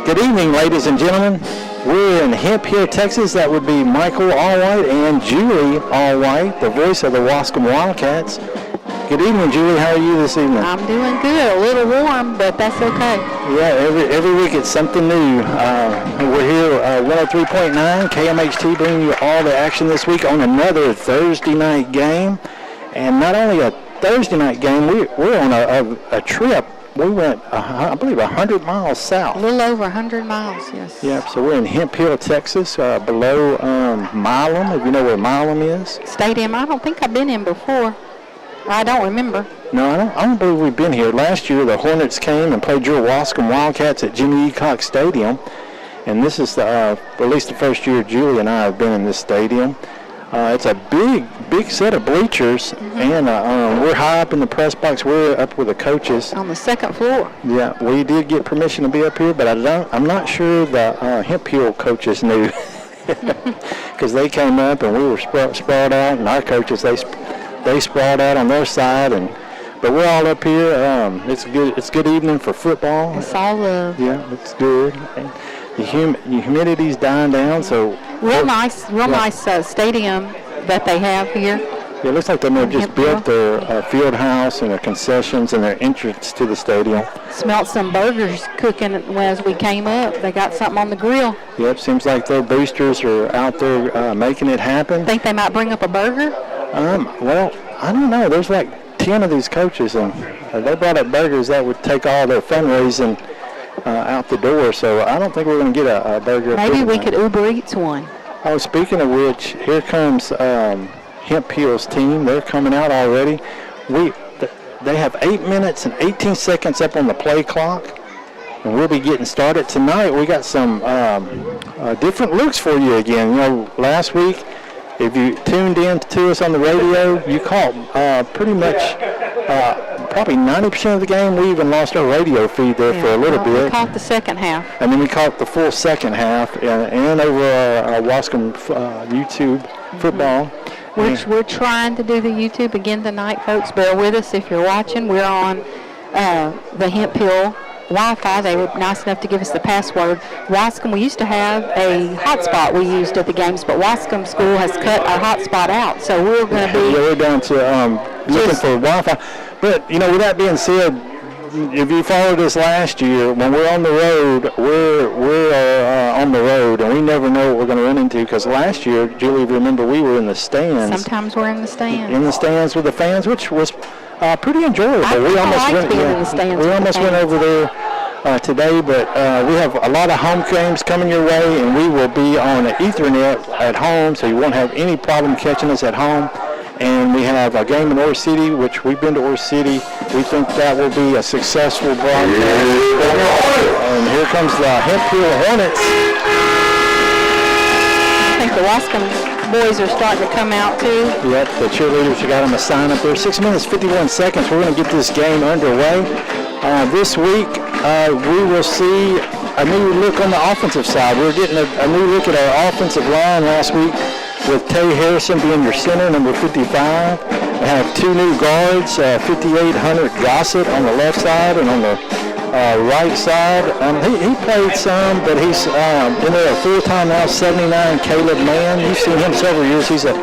Good evening, ladies and gentlemen. We're in Hemphill, Texas. That would be Michael Allwhite and Julie Allwhite, the voice of the Waskom Wildcats. Good evening, Julie. How are you this evening? I'm doing good. A little warm, but that's okay. Yeah, every week it's something new. We're here 103.9 KMHT bringing you all the action this week on another Thursday night game. And not only a Thursday night game, we're on a trip. We went, I believe, 100 miles south. A little over 100 miles, yes. Yep, so we're in Hemphill, Texas, below Milam, if you know where Milam is. Stadium, I don't think I've been in before. I don't remember. No, I don't believe we've been here. Last year, the Hornets came and played your Waskom Wildcats at Jimmy E. Cox Stadium. And this is, at least the first year Julie and I have been in this stadium. It's a big set of bleachers, and we're high up in the press box. We're up with the coaches. On the second floor. Yeah, we did get permission to be up here, but I'm not sure the Hemphill coaches knew, because they came up and we were sprawled out, and our coaches they sprawled out on their side, but we're all up here. It's good. It's good evening for football. It's all love. Yeah, it's good. And the humidity's dying down, so. Real nice stadium that they have here. Yeah, it looks like they may have just built their field house and their concessions and their entrance to the stadium. Smelled some burgers cooking as we came up. They got something on the grill. Yep, seems like their boosters are out there making it happen. Think they might bring up a burger? Well, I don't know. There's like 10 of these coaches, and they brought up burgers that would take all their fundraising out the door, so I don't think we're going to get a burger. Maybe we could Uber Eats one. Oh, speaking of which, here comes Hemphill's team. They're coming out already. They have 8 minutes and 18 seconds up on the play clock, and we'll be getting started tonight. We got some different looks for you again. You know, last week, if you tuned in to us on the radio, you caught pretty much probably 90% of the game. We even lost our radio feed there for a little bit. We caught the second half. And then we caught the full second half, and over our Waskom YouTube football. We're trying to do the YouTube again tonight, folks. Bear with us if you're watching. We're on the Hemphill Wi-Fi. They were nice enough to give us the password. Waskom, we used to have a hotspot we used at the games, but Waskom School has cut our hotspot out, so we're going to be... Yeah, we're down to looking for Wi-Fi. But, you know, with that being said, if you followed us last year, when we're on the road, we're on the road, and we never know what we're going to run into, because last year, Julie, remember, we were in the stands. Sometimes we're in the stands. In the stands with the fans, which was pretty enjoyable. We almost went over there today, but we have a lot of home games coming your way, and we will be on Ethernet at home, so you won't have any problem catching us at home. And we have a game in Ore City, which we've been to Ore City. We think that will be a successful broadcast. And here comes the Hemphill Hornets. I think the Waskom boys are starting to come out too. Yep, the cheerleaders have got them a sign up there. 6 minutes, 51 seconds. We're going to get this game underway. This week, we will see a new look on the offensive side. We're getting a new look at our offensive line last week, with Tay Harrison being your center, number 55. We have two new guards, 5800 Gossett on the left side, and on the right side. He played some, but he's in there full-time now, 79, Caleb Mann. You've seen him several years. He's a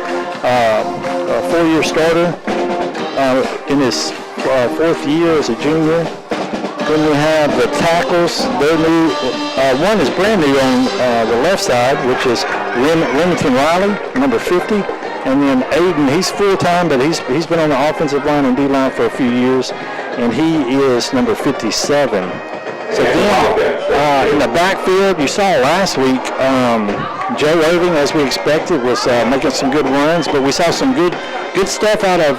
four-year starter in his fourth year as a junior. Then we have the tackles. They're new. One is brand new on the left side, which is Remington Riley, number 50. And then Aiden, he's full-time, but he's been on the offensive line and D-line for a few years, and he is number 57. So then in the backfield, you saw last week, Joe Irving, as we expected, was making some good runs, but we saw some good stuff out of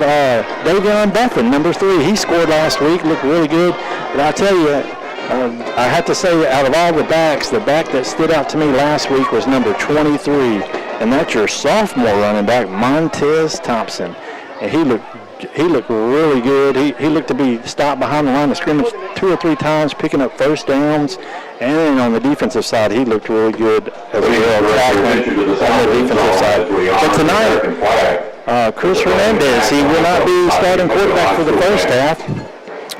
Davion Buffin, number 3. He scored last week, looked really good. But I tell you, I have to say, out of all the backs, the back that stood out to me last week was number 23, and that's your sophomore running back, Montez Thompson. And he looked really good. He looked to be stopped behind the line of scrimmage 2 or 3 times, picking up first downs. And on the defensive side, he looked really good as well, tackling on the defensive side. But tonight, Chris Hernandez, he will not be starting quarterback for the first half.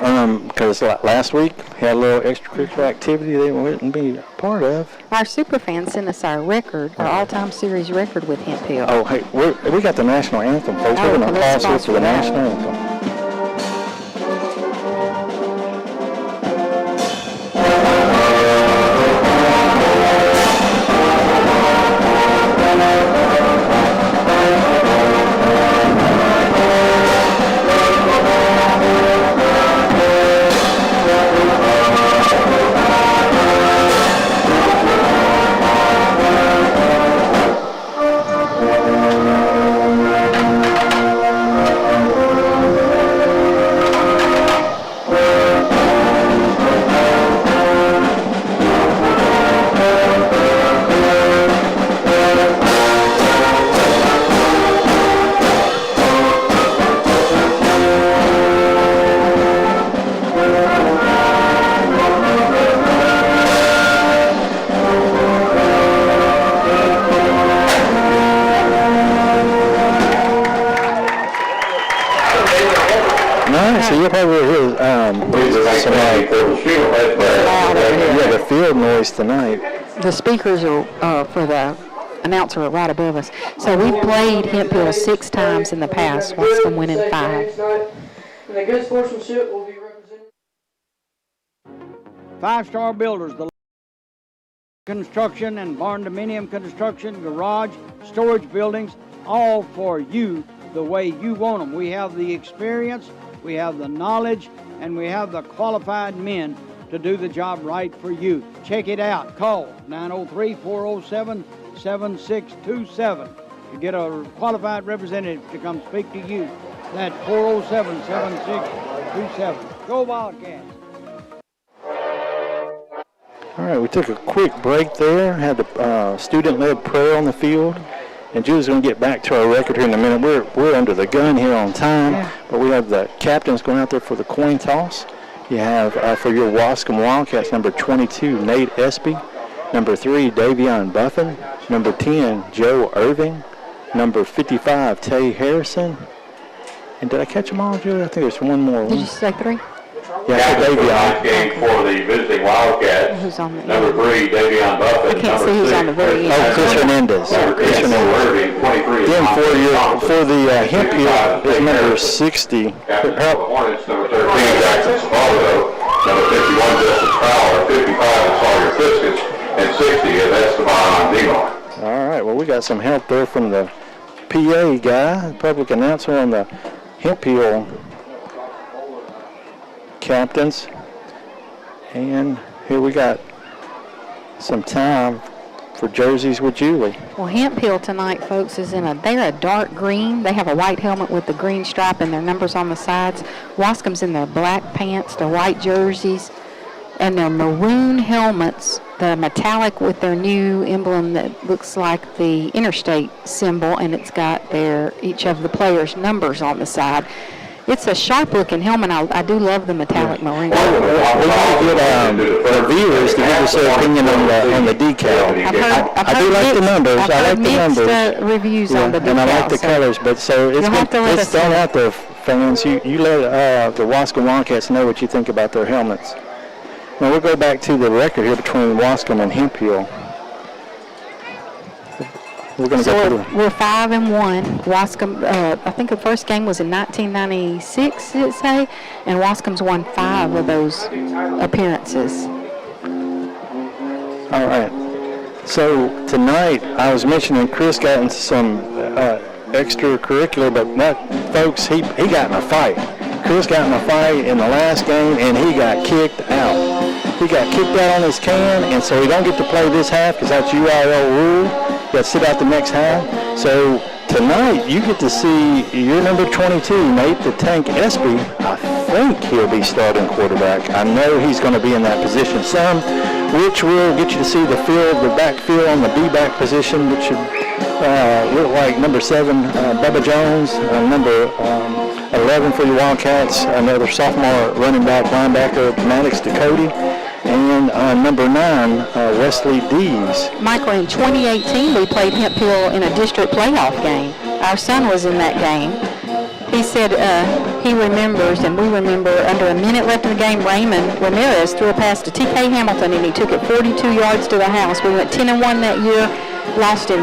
because last week had a little extracurricular activity they wouldn't be a part of. Our super fans sent us our record, our all-time series record with Hemphill. Oh, hey, we got the national anthem, folks. We're going to pause here for the national anthem. So you'll probably hear the field noise tonight. The speakers are for the announcer are right above us. So we've played Hemphill 6 times in the past. Waskom winning 5. And the good sportsmanship will be represented. 5-star builders, the construction and barn dominium construction, garage, storage buildings, all for you the way you want them. We have the experience, we have the knowledge, and we have the qualified men to do the job right for you. Check it out. Call 903-407-7627 to get a qualified representative to come speak to you. That's 407-7627. Go Wildcats. All right, we took a quick break there, had the student-led prayer on the field, and Julie's going to get back to our record here in a minute. We're under the gun here on time, but we have the captains going out there for the coin toss. You have for your Waskom Wildcats, number 22, Nate Espy, number 3, Davion Buffin, number 10, Joe Irving, number 55, Tay Harrison. And did I catch them all, Julie? I think there's one more. Did you say 3? Yeah, Davion. Game for the visiting Wildcats. Who's on the number 3, Davion Buffett. I can't see who's on the very end. Oh, Chris Hernandez. Chris Hernandez. Then for the Hemphill is number 60. Captain of the Hornets, number 13, Jackson Savaldo. Number 51, Justin Fowler. 55 is Sawyer Fiskus. And 60 is Esteban Dimar. All right, well, we got some help there from the PA guy, public announcer on the Hemphill captains. And here we got some time for jerseys with Julie. Well, Hemphill tonight, folks, they're a dark green. They have a white helmet with the green stripe and their numbers on the sides. Waskom's in their black pants, their white jerseys, and their maroon helmets, the metallic with their new emblem that looks like the interstate symbol, and it's got each of the players' numbers on the side. It's a sharp-looking helmet. I do love the metallic maroon. We want to get the viewers to give us their opinion on the decal. I do like the numbers. I like the numbers. Mixed reviews on the decal. And I like the colors, but so it's done out there, fans. You let the Waskom Wildcats know what you think about their helmets. Now we'll go back to the record here between Waskom and Hemphill. We're 5-1. Waskom, I think the first game was in 1996, did it say? And Waskom's won 5 of those appearances. All right. So tonight, I was mentioning Chris got into some extracurricular, but folks, he got in a fight. Chris got in a fight in the last game, and he got kicked out. He got kicked out on his can, and so he don't get to play this half because that's UIL rule. You got to sit out the next half. So tonight, you get to see your number 22, Nate the Tank Espy. I think he'll be starting quarterback. I know he's going to be in that position some, which will get you to see the backfield on the B-back position, which should look like number 7, Bubba Jones, number 11 for the Wildcats, another sophomore running back, linebacker, Maddox Ducote, and number 9, Wesley Dees. Michael, in 2018, we played Hemphill in a district playoff game. Our son was in that game. He said he remembers, and we remember, under a minute left in the game, Raymond Ramirez threw a pass to T.K. Hamilton, and he took it 42 yards to the house. We went 10-1 that year, lost a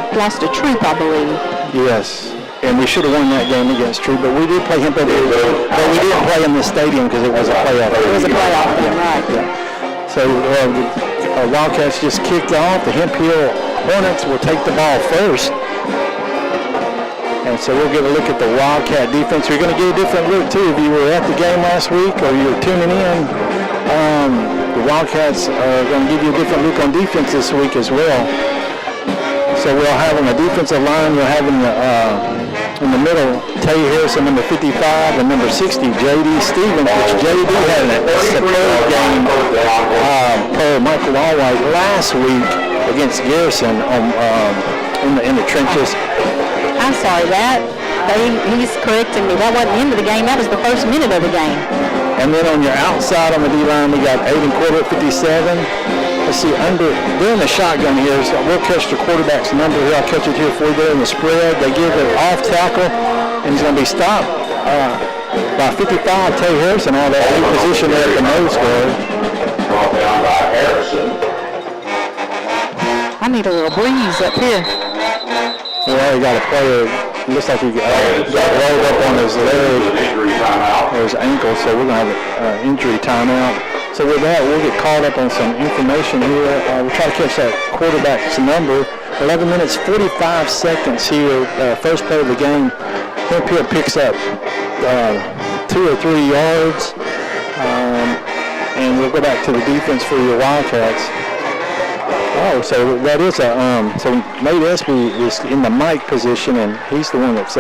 troop, I believe. Yes, and we should have won that game against Troop, but we did play him, but we didn't play in the stadium because it was a playoff. It was a playoff game, right. Yeah. So the Wildcats just kicked off. The Hemphill Hornets will take the ball first. And so we'll get a look at the Wildcat defense. We're going to get a different look, too. If you were at the game last week or you were tuning in, the Wildcats are going to give you a different look on defense this week as well. So we'll have on the defensive line, we'll have in the middle, Tay Harrison, number 55, and number 60, J.D. Stevens, which J.D. had a superb game per Michael Allwhite last week against Garrison in the trenches. I'm sorry, he's correcting me. That wasn't the end of the game. That was the first minute of the game. And then on your outside on the D-line, we got Aiden Quarter at 57. Let's see, they're in the shotgun here, so we'll catch the quarterback's number here. I'll catch it here for you there in the spread. They give it off tackle, and he's going to be stopped by 55, Tay Harrison, out of that new position there at the nose guard. Brought down by Harrison. I need a little breeze up here. Well, he got a player, looks like he got rolled up on his leg or his ankle, so we're going to have an injury timeout. So with that, we'll get caught up on some information here. We'll try to catch that quarterback's number. 11 minutes, 45 seconds here, first play of the game. Hemphill picks up 2 or 3 yards, and we'll go back to the defense for your Wildcats. Oh, so that is so Nate Espy is in the Mike position, and he's the one that's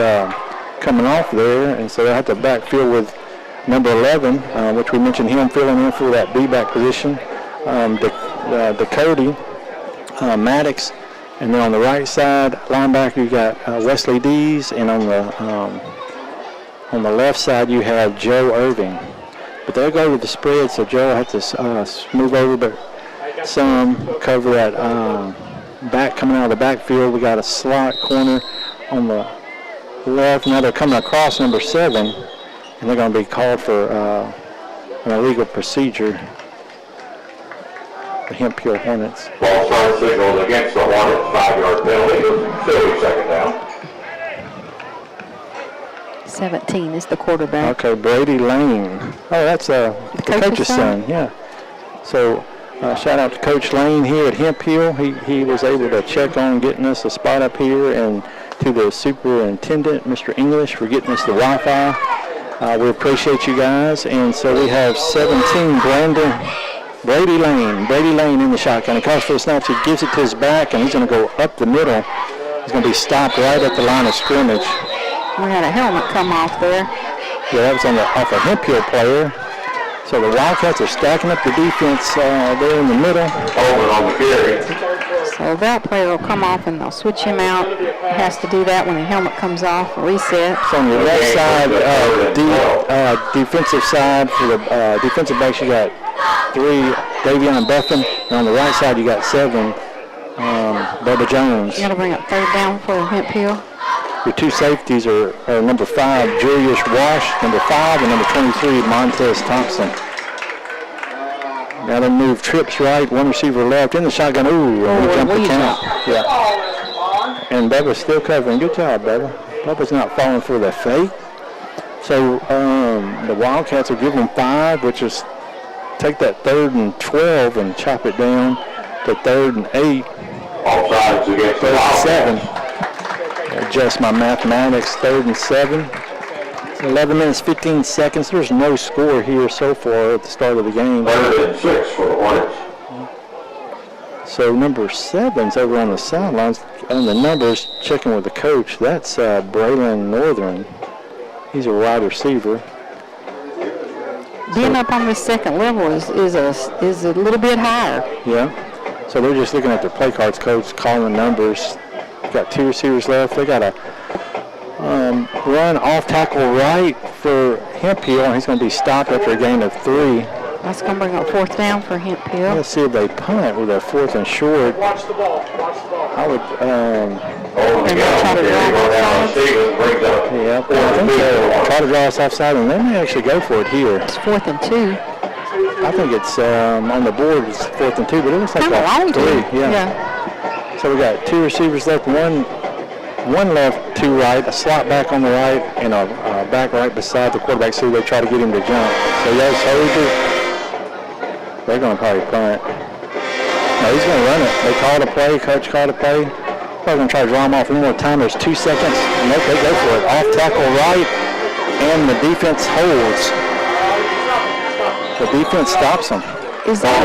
coming off there, and so they'll have to backfield with number 11, which we mentioned him filling in for that B-back position, Cody Maddox, and then on the right side linebacker you got Wesley Dees, and on the left side you have Joe Irving. But they'll go with the spread, so Joe will have to move over, but some cover that back coming out of the backfield. We got a slot corner on the left. Now they're coming across number 7, and they're going to be called for an illegal procedure. The Hemphill Hornets. Ball start signaled against the Hornets, 5-yard penalty. Still second down. 17 is the quarterback. Okay, Brady Lane. Oh, that's the coach's son. Yeah. So shout out to Coach Lane here at Hemphill. He was able to check on getting us a spot up here, and to the superintendent, Mr. English, for getting us the Wi-Fi. We appreciate you guys. And so we have 17, Brady Lane in the shotgun. He calls for the snaps. He gives it to his back, and he's going to go up the middle. He's going to be stopped right at the line of scrimmage. We had a helmet come off there. Yeah, that was off a Hemphill player. So the Wildcats are stacking up the defense there in the middle. Over on the carry. So that player will come off, and they'll switch him out. Has to do that when the helmet comes off, reset. So on your left side, defensive side, for the defensive backs, you got 3, Davion Buffin. And on the right side, you got 7, Bubba Jones. You got to bring up third down for Hemphill. Your 2 safeties are number 5, Julius Wash, number 5, and number 23, Montez Thompson. Now they move trips right, 1 receiver left, in the shotgun. Ooh, jump the count. Yeah. And Bubba's still covering. Good job, Bubba. Bubba's not falling for the fake. So the Wildcats will give them 5, which is take that 3rd and 12 and chop it down to 3rd and 8. All sides against 3rd and 7. Adjust my mathematics, 3rd and 7. 11 minutes, 15 seconds. There's no score here so far at the start of the game. 3rd and 6 for the Hornets. So number 7's over on the sidelines. On the numbers, checking with the coach, that's Braylon Northern. He's a wide receiver. Being up on the second level is a little bit higher. Yeah. So they're just looking at their play cards, coach, calling the numbers. Got 2 receivers left. They got a run off tackle right for Hemphill, and he's going to be stopped after a gain of 3. That's going to bring up 4th down for Hemphill. Let's see if they punt with a 4th and short. Watch the ball. I would Holding the try to gallon carry, draw going down on offsides. Stevens, brings up Yeah, I think they'll try to draw us offside, and they may actually go for it here. It's 4th and 2. I think it's on the board. It's 4th and 2, but it looks like Kind of long, a too. 3. Yeah. So we got 2 receivers left, one left, 2 right, a slot back on the right, and a back right beside the quarterback. So they try to get him to jump. So yes, they're going to probably punt. No, he's going to run it. They called a play. Coach called a play. Probably going to try to draw him off one more time. There's 2 seconds. Nope, they go for it. Off tackle right, and the defense holds. The defense stops them. Is that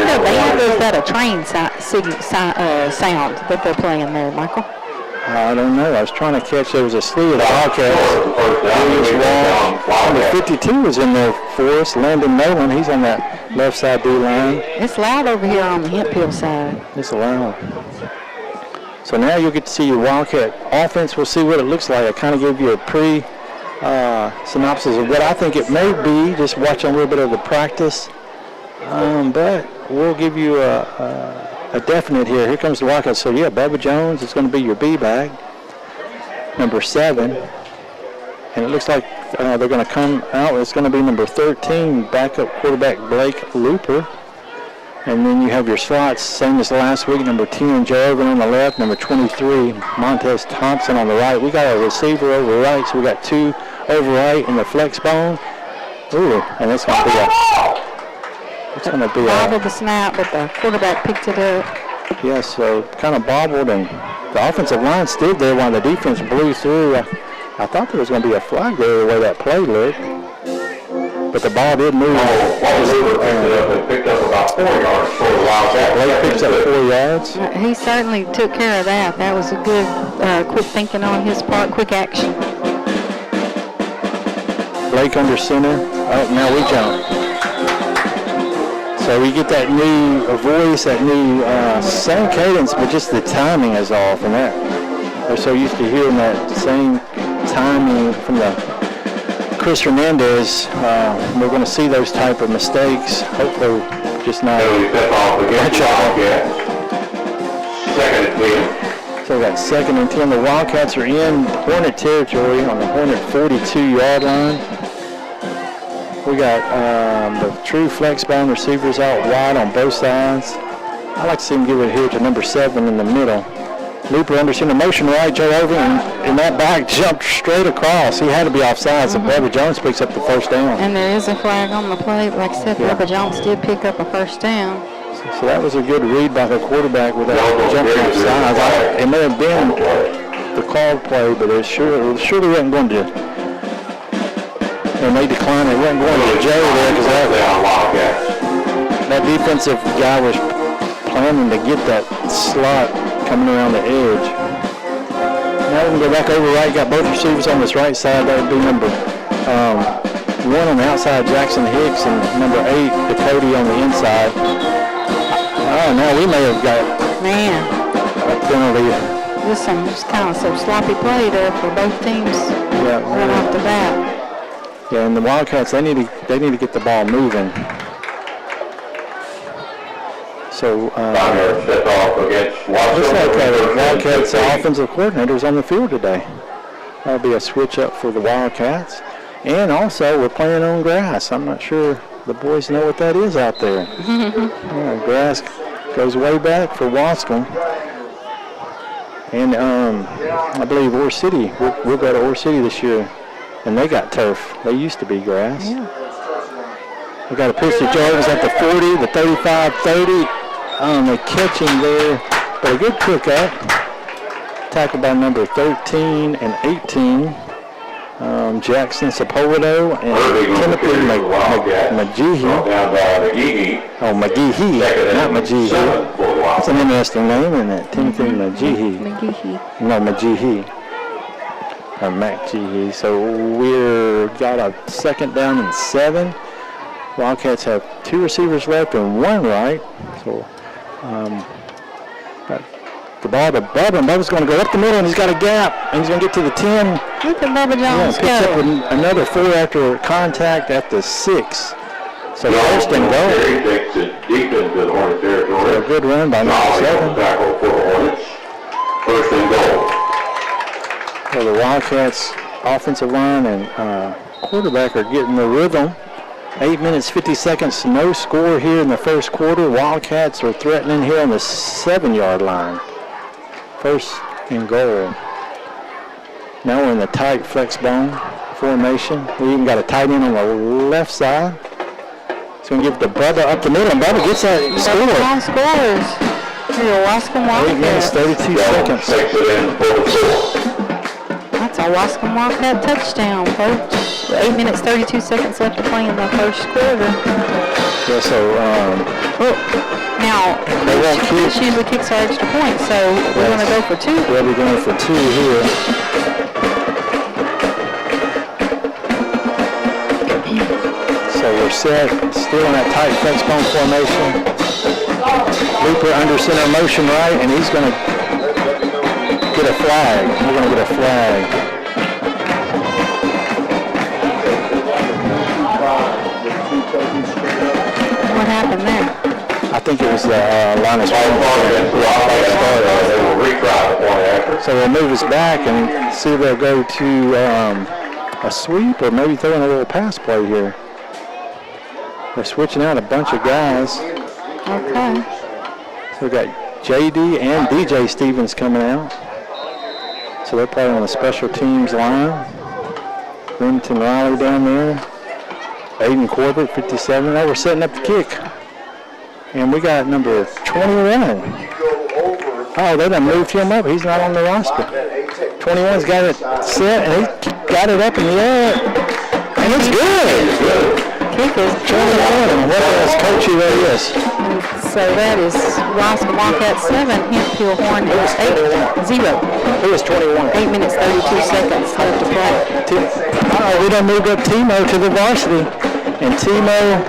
their band or is that a train sound that they're playing there, Michael? I don't know. I was trying to catch. There was a slew of Wildcats. Number 52 was in there for us. Landon Nolan. He's on that left side D line. It's loud over here on the Hemphill side. It's loud. So now you'll get to see your Wildcat offense. We'll see what it looks like. I kind of gave you a synopsis of what I think it may be, just watching a little bit of the practice. But we'll give you a definite here. Here comes the Wildcats. So yeah, Bubba Jones is going to be your B-back, number 7. And it looks like they're going to come out. It's going to be number 13, backup quarterback Blake Looper. And then you have your slots, same as last week, number 10, Joe Irvin on the left, number 23, Montez Thompson on the right. We got a receiver over right, so we got 2 over right in the flex bone. Ooh, and it's going to be Bobbled the snap, but the quarterback picked it up. Yeah, so kind of bobbled, and the offensive line stood there while the defense blew through. I thought there was going to be a flag there the way that play looked. But the ball did move. Picked up about 4 yards for the Wildcats. Blake picks up 4 yards. He certainly took care of that. That was a good, quick thinking on his part, quick action. Blake under center. Oh, now we jump. So we get that new voice, that new same cadence, but just the timing is off. And that we're so used to hearing that same timing from the Chris Hernandez. We're going to see those type of mistakes. Hopefully, just not. Second and 10. So we got 2nd and 10. The Wildcats are in Hornet territory on the Hornet 42-yard line. We got the true flex bone receivers out wide on both sides. I like to see him give it here to number 7 in the middle. Looper under center, motion right, Joe Irvin, and that back jumped straight across. He had to be offside, so Bubba Jones picks up the first down. And there is a flag on the play. Like I said, Bubba Jones did pick up a first down. So that was a good read by the quarterback with that jump offside. It may have been the called play, but it surely wasn't going to. And they declined. It wasn't going to Joe there because that defensive guy was planning to get that slot coming around the edge. Now we can go back over right. You got both receivers on this right side. That would be number 1 on the outside, Jackson Hicks, and number 8, Dakota on the inside. Oh, now we may have got a penalty. Just kind of some sloppy play there for both teams. Yeah, right off the bat. Yeah, and the Wildcats, they need to get the ball moving. So looks like the Wildcats offensive coordinator's on the field today. That'll be a switch up for the Wildcats. And also, we're playing on grass. I'm not sure the boys know what that is out there. Yeah, grass goes way back for Waskom. And I believe Ore City, we'll go to Ore City this year. And they got turf. They used to be grass. Yeah. We got a pitch to Jarvis at the 40, the 35, 30. The catching there, but a good pickup. Tackled by number 13 and 18. Jackson Sepulveda and Timothy McGeehee. Oh, McGeehee, not McGeehee. That's an interesting name, isn't it? Timothy McGeehee. No, McGeehee. McGeehee. So we're got a 2nd down and 7. Wildcats have 2 receivers left and 1 right. So got the ball to Bubba, and Bubba's going to go up the middle, and he's got a gap, and he's going to get to the 10. Look at Bubba Jones picks up another 4 after contact at the 6. So first and goal. So a good run by number 7. First and goal. Well, the Wildcats offensive line and quarterback are getting the rhythm. 8 minutes, 50 seconds, no score here in the first quarter. Wildcats are threatening here on the 7-yard line. First and goal. Now we're in the tight flex bone formation. We even got a tight end on the left side. It's going to give it to Bubba up the middle, and Bubba gets that score. Scores. Here, Waskom 8 minutes, Wildcat. 32 seconds. Takes it in for the score. That's a Waskom Wildcat touchdown, folks. 8 minutes, 32 seconds left to play in the first quarter. Yeah, so, Now, they won't kick. Chris usually kicks our extra point, so we're going to go for 2. We'll be going for 2 here. So we're set, still in that tight flex bone formation. Looper under center motion right, and he's going to get a flag. We're going to get a flag. What happened there? I think it was the line of They will retry the point after. So we'll move us back and see if they'll go to a sweep or maybe throw in a little pass play here. They're switching out a bunch of guys. Okay. So we got JD and DJ Stevens coming out. So they're playing on the special teams line. Remington Riley down there. Aiden Corbett, 57. Now we're setting up the kick. And we got number 21. Oh, they done moved him up. He's not on the roster. 21's got it set, and he got it up in the air. And it's good. Kick is 21. And what else coachy that is? So that is Waskom Wildcat 7, Hemphill Horn 8-0. He was 21. 8 minutes, 32 seconds left to play. We done moved up Timo to the varsity. And Timo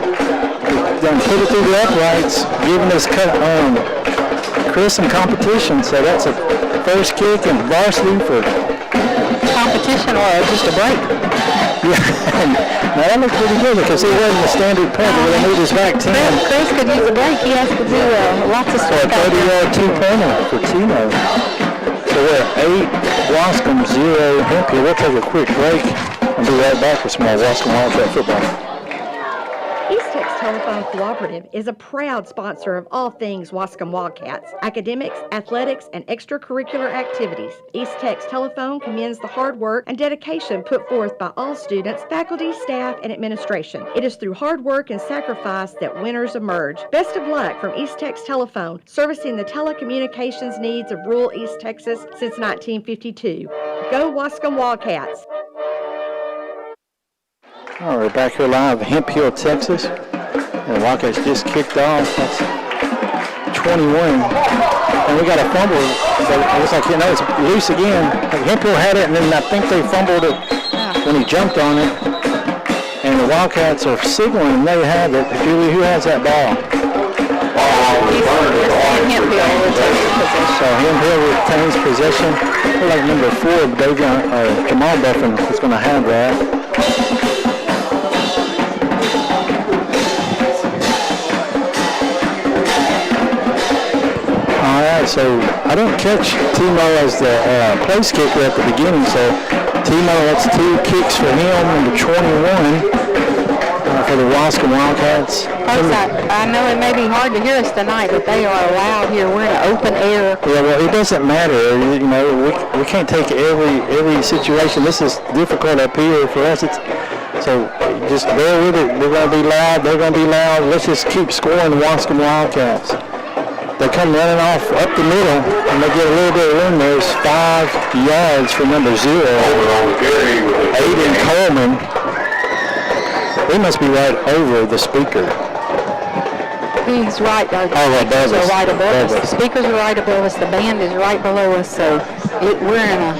done put it through the uprights, giving us Chris some competition. So that's a first kick in varsity for Competition or just a break? yeah. Now that looked pretty good because he wasn't the standard punter. They moved his back 10. Chris could use a break. He has to do lots of So a stuff. 30-yard two-pointer for Timo. So we're 8, Waskom 0, Hemphill. We'll take a quick break and be right back with some more Waskom Wildcat football. East Tex Telephone Cooperative is a proud sponsor of all things Waskom Wildcats, academics, athletics, and extracurricular activities. East Tex Telephone commends the hard work and dedication put forth by all students, faculty, staff, and administration. It is through hard work and sacrifice that winners emerge. Best of luck from East Tex Telephone, servicing the telecommunications needs of rural East Texas since 1952. Go Waskom Wildcats! All right, we're back here live in Hemphill, Texas. And the Wildcats just kicked off. That's 21. And we got a fumble. So it looks like, it's loose again. Hemphill had it, and then I think they fumbled it when he jumped on it. And the Wildcats are signaling, and they have it. Julie, who has that ball? So Hemphill retains possession. They're like number 4, but Jamal Buffin is going to have that. All right, so I didn't catch Timo as the place kicker at the beginning, so Timo, that's 2 kicks for him, number 21 for the Waskom Wildcats. Folks, I know it may be hard to hear us tonight, but they are loud here. We're in an open air. Yeah, well, it doesn't matter. We can't take every situation. This is difficult up here for us. So just bear with it. We're going to be loud. They're going to be loud. Let's just keep scoring the Waskom Wildcats. They come running off up the middle, and they get a little bit of room. There's 5 yards for number 0, Aiden Coleman. He must be right over the speaker. He's right. Our above speakers us. are right above Above us. us. The speakers are right above us. The band is right below us. So we're in a...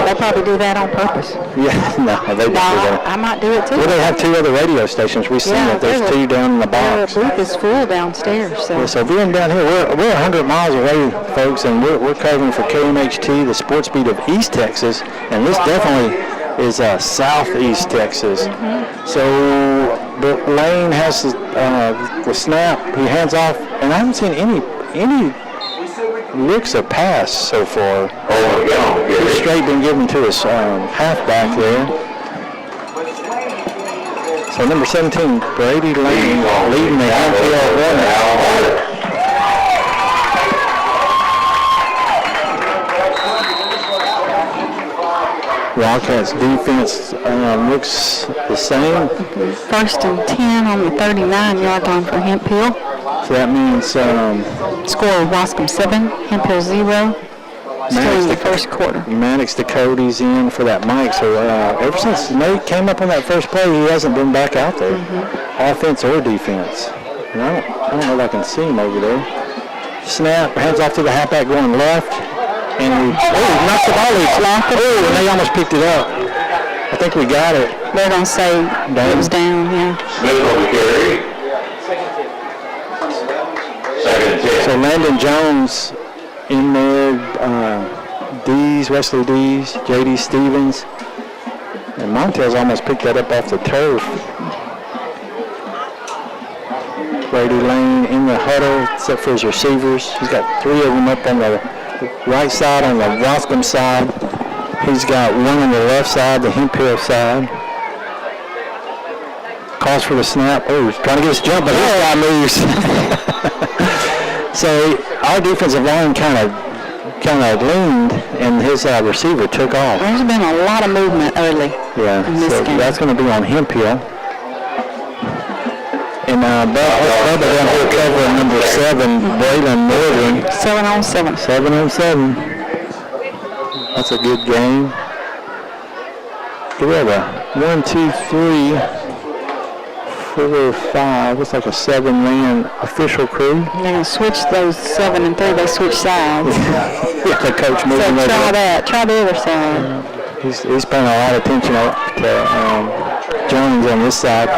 They probably do that on purpose. Yeah, no, they don't do that. I might do it too. Well, they have 2 other radio stations. We see that there's 2 down in the box. Their booth is full downstairs. So. Yeah, so being down here, we're 100 miles away, folks, and we're covering for KMHT, the sports beat of East Texas, and this definitely is southeast Texas. So Lane has the snap. He hands off, and I haven't seen any looks a pass so far. Oh, get on the He's carry. straight been given to his halfback there. So number 17, Brady Lane, leading the Hemphill Hornets. Wildcats defense looks the same. 1st and 10 on the 39-yard line for Hemphill. So that means Score Waskom 7, Hemphill 0. Still in the first quarter. Maddox Cody's in for that Mike. So ever since Nate came up on that first play, he hasn't been back out there, offense or defense. And I don't know if I can see him over there. Snap, hands off to the halfback going left. And he knocks the ball loose. Oh, and they almost picked it up. I think we got it. They're going to say it was down, yeah. Smith on the carry. 2nd and 10. So Landon Jones in there, Dees, Wesley Dees, J.D. Stevens. And Montel's almost picked that up off the turf. Brady Lane in the huddle, except for his receivers. He's got 3 of them up on the right side, on the Waskom side. He's got 1 on the left side, the Hemphill side. Calls for the snap. Oh, he's trying to get his jump, but this guy moves. So our defensive line kind of leaned, and his receiver took off. There's been a lot of movement early in this so game. that's going to be on Hemphill. And Bubba down here covering number 7, Braylon Northern. 7 on 7. 7 on 7. That's a good game. We have a 1, 2, 3, 4, 5. Looks like a 7-man official crew. They're going to switch those 7 and 3. They switch sides. Yeah, the coach So moving over. try that. Try the other side. He's paying a lot of attention to Jones on this side.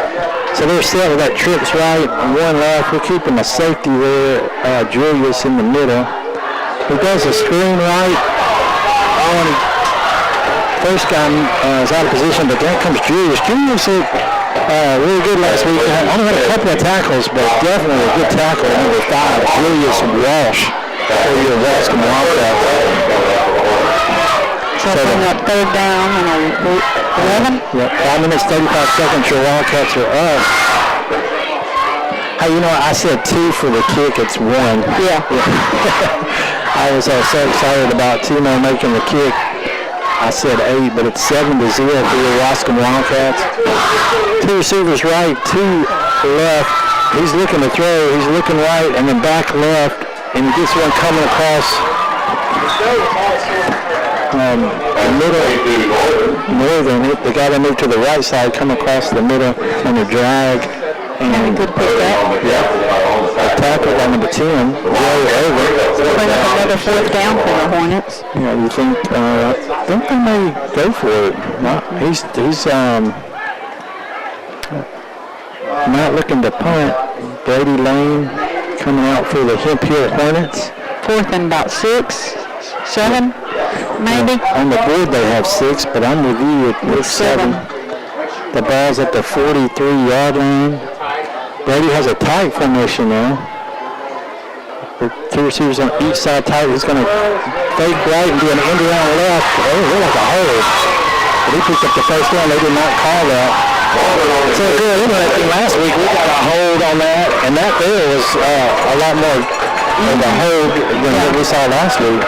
So they're set with that trips right, 1 left. We're keeping a safety there, Julius in the middle. He does a screen right. First guy is out of position, but then comes Julius. Julius looked really good last week. Only had a couple of tackles, but definitely a good tackle. Number 5, Julius Walsh, for your Waskom Wildcats. So bring up 3rd down and 11. Yep, 5 minutes, 35 seconds, your Wildcats are up. Hey, I said 2 for the kick, it's 1. Yeah. I was so excited about Timo making the kick. I said 8, but it's 7-0 for your Waskom Wildcats. 2 receivers right, 2 left. He's looking to throw, he's looking right, and then back left, and he gets one coming across the middle. Northern, the guy that moved to the right side, come across the middle on the drag. And good pick up. A tackle by number 10, Joe Over. Bring up another 4th down for the Hornets. Yeah, you think, I think they may go for it. He's not looking to punt. Brady Lane coming out for the Hemphill Hornets. 4th and about 6, 7, maybe. On the board they have 6, but I'm with you with 7. The ball's at the 43-yard line. Brady has a tight formation now. The 2 receivers on each side tight. He's going to fake right and do an end around left. Oh, look like a hold. But he picked up the first down. They did not call that. So good. Interesting. Last week we got a hold on that, and that there was a lot more of a hold than what we saw last week.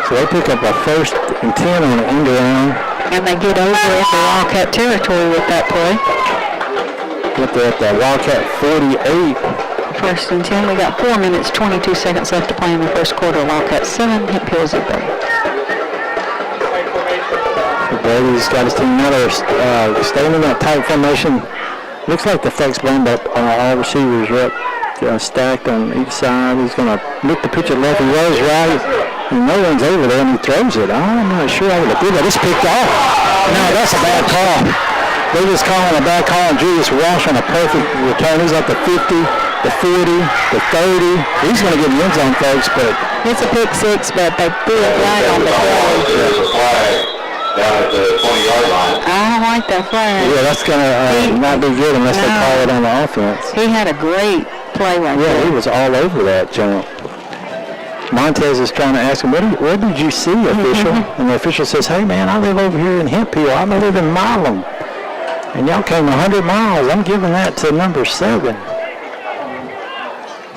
So they pick up a 1st and 10 on the end around. And they get over into Wildcat territory with that play. At the Wildcat 48. 1st and 10. We got 4 minutes, 22 seconds left to play in the first quarter. Wildcat 7, Hemphill 0. Brady's got his team now. They're staying in that tight formation. Looks like the flex blend up. All receivers are up, stacked on each side. He's going to look the pitch at left. He rolls right. And no one's over there, and he throws it. I'm not sure I would have did that. It's picked off. No, that's a bad call. They're just calling a bad call, and Julius Walsh on a perfect return. He's at the 50, the 40, the 30. He's going to get the end zone, folks, but it's a pick 6, but they threw it right on the play. There's a flag down at the 20-yard line. I don't like that flag. yeah, that's going to not be good unless they call it on the offense. He had a great play right Yeah, there. he was all over that jump. Montez is trying to ask him, what did you see, official? And the official says, hey, man, I live over here in Hemphill. I live in Milam. And y'all came 100 miles. I'm giving that to number 7.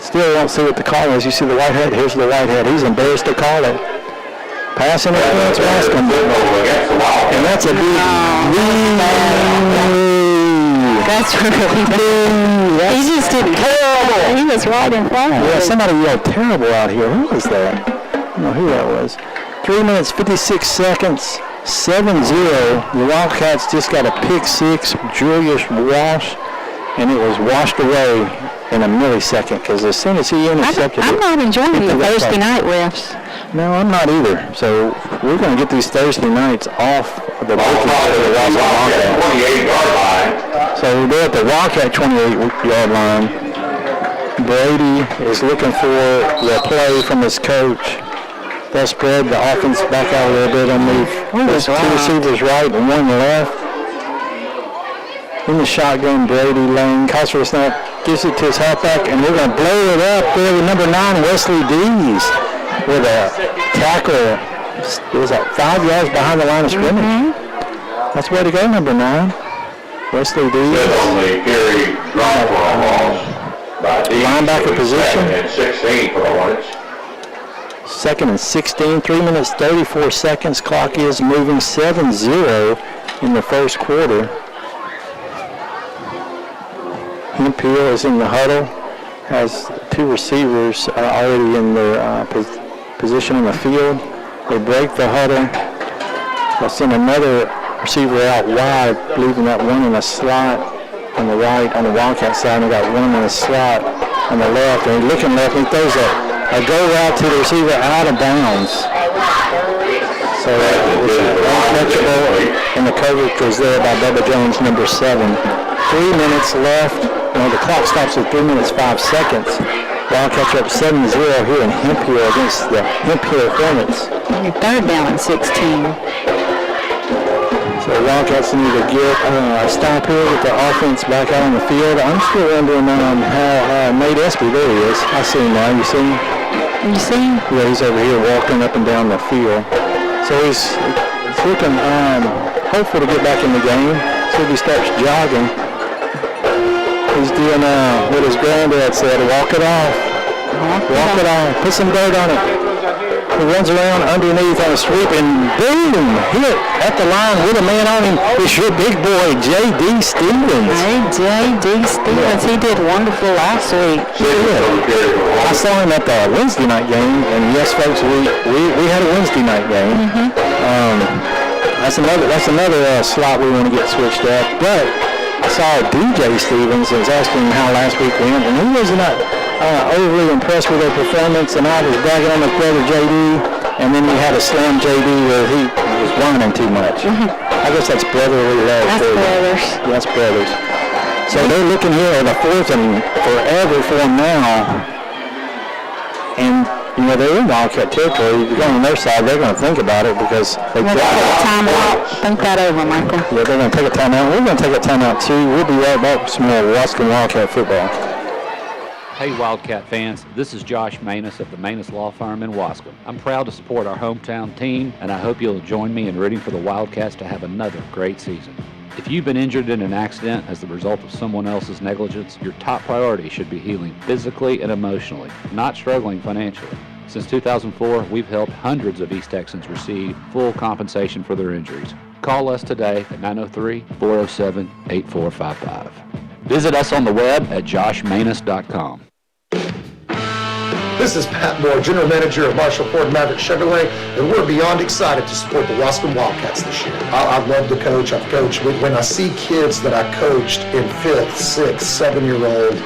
Still won't see what the call is. You see the white hat? Here's the white hat. He's embarrassed to call it. Pass interference, Waskom. And that's a big That's really bad. He just did terrible. He was right in front of Yeah, us. somebody yelled terrible out here. Who was that? I don't know who that was. 3 minutes, 56 seconds, 7-0. The Wildcats just got a pick 6, Julius Walsh, and it was washed away in a millisecond because as soon as he intercepted I'm it. not enjoying the Thursday night refs. No, I'm not either. So we're going to get these Thursday nights off the bookies for the Wildcats. 28-yard line. So they're at the Wildcat 28-yard line. Brady is looking for the play from his coach. They'll spread the offense back out a little bit and move. There's 2 receivers right and 1 left. In the shotgun, Brady Lane calls for a snap, gives it to his halfback, and we're going to blow it up there with number 9, Wesley Dees, with a tackle. It was 5 yards behind the line of scrimmage. That's the way to go, number 9. Wesley Dees. Only carry drop ball by Dees. Linebacker position. 2nd and 16 for the Hornets. 2nd and 16, 3 minutes, 34 seconds. Clock is moving 7-0 in the first quarter. Hemphill is in the huddle, has 2 receivers already in their position in the field. They break the huddle. They'll send another receiver out wide, leaving that one in a slot on the right, on the Wildcat side. And they got one in a slot on the left. And he's looking left, and he throws a go route to the receiver out of bounds. So it was uncatchable, and the coverage was there by Bubba Jones, number 7. 3 minutes left. The clock stops at 3 minutes, 5 seconds. Wildcats are up 7-0 here in Hemphill against the Hemphill Hornets. Your 3rd down and 16. So the Wildcats need to get a stop here with the offense back out on the field. I'm still wondering how Nate Espy, there he is. I see him now. You see him? You see him? Yeah, he's over here walking up and down the field. So he's looking hopeful to get back in the game. So if he starts jogging, he's doing what his granddad said, walk it off. Walk it off. Put some dirt on it. He runs around underneath on a sweep and boom, hit at the line with a man on him. It's your big boy, J.D. Stevens. Hey, J.D. Stevens, he did wonderful last week. I saw him at the Wednesday night game, and yes, folks, we had a Wednesday night game. That's another slot we want to get switched up. But I saw DJ Stevens and was asking him how last week went, and he was not overly impressed with their performance, and I was bragging on his brother JD, and then we had a slam JD where he was whining too much. I guess that's brotherly love. That's brothers. That's brothers. So they're looking here at a 4th and forever for them now. And, they're in Wildcat territory. If you're going on their side, they're going to think about it because they've got a timeout. Think that over, Michael. Yeah, they're going to take a timeout. We're going to take a timeout, too. We'll be right back with some more Waskom Wildcat football. Hey Wildcat fans, this is Josh Manus of the Manus Law Firm in Waskom. I'm proud to support our hometown team, and I hope you'll join me in rooting for the Wildcats to have another great season. If you've been injured in an accident as the result of someone else's negligence, your top priority should be healing physically and emotionally, not struggling financially. Since 2004, we've helped hundreds of East Texans receive full compensation for their injuries. Call us today at 903-407-8455. Visit us on the web at joshmanus.com. This is Pat Moore, General Manager of Marshall Ford Maverick Chevrolet, and we're beyond excited to support the Waskom Wildcats this year. I love to coach. I've coached. When I see kids that I coached in 5th, 6th, 7-year-old,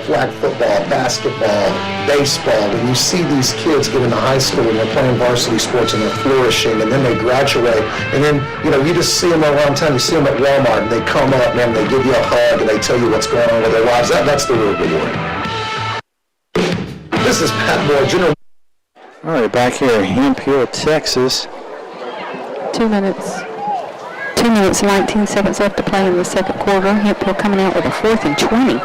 flag football, basketball, baseball, and you see these kids get into high school and they're playing varsity sports and they're flourishing, and then they graduate, and then, you just see them around town. You see them at Walmart, and they come up, man, they give you a hug, and they tell you what's going on with their lives. That's the real reward. This is Pat Moore, General. All right, back here in Hemphill, Texas. 2 minutes. 2 minutes, 19 seconds left to play in the second quarter. Hemphill coming out with a 4th and 20.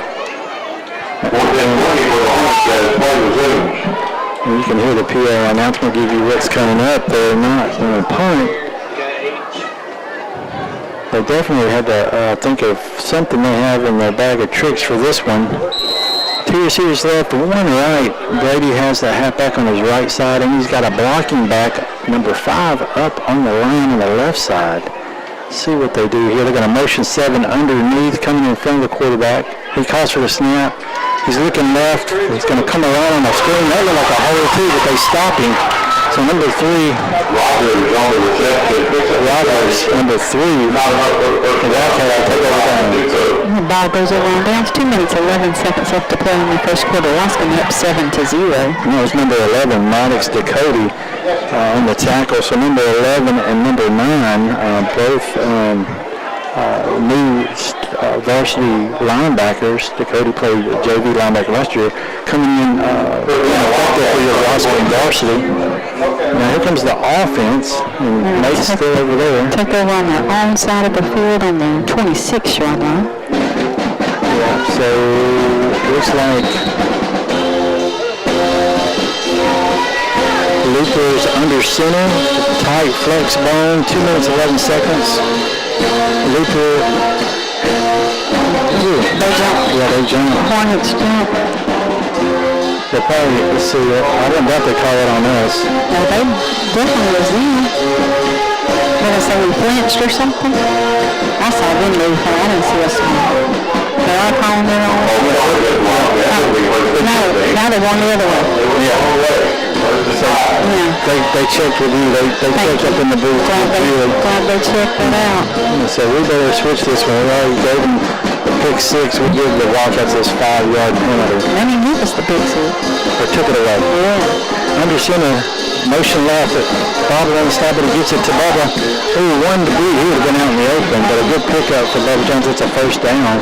You can hear the PA announcement give you what's coming up. They're not going to punt. They definitely had to think of something they have in their bag of tricks for this one. 2 receivers left, 1 right. Brady has the halfback on his right side, and he's got a blocking back, number 5, up on the line on the left side. See what they do here. They're going to motion 7 underneath, coming in front of the quarterback. He calls for the snap. He's looking left. He's going to come around on the screen. That looked like a hole too, but they stop him. So number 3, Rogers, number 3, The ball goes over on downs. 2 minutes, 11 seconds left to play in the first quarter. Waskom up 7-0. No, it's number 11, Maddox Dakota, on the tackle. So number 11 and number 9, both new varsity linebackers. Dakota played JV linebacker last year, coming in effective for your Waskom varsity. Now here comes the offense, and Nate's still over there. Take over on the own side of the field on the 26-yard line. Yeah, so looks like Looper's under center, tight flex bone, 2 minutes, 11 seconds. Looper, They jump. yeah, they jump. Hornets jump. They probably, let's see, I don't doubt they call it on us. No, they definitely was in. Did I say we flinched or something? I saw them move. I didn't see us move. They are calling their own. No, now they won the other way. Yeah. They checked with you. They checked up in the booth. Glad they checked it out. So we better switch this one. We already gave them the pick 6. We give the Wildcats this 5-yard penalty. Let me give us the big 6. Or took it away. Yeah. Under center, motion left. Bobby on the stop, but he gets it to Bubba. Ooh, 1 to beat. He would have been out in the open, but a good pickup for Bubba Jones. It's a first down.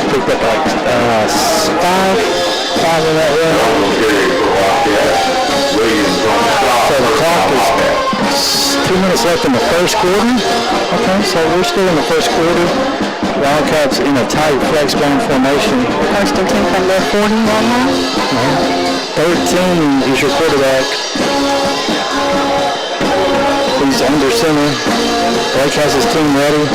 Picked up like 5 of that way. So the clock is 2 minutes left in the first quarter. Okay, so we're still in the first quarter. Wildcats in a tight flex bone formation. First and 10 from their 40 right now. 13 is your quarterback. He's under center. Blake has his team ready.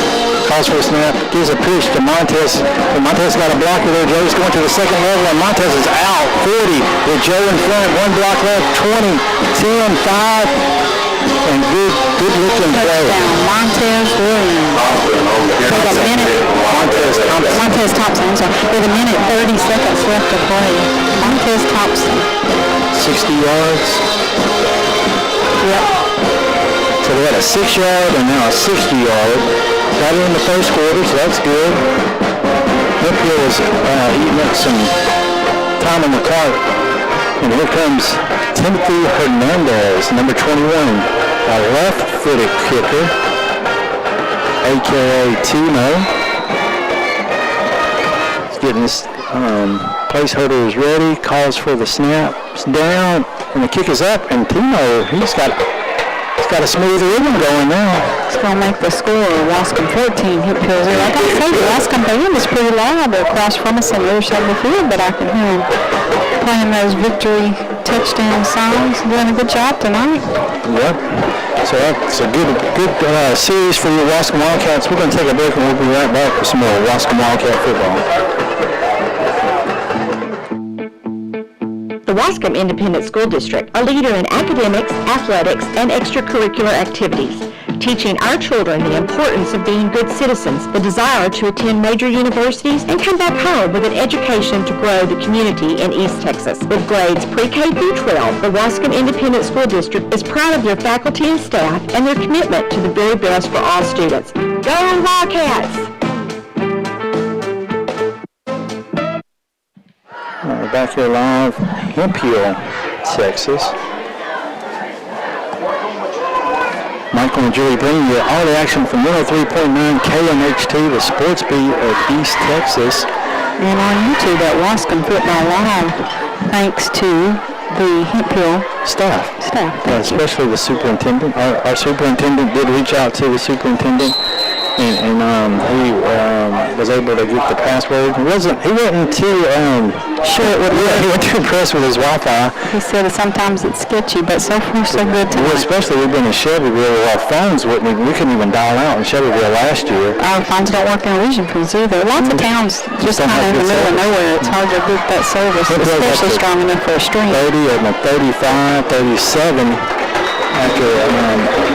Calls for a snap. Gives a pitch to Montez. And Montez got a blocker there. Joe's going to the second level, and Montez is out. 40 with Joe in front. 1 block left. 20, 10, 5. And good looking play. Touchdown, Montez Williams. With a minute. Montez Thompson. So with a minute 30 seconds left to play. Montez Thompson. 60 yards. Yep. So we had a 6-yard and now a 60-yard. Got it in the first quarter, so that's good. Hemphill is eating up some time on the clock. And here comes Timothy Hernandez, number 21, a left-footed kicker, a.k.a. Timo. He's getting his placeholder is ready, calls for the snap. It's down, and the kick is up, and Timo, he's got a smooth rhythm going now. It's going to make the score Waskom 14, Hemphill 0. I got to say, the Waskom band is pretty loud. They're across from us on the other side of the field, but I can hear them playing those victory touchdown songs. Doing a good job tonight. Yep. So that's a good series for your Waskom Wildcats. We're going to take a break, and we'll be right back with some more Waskom Wildcat football. The Waskom Independent School District, a leader in academics, athletics, and extracurricular activities, teaching our children the importance of being good citizens, the desire to attend major universities, and come back home with an education to grow the community in East Texas. With grades pre-K through 12, the Waskom Independent School District is proud of their faculty and staff and their commitment to the very best for all students. Go Wildcats! We're back here live, Hemphill, Texas. Michael and Julie bringing you all the action from 103.9 KMHT, the sports beat of East Texas. And on YouTube at Waskom Football Live, thanks to the Hemphill staff. Especially the superintendent. Our superintendent did reach out to the superintendent and he was able to get the password. He wasn't too sure it would work. He wasn't too impressed with his Wi-Fi. He said that sometimes it's sketchy, but so far so good tonight. Well, especially we've been in Shelbyville, our phones we couldn't even dial out in Shelbyville last year. Our phones don't work in Regions either. Lots of towns just kind of in the middle of nowhere. It's hard to get that service, especially strong enough for a stream. 30 and a 35, 37 after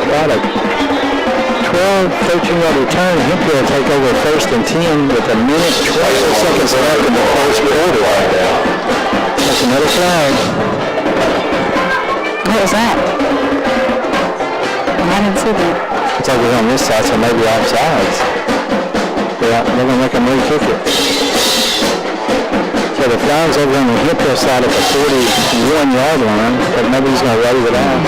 about a 12, 13-yard return. Hemphill will take over first and 10 with a minute, 12 seconds left in the first quarter. That's another flag. What was that? I didn't see that. It's like we're on this side, so maybe offsides. Yeah, they're going to make him re-kick it. So the flag's over on the Hemphill side at the 41-yard line, but nobody's going to wave it out.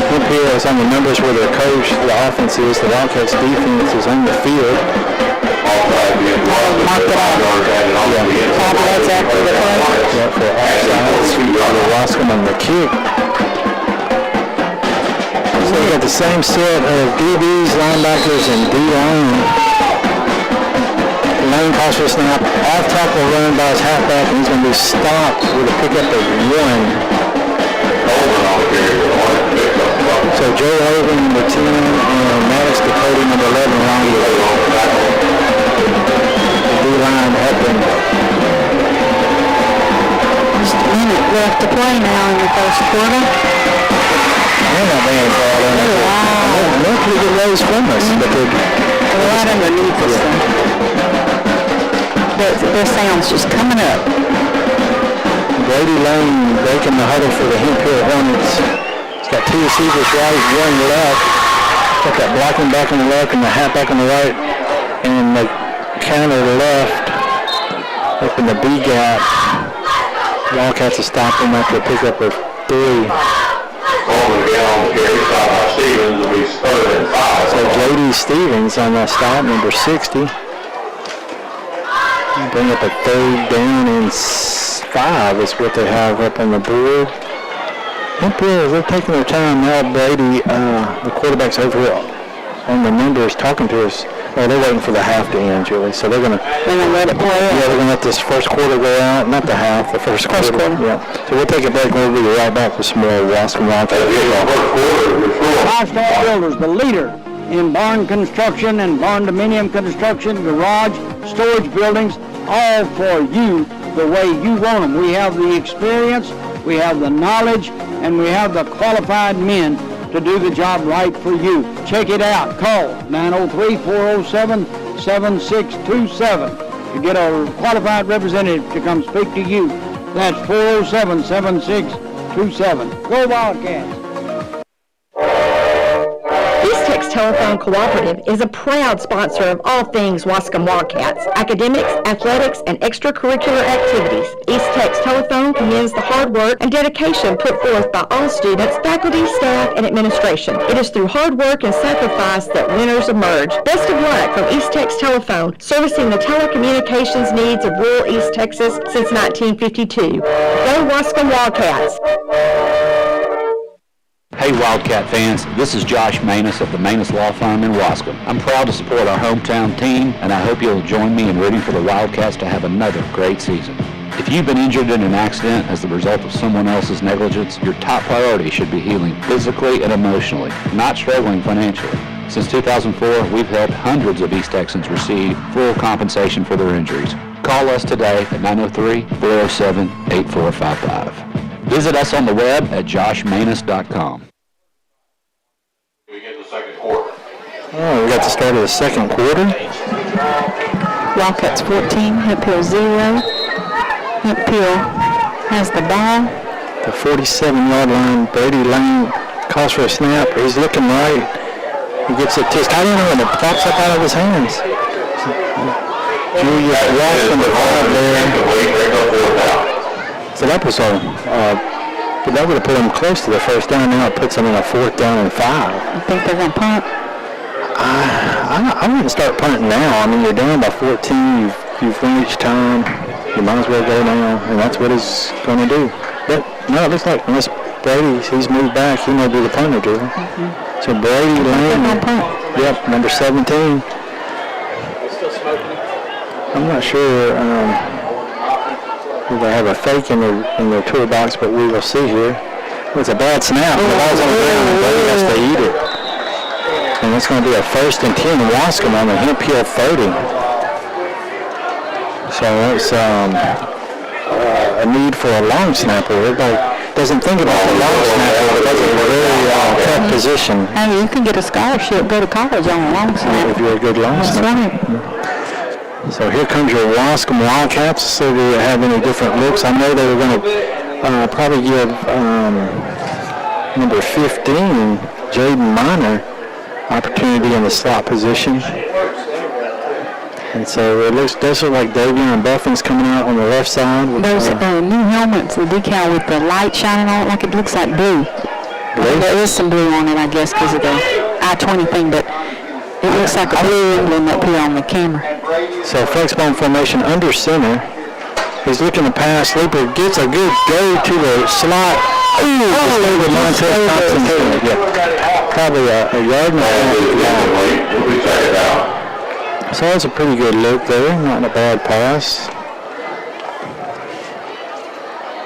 Hemphill is on the numbers where their coach, the offense is, the Wildcats defense is on the field. Mark it out. Yeah, exactly the play. Yeah, for offsides, for Waskom on the kick. So we got the same set of DBs, linebackers, and D-line. Lane calls for a snap. Off tackle run by his halfback, and he's going to be stopped with a pickup of 1. So Joe Hogan, number 10, and Maddox Dakota, number 11, along with the D-line helping. Just a minute left to play now in the first quarter. They're not being called on. They're pretty good ways from us, but they're right underneath us. Their sound's just coming up. Brady Lane breaking the huddle for the Hemphill Hornets. He's got 2 receivers right, 1 left. Got that blocking back on the left and the halfback on the right. And the counter left up in the B gap. Wildcats will stop him after a pickup of 3. So J.D. Stevens on that stop, number 60. Bring up a 3rd down and 5 is what they have up on the board. Hemphill, they're taking their time now. Brady, the quarterback's over here on the numbers talking to us. Well, they're waiting for the half to end, Julie. So they're going to let it play out. Yeah, they're going to let this first quarter go out. Not the half, the first quarter. Yeah. So we'll take a break and we'll be right back with some more Waskom Wildcats. Five-Star Builders, the leader in barn construction and barn dominium construction, garage, storage buildings, all for you the way you want them. We have the experience, we have the knowledge, and we have the qualified men to do the job right for you. Check it out. Call 903-407-7627 to get a qualified representative to come speak to you. That's 407-7627. Go Wildcats! Telephone Cooperative is a proud sponsor of all things Waskom Wildcats, academics, athletics, and extracurricular activities. East Tex Telephone commends the hard work and dedication put forth by all students, faculty, staff, and administration. It is through hard work and sacrifice that winners emerge. Best of luck from East Tex Telephone, servicing the telecommunications needs of rural East Texas since 1952. Go Waskom Wildcats! Hey Wildcat fans, this is Josh Manus of the Manus Law Firm in Waskom. I'm proud to support our hometown team, and I hope you'll join me in rooting for the Wildcats to have another great season. If you've been injured in an accident as the result of someone else's negligence, your top priority should be healing physically and emotionally, not struggling financially. Since 2004, we've helped hundreds of East Texans receive full compensation for their injuries. Call us today at 903-407-8455. Visit us on the web at joshmanus.com. We get the second quarter. Oh, we got the start of the second quarter. Wildcats 14, Hemphill 0. Hemphill has the ball. The 47-yard line. Brady Lane calls for a snap. He's looking right. He gets it to his tight end and it pops up out of his hands. Julius Walsh on the ball there. So that was but that would have put him close to the first down. Now it puts him in a 4th down and 5. I think they're going to punt. I wouldn't start punting now. I mean, you're down by 14. You've won each time. You might as well go now, and that's what he's going to do. But no, it looks like unless He's moved back. He may be the punter, Drew. So Brady Lane. Yep, number 17. I'm not sure if they have a fake in their toolbox, but we will see here. It's a bad snap. The ball's on the ground, and Brady has to eat it. And it's going to be a 1st and 10 Waskom on the Hemphill 30. So it's a need for a long snapper. Everybody doesn't think about the long snapper, but that's a very tough position. Hey, you can get a scholarship, go to college on a long snapper. If you're a good long snapper. That's right. So here comes your Waskom Wildcats. See if they have any different looks. I know they were going to probably give number 15, Jaden Miner, opportunity in the slot position. And so it does look like Davion Buffin's coming out on the left side. Those new helmets, the decal with the light shining on it, like it looks like blue. There is some blue on it, I guess, because of the I-20 thing, but it looks like a blue emblem up here on the camera. So flexbone formation under center. He's looking to pass. Leaper gets a good go to the slot. Ooh, probably a yard and a half. So that's a pretty good look there. Not a bad pass.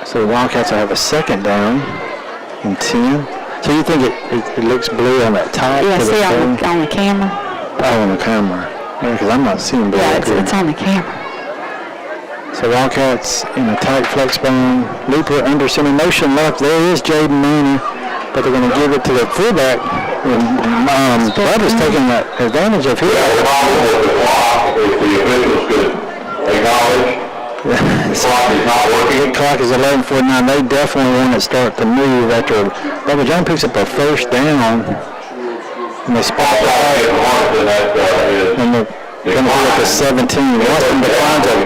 So the Wildcats will have a 2nd down and 10. So you think it looks blue on that top? Yeah, see on the camera. Oh, on the camera. Yeah, because I'm not seeing blue. Yeah, it's on the camera. So Wildcats in a tight flex bone. Leaper under center motion left. There is Jaden Maney, but they're going to give it to the fullback. Bud is taking that advantage of his. The problem with the clock is the officials could acknowledge the clock is not working. The clock is 11:49. They definitely want to start to move after Bubba John picks up a 1st down. And they spot the flag. And they're going to be at the 17. Waskom defines it.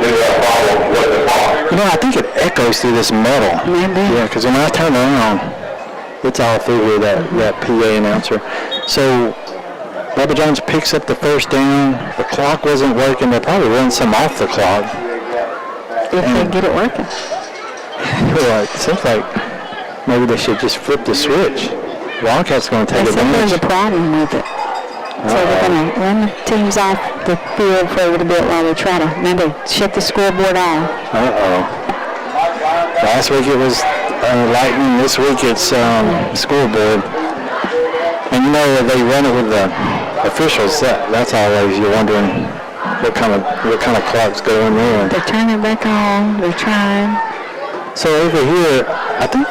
You know, I think it echoes through this metal. Maybe. Yeah, because when I turn around, it's all through here, that PA announcer. So Bubba Jones picks up the 1st down. The clock wasn't working. They'll probably run some off the clock. If they get it working. Well, it seems like maybe they should just flip the switch. Wildcats going to take advantage. There's a problem with it. So they're going to run the teams off the field for a little bit while they try to maybe shut the scoreboard off. Last week it was Lightning. This week it's scoreboard. And you know they run it with the officials. That's always, you're wondering what kind of clock's going there. They're turning back on. They're trying. So over here, I think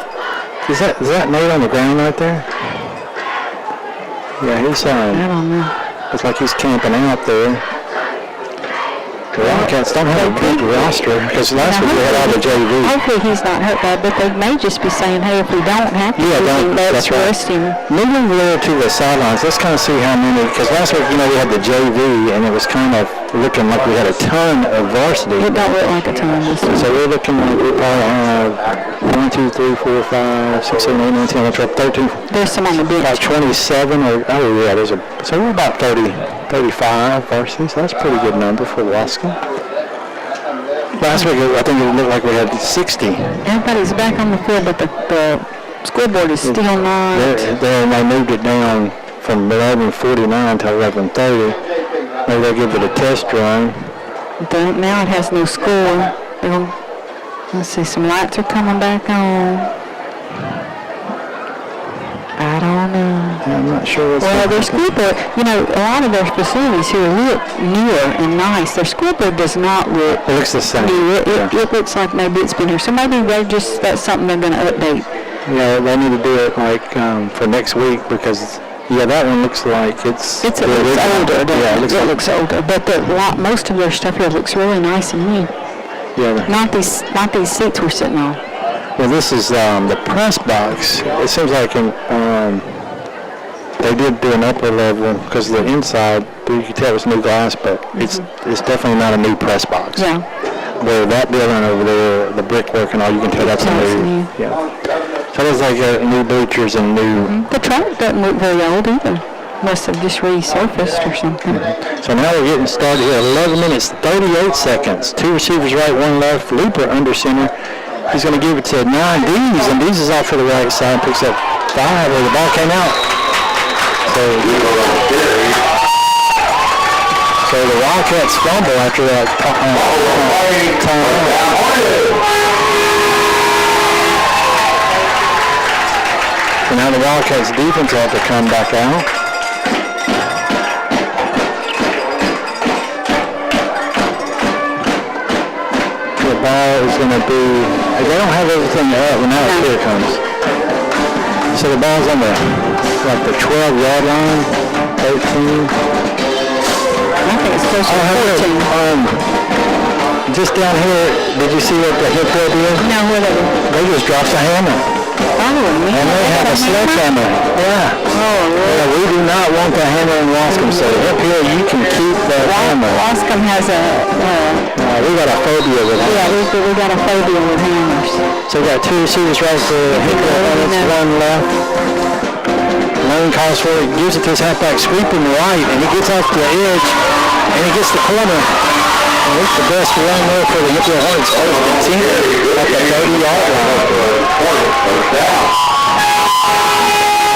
is that Nate on the ground right there? Yeah, he's I don't know. Looks like he's camping out there. The Wildcats don't have a good roster because last week they had all the JV. Hopefully he's not hurt bad, but they may just be saying, hey, if we don't have to, let's rest him. Moving a little to the sidelines, let's kind of see how many, because last week, we had the JV, and it was kind of looking like we had a ton of varsity. It don't look like a ton this week. So we're looking like we probably have 1, 2, 3, 4, 5, 6, 7, 8, 9, 10, 11, 12, 13. There's some on the bench. About 27, so we're about 35 varsity, so that's a pretty good number for Waskom. Last week, I think it looked like we had 60. Everybody's back on the field, but the scoreboard is still not. There, and they moved it down from 11:49 to 11:30. Maybe they'll give it a test run. Now it has no score. Let's see, some lights are coming back on. I don't know. I'm not sure what's Well, their scoreboard, a lot of their facilities here look newer and nice. Their scoreboard does not look It looks the same. new. It looks like maybe it's been here. So maybe that's something they're going to update. Yeah, they need to do it for next week because that one looks like it looks older. Yeah, it looks older. But most of their stuff here looks really nice and new. Yeah. Not these seats we're sitting on. Well, this is the press box. It seems like they did do an upper level because the inside, you can tell it's new glass, but it's definitely not a new press box. Yeah. Where that building over there, the brickwork and all, you can tell that's new. Yeah. So it's like new bleachers and new. The track doesn't look very old either. Must have just resurfaced or something. So now we're getting started here. 11 minutes, 38 seconds. 2 receivers right, 1 left. Leaper under center. He's going to give it to 9 Dees, and Dees is off to the right side, picks up 5 where the ball came out. So the Wildcats fumble after that timeout. So now the Wildcats defense will have to come back out. The ball is going to be, they don't have everything up, well now here it comes. So the ball's on the 12-yard line, 13. I think it's closer to 14. Just down here, did you see what the Hemphill did? No, what is it? They just dropped a hammer. Oh, man. And they have a sledgehammer. Yeah. Oh, really? Yeah, we do not want the hammer in Waskom, so Hemphill, you can keep that hammer. Waskom has a... we got a phobia with hammers. Yeah, we got a phobia with hammers. So we got 2 receivers right for Hemphill, and it's 1 left. Lane calls for it, gives it to his halfback, sweeping right, and he gets off the edge, and he gets the corner. And it's the best run there for the Hemphill Hornets. First and 10 at the 30-yard line.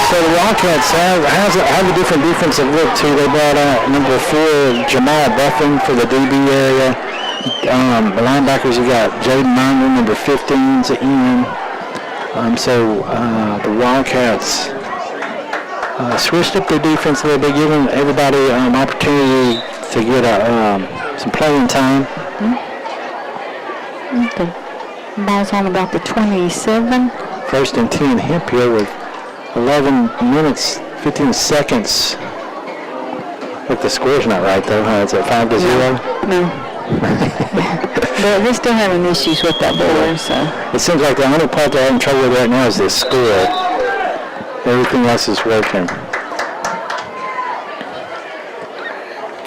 So the Wildcats have a different defensive look too. They brought out number 4, Jamal Buffin for the DB area. The linebackers, you got Jaden Miner, number 15's in. So the Wildcats switched up their defense a little bit, giving everybody opportunity to get some playing time. Okay. Ball's on about the 27. First and 10, Hemphill with 11 minutes, 15 seconds. If the score's not right though, huh? It's at 5-0? No. But we're still having issues with that board, so. It seems like the only part they're having trouble with right now is this score. Everything else is working.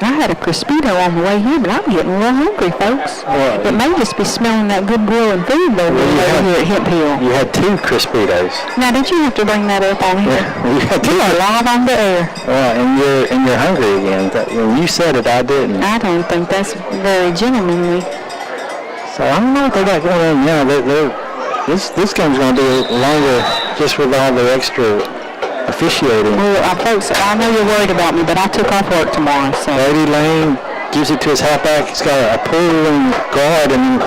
I had a Crispito on the way here, but I'm getting a little hungry, folks. Well, it may just be smelling that good grilling food over here at Hemphill. You had 2 Crispitos. Now, did you have to bring that up on here? Yeah, you are live on the air. Well, and you're hungry again. When you said it, I didn't. I don't think that's very gentlemanly. So I don't know what they got going on now. This game's going to be longer just with all the extra officiating. Well, folks, I know you're worried about me, but I took off work tomorrow, so. Brady Lane gives it to his halfback. He's got a pulling guard, and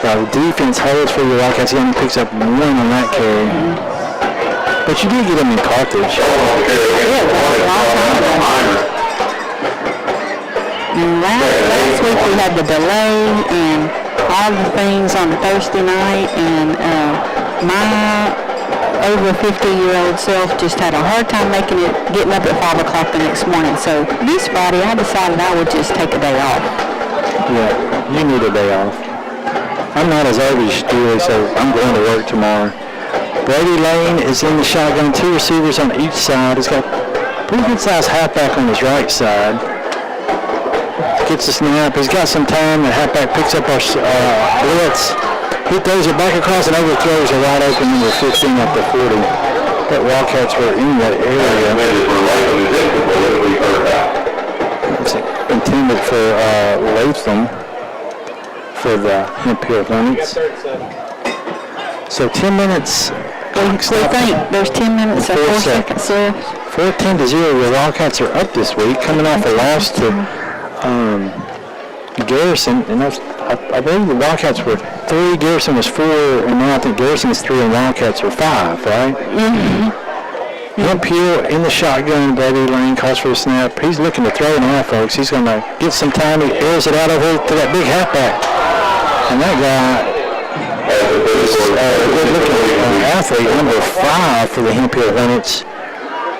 the defense holds for the Wildcats. He only picks up 1 on that carry. But you did get him in Carthage. And last week we had the delay and all the things on Thursday night, and my over 50-year-old self just had a hard time getting up at 5 o'clock the next morning. So this Friday I decided I would just take a day off. Yeah, you need a day off. I'm not as old as you, so I'm going to work tomorrow. Brady Lane is in the shotgun, 2 receivers on each side. He's got a pretty good sized halfback on his right side. Gets the snap. He's got some time. The halfback picks up our blitz. He throws it back across and overthrows a wide open number 15 at the 40. That Wildcats were in that area. It's intended for Latham for the Hemphill Hornets. So 10 minutes. What do you think? There's 10 minutes and 4 seconds left. 14-0. The Wildcats are up this week, coming off a loss to Garrison, and I believe the Wildcats were 3, Garrison was 4, and now I think Garrison is 3 and Wildcats are 5, right? Mm-hmm. Hemphill in the shotgun. Brady Lane calls for a snap. He's looking to throw now, folks. He's going to get some time. He airs it out over to that big halfback. And that guy is a good-looking athlete, number 5 for the Hemphill Hornets.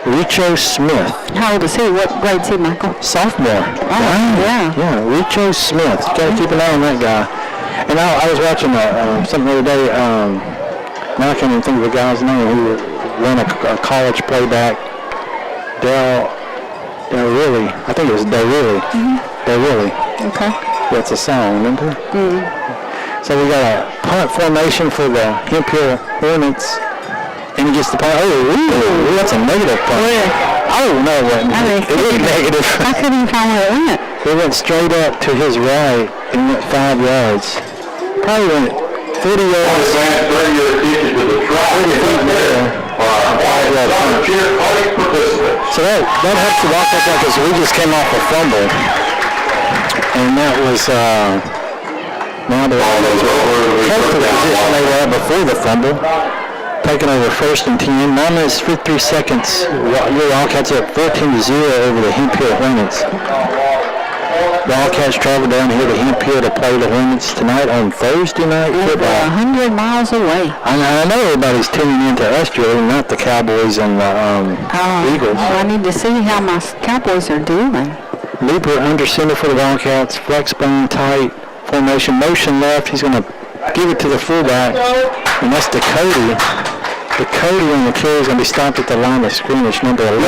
Richo Smith. How old is he? What grade's he, Michael? Sophomore. Oh, yeah. Yeah, Richo Smith. You got to keep an eye on that guy. And I was watching something the other day. Now I can't even think of the guy's name who ran a college playback. Del Riley. I think it was Del Riley. Mm-hmm. Del Riley. Okay. That's a song, remember? Mm-hmm. So we got a punt formation for the Hemphill Hornets. And he gets the punt. Oh, that's a negative punt. Oh, no, it wasn't. It was negative. I couldn't even find where it went. It went straight up to his right and went 5 yards. Probably went 40 yards. 30-yard pitches to the track. 30 feet in the air. So that helps the Wildcats out because we just came off a fumble. And that was, now the Wildcats are close to the position they were at before the fumble. Taking over 1st and 10. 9 minutes, 53 seconds. Your Wildcats are up 14-0 over the Hemphill Hornets. Wildcats travel down here to Hemphill to play the Hornets tonight on Thursday night football. 100 miles away. I know everybody's tuning in to us, Julie, not the Cowboys and the Eagles. I need to see how my Cowboys are doing. Leaper under center for the Wildcats. Flex bone tight. Formation motion left. He's going to give it to the fullback, and that's Dakota. Dakota on the carry is going to be stopped at the line of scrimmage, number 11.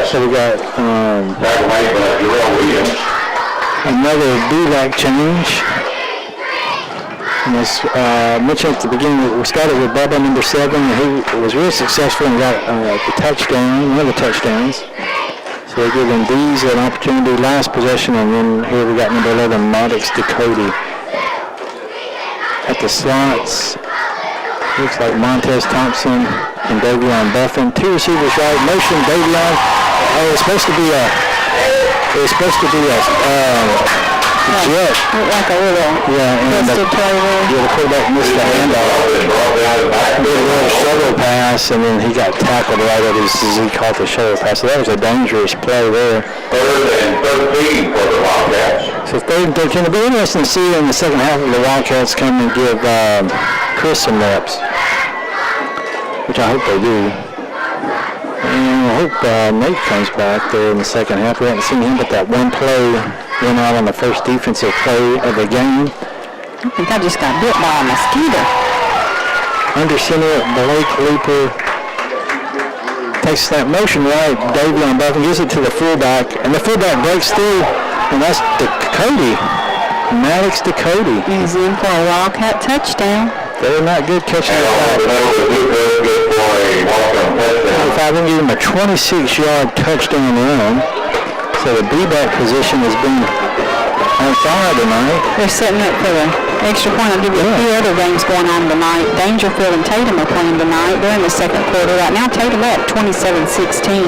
So we got another D-back change. And as mentioned at the beginning, we started with Bubba, number 7, who was really successful and got the touchdown, one of the touchdowns. So they're giving these an opportunity last possession, and then here we got number 11, Maddox Dakota. At the slots, looks like Montez Thompson and Davion Buffin. 2 receivers right, motion Davion. It's supposed to be a jet. Like a little The quarterback missed the handoff. Did a little shovel pass, and then he got tackled right at as he caught the shovel pass. So that was a dangerous play there. 3rd and 13 for the Wildcats. So 3rd and 13. It'll be interesting to see in the second half of the Wildcats come and give Chris some reps, which I hope they do. And I hope Nate comes back there in the second half. We haven't seen him, but that one play went out on the first defensive play of the game. I think I just got bit by a mosquito. Under center, Blake Leaper takes that motion right. Davion Buffin gives it to the fullback, and the fullback breaks through, and that's Dakota. Maddox Dakota. He's in for a Wildcat touchdown. They're not good catching the back. If I can give him a 26-yard touchdown run, so the B-back position has been on fire tonight. They're setting up for the extra point. I'll give you a few other games going on tonight. Dangerfield and Tatum are playing tonight. They're in the second quarter right now. Tatum up 27-16.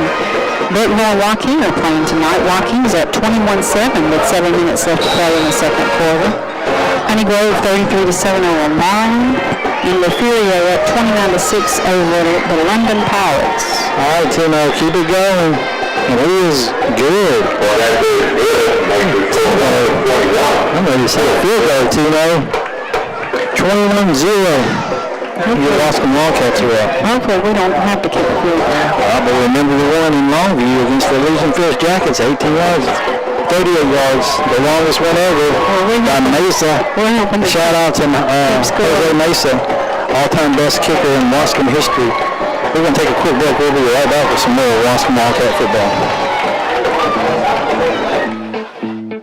Bentonville and Joaquin are playing tonight. Joaquin's up 21-7 with 7 minutes left to play in the second quarter. Honey Grove 33-7 over Marlin. And LaFurio up 29-6 over the London Pirates. All right, Timo, keep it going. And he is good. I'm ready to see a field goal, Timo. 21-0. Your Waskom Wildcats are up. Hopefully we don't have to kick a field goal. But remember the one in Longview against the Losing Fish Jackets, 18 yards, 38 yards, the longest one ever by Mesa. Shout out to Jose Mesa, all-time best kicker in Waskom history. We're going to take a quick break. We'll be right back with some more Waskom Wildcat football.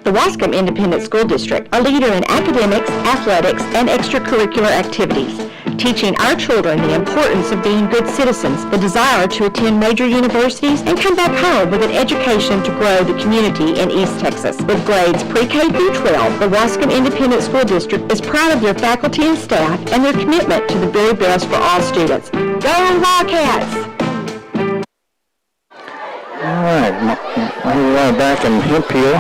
The Waskom Independent School District, a leader in academics, athletics, and extracurricular activities, teaching our children the importance of being good citizens, the desire to attend major universities, and come back home with an education to grow the community in East Texas. With grades pre-K through 12, the Waskom Independent School District is proud of their faculty and staff and their commitment to the very best for all students. Go Wildcats! All right, we are back in Hemphill.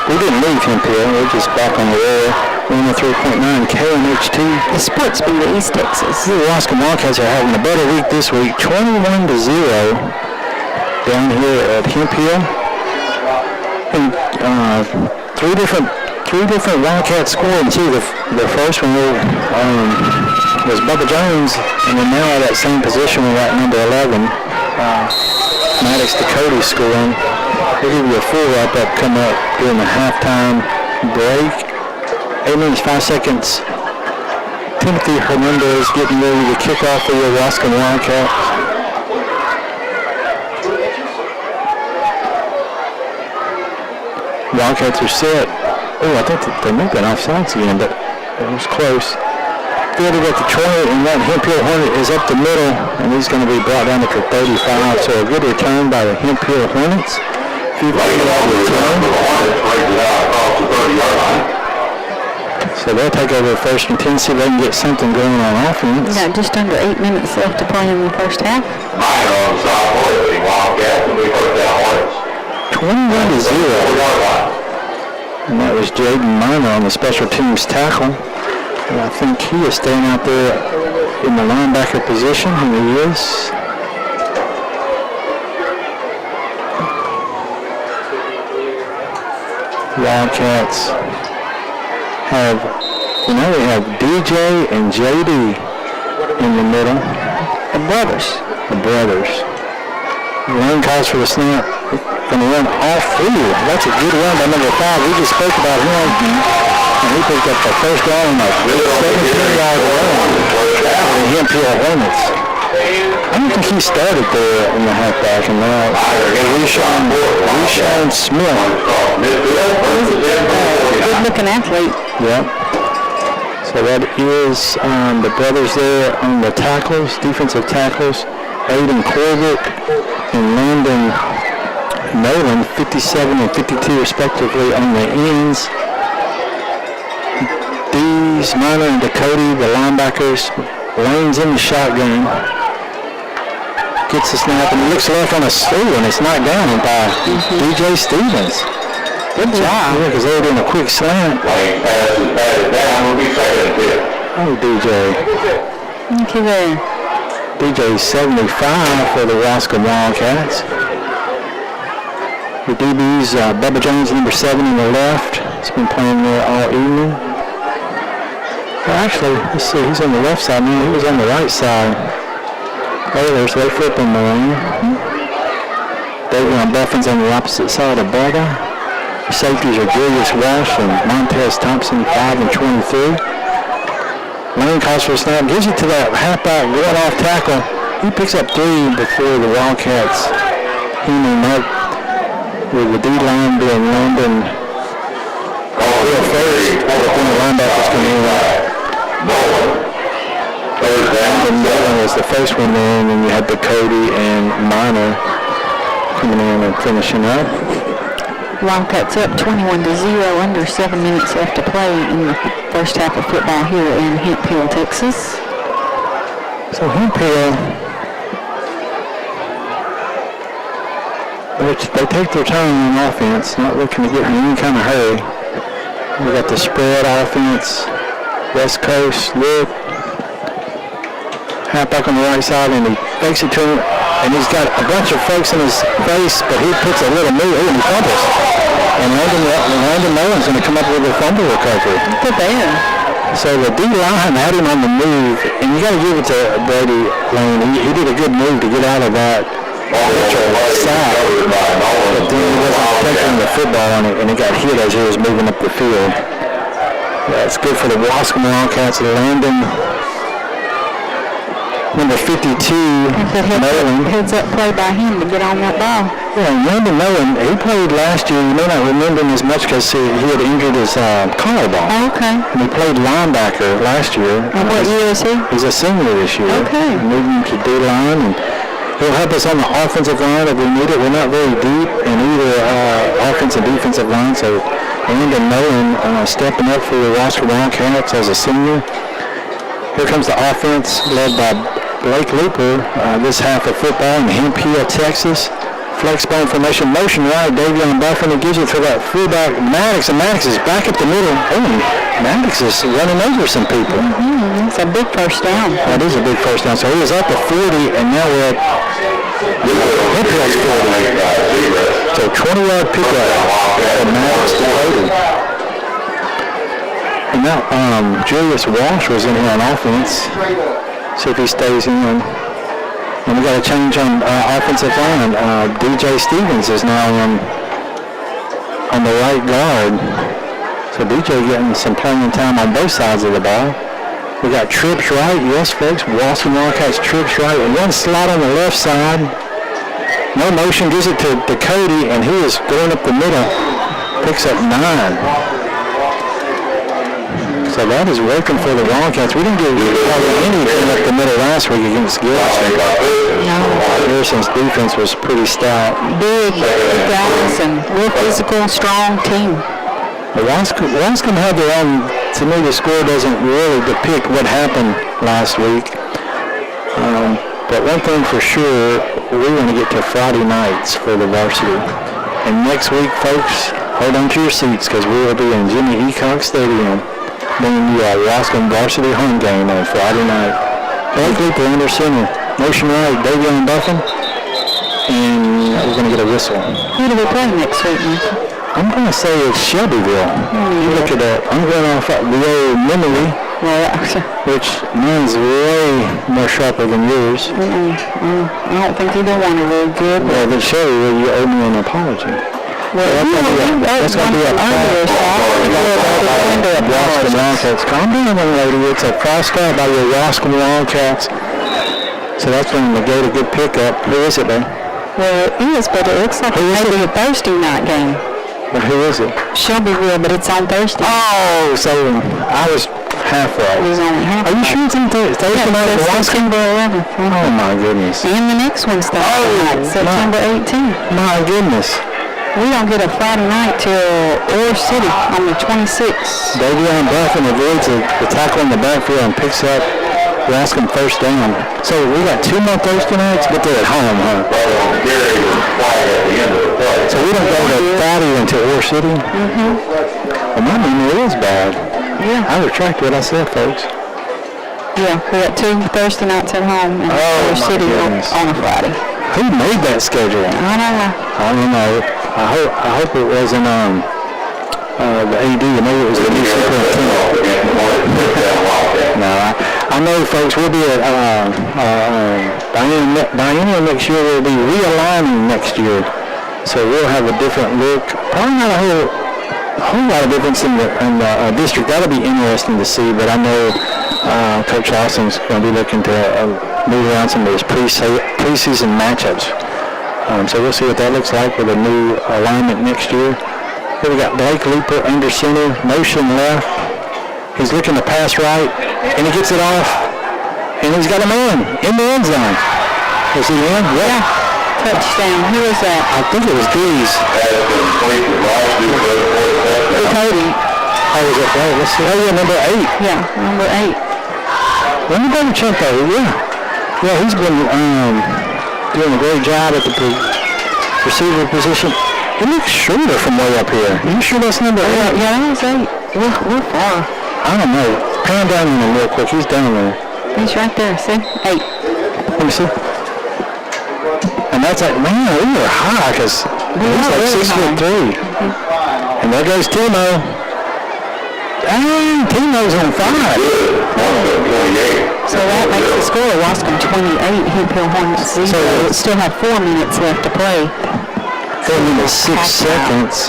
We didn't leave Hemphill. We're just back on the air. 103.9 KMH2. The sports beat of East Texas. The Waskom Wildcats are having a better week this week. 21-0 down here at Hemphill. And three different Wildcats scoring too. The first one was Bubba Jones, and then now at that same position we got number 11. Maddox Dakota scoring. We'll give you a full wrap-up come up during the halftime break. 8 minutes, 5 seconds. Timothy Hernandez getting ready to kick off for the Waskom Wildcats. Wildcats are set. Oh, I think they may have been offsides again, but it was close. Fielded at the 20, and that Hemphill Hornet is up the middle, and he's going to be brought down at the 35. So a good return by the Hemphill Hornets. So they'll take over first and 10, see if they can get something going on offense. We got just under 8 minutes left to play in the first half. Minor on the sophomore, the Wildcats, and we first down Hornets. 21-0. And that was Jaden Minor on the special teams tackle. And I think he is staying out there in the linebacker position, and he is. Wildcats have, we have DJ and JD in the middle. The brothers. The brothers. Lane calls for the snap. Going to run off field. That's a good run by number 5. We just spoke about him. And he picked up the first down on a 17-yard run for the Hemphill Hornets. I don't think he started there in the halfback. And now Rashawn Smith. Good-looking athlete. Yep. So that is the brothers there on the tackles, defensive tackles. Aiden Corbett and Landon Nolan, 57 and 52 respectively on the ends. Dees, Minor, and Dakota, the linebackers. Lane's in the shotgun. Gets the snap and looks left on a steal, and it's knocked down by DJ Stevens. Good job. Yeah, because they were doing a quick slant. Lane passes, batted down, will be second and 10. Oh, DJ. Thank you there. DJ 75 for the Waskom Wildcats. The DB's Bubba Jones, number 7 on the left. He's been playing there all evening. Well, actually, let's see, he's on the left side now. He was on the right side earlier, so they flip him around. Davion Buffin's on the opposite side of Bubba. The safeties are Julius Walsh and Montez Thompson, 5 and 23. Lane calls for a snap, gives it to that halfback going off tackle. He picks up 3 before the Wildcats him up with the D-line being Landon real first, but then the linebackers come in. Landon Nolan was the first one there, and then you had the Cody and Minor coming in and finishing up. Wildcats up 21-0, under 7 minutes left to play in the first half of football here in Hemphill, Texas. So Hemphill, they take their time on offense, not looking to get in any kind of hurry. We got the spread offense, West Coast look. Halfback on the right side, and he fakes it to him, and he's got a bunch of fakes in his face, but he puts a little move, and he fumbles. And Landon Nolan's going to come up with a fumble recovery. Good there. So the D-line had him on the move, and you got to give it to Brady Lane. He did a good move to get out of that side, but then he wasn't taking the football on it, and he got hit as he was moving up the field. That's good for the Waskom Wildcats. Landon, number 52, Nolan. Heads up play by him to get on that ball. Yeah, Landon Nolan, he played last year. You may not remember him as much because he had injured his collarbone. Oh, okay. And he played linebacker last year. And what year is he? He's a senior this year. Okay. Moving to D-line, and he'll help us on the offensive line if we need it. We're not very deep in either offensive and defensive line, so Landon Nolan stepping up for the Waskom Wildcats as a senior. Here comes the offense led by Blake Looper, this half of football in Hemphill, Texas. Flex bone formation, motion right, Davion Buffin. He gives it to that fullback, Maddox, and Maddox is back up the middle. Oh, Maddox is running over some people. It's a big first down. That is a big first down. So he was up at 40, and now we're at Hemphill's 40. So 20-yard pickup for Maddox to Cody. And now Julius Walsh was in here on offense. See if he stays in. And we got a change on offensive line. DJ Stevens is now on the right guard. So DJ getting some playing time on both sides of the ball. We got trips right. Yes, folks. Waskom Wildcats trips right. And one slot on the left side. No motion. Gives it to Cody, and he is going up the middle. Picks up 9. So that is working for the Wildcats. We didn't get anything up the middle last week against Garrison. No. Garrison's defense was pretty stout. Big guys and real physical, strong team. Waskom had their own. To me, the score doesn't really depict what happened last week. But one thing for sure, we want to get to Friday nights for the varsity. And next week, folks, hold on to your seats because we will be in Jimmy Eacock Stadium bringing you a Waskom varsity home game on Friday night. Blake Looper under center. Motion right, Davion Buffin. And we're going to get a whistle. Who do we play next week, Michael? I'm going to say it's Shelbyville. You look at that. I'm going off the old memory, which mine's way more sharper than yours. I don't think either one are very good. Well, then Shelbyville, you owe me an apology. Well, that's going to be a Waskom Wildcats. Calm down, young lady. It's a false start by your Waskom Wildcats. So that's going to negate a good pickup. Who is it, man? Well, it is, but it looks like it may be a Thursday night game. But who is it? Shelbyville, but it's on Thursday. Oh, so I was half right. It was only half. Are you sure it's on Thursday night? September 11th. Oh, my goodness. And the next one's Thursday night, September 18th. My goodness. We don't get a Friday night till Ore City on the 26th. Davion Buffin avoids the tackle in the backfield and picks up Waskom first down. So we got 2 more Thursday nights, but they're at home, huh? So we don't go to Friday until Ore City? Mm-hmm. Well, my memory is bad. Yeah. I retract what I said, folks. Yeah, we got 2 Thursday nights at home and Ore City on a Friday. Who made that schedule? I don't know. I don't know. I hope it wasn't the AD. Maybe it was the new superintendent. No, I know, folks. We'll be at Diana next year. We'll be realigning next year, so we'll have a different look. Probably not a whole lot of difference in the district. That'll be interesting to see. But I know Coach Austin's going to be looking to move around some of those preseason matchups. So we'll see what that looks like with a new alignment next year. Here we got Blake Looper under center, motion left. He's looking to pass right, and he gets it off, and he's got a man in the end zone. Is he in? Yeah. Touchdown. Who is that? I think it was Dees. Cody. Oh, was it right? Let's see. Oh, yeah, number 8. Yeah, number 8. Let me double check that. Yeah, he's been doing a great job at the receiver position. It looks shorter from way up here. Are you sure that's number 8? Yeah, that was 8. We're far. I don't know. Pan down on him real quick. He's down there. He's right there. See? 8. Let me see. And that's like, man, we were high because he's like really 6'3". Mm-hmm. And there goes Timo. Dang, Timo's on fire. So that makes the score of Waskom 28, Hemphill Hornets 0. So still have 4 minutes left to play. 4 minutes, 6 seconds.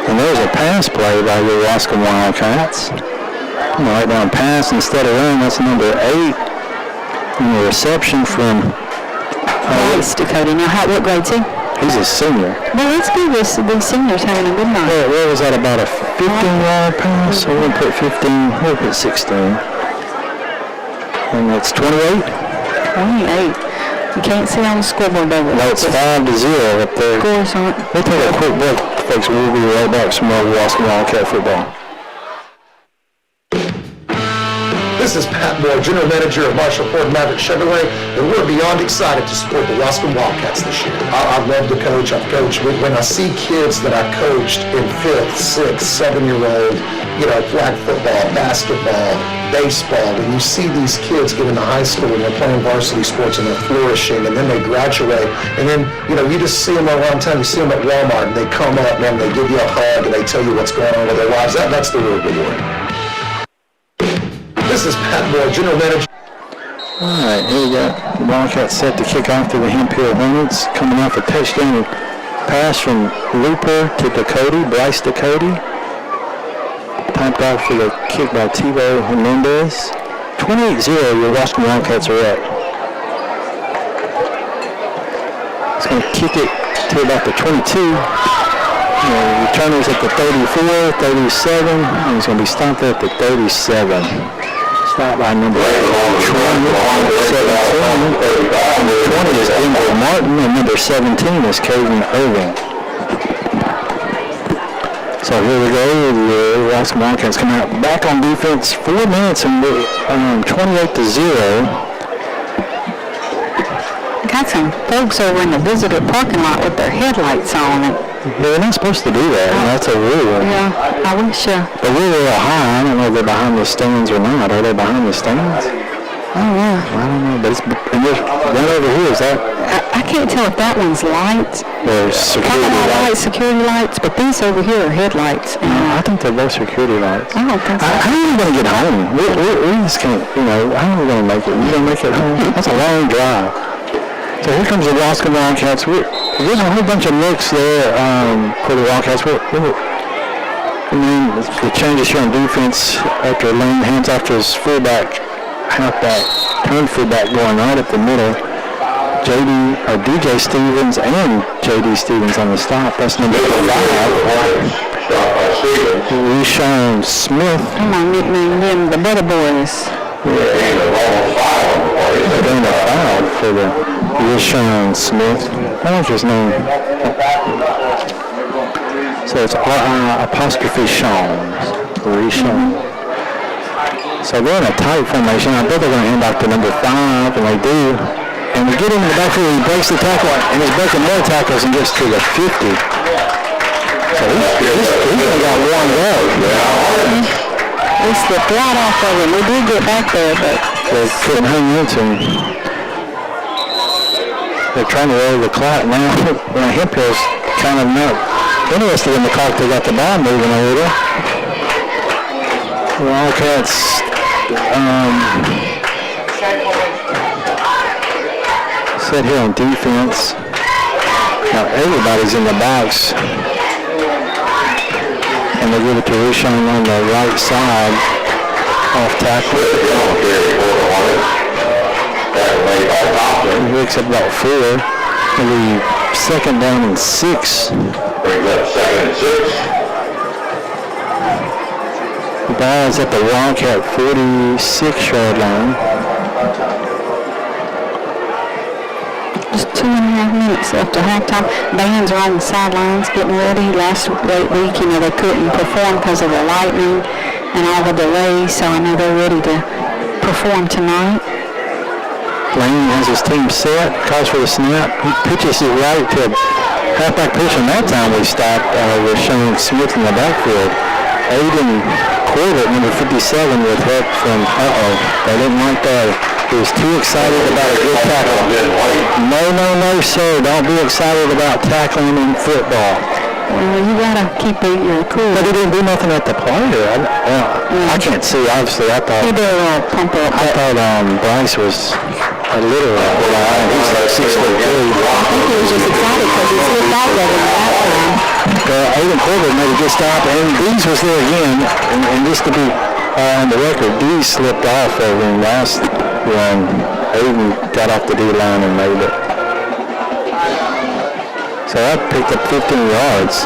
And there's a pass play by your Waskom Wildcats. I'm right down pass instead of run. That's number 8. And the reception from... Nice, Dakota. Now, what grade's he? He's a senior. Well, let's be these seniors having a good night. Where was that, about a 15-yard pass? So we'll put 15, we'll put 16. And it's 28? 28. You can't see on the scoreboard, baby. No, it's 5-0 up there. Scores aren't. We'll take a quick break, folks. We'll be right back with some more Waskom Wildcat football. This is Pat Moore, General Manager of Marshall Ford Maverick Chevrolet, and we're beyond excited to support the Waskom Wildcats this year. I love to coach. I've coached. When I see kids that I coached in 5th, 6th, 7-year-old, flag football, basketball, baseball, and you see these kids get into high school and they're playing varsity sports and they're flourishing, and then they graduate, and then, you just see them around town. You see them at Walmart, and they come up, man, they give you a hug, and they tell you what's going on with their lives. That's the real reward. This is Pat Moore, General Manager. All right, here we got the Wildcats set to kick off to the Hemphill Hornets, coming off a touchdown pass from Looper to Dakota, Bryce Dakota. Timed out for the kick by Tebow Hernandez. 28-0, your Waskom Wildcats are up. He's going to kick it to about the 22. The returner's at the 34, 37, and he's going to be stopped at the 37. Stopped by number 20, 20 is Denver Martin, and number 17 is Caden Irving. So here we go. The Waskom Wildcats come out back on defense. 4 minutes and 28-0. Got some folks over in the visitor parking lot with their headlights on. And They're not supposed to do that. That's a rule. yeah, I wish. But we're real high. I don't know if they're behind the stands or not. Are they behind the stands? Oh yeah. I don't know. But it's and there's one over here. Is that? I can't tell if that one's lights. There's security lights. Security lights, but these over here are headlights. And I think they're both security lights. I don't think so. How are we going to get home? We just can't, how are we going to make it? You going to make it home? That's a long drive. So here comes the Waskom Wildcats. There's a whole bunch of looks there for the Wildcats. And then the changes here on defense after Lane hands off to his fullback, halfback, turn fullback going right up the middle. DJ Stevens and J.D. Stevens on the stop. That's number 5. Rishon Smith. I'm going to nickname them the Butter Boys. They're doing a foul for the Rishon Smith. What was his name? So it's apostrophe Sean. Rishon. So they're in a tight formation. I bet they're going to hand off to number 5, and they do. And we get him in the backfield, he breaks the tackle, and he's breaking more tackles and gets to the 50. So he's got warmed up. We slipped right off of him. We did get back there, but they couldn't hang into him. They're trying to roll the clock now. Hemphill's kind of not interested in the clock. They got the ball moving a little. The Wildcats, set here on defense. Now everybody's in the box. And they give it to Rishon on the right side. Off tackle. He picks up about 4. It'll be 2nd down and 6. Brings up 2nd and 6. The ball is at the Wildcat 46-yard line. just 2.5 minutes left at halftime. Bands are on the sidelines getting ready. Last week, they couldn't perform because of the lightning and all the delays, so I know they're ready to perform tonight. Lane has his team set, calls for the snap. He pitches it right to halfback pitch, and that time we stopped with Sean Smith in the backfield. Aiden Corbett, number 57, with help from, they didn't like that. He was too excited about a good tackle. No, sir. Don't be excited about tackling in football. Well, you gotta keep your cool. But he didn't do nothing at the player. I can't see, obviously. I thought Bryce was a little blind. He's like 6'2". I think he was just excited because he slipped off of him that time. Aiden Corbett made a good stop, and Dees was there again. And just to be on the record, Dees slipped off of him last run. Aiden got off the D-line and made it. So that picked up 15 yards.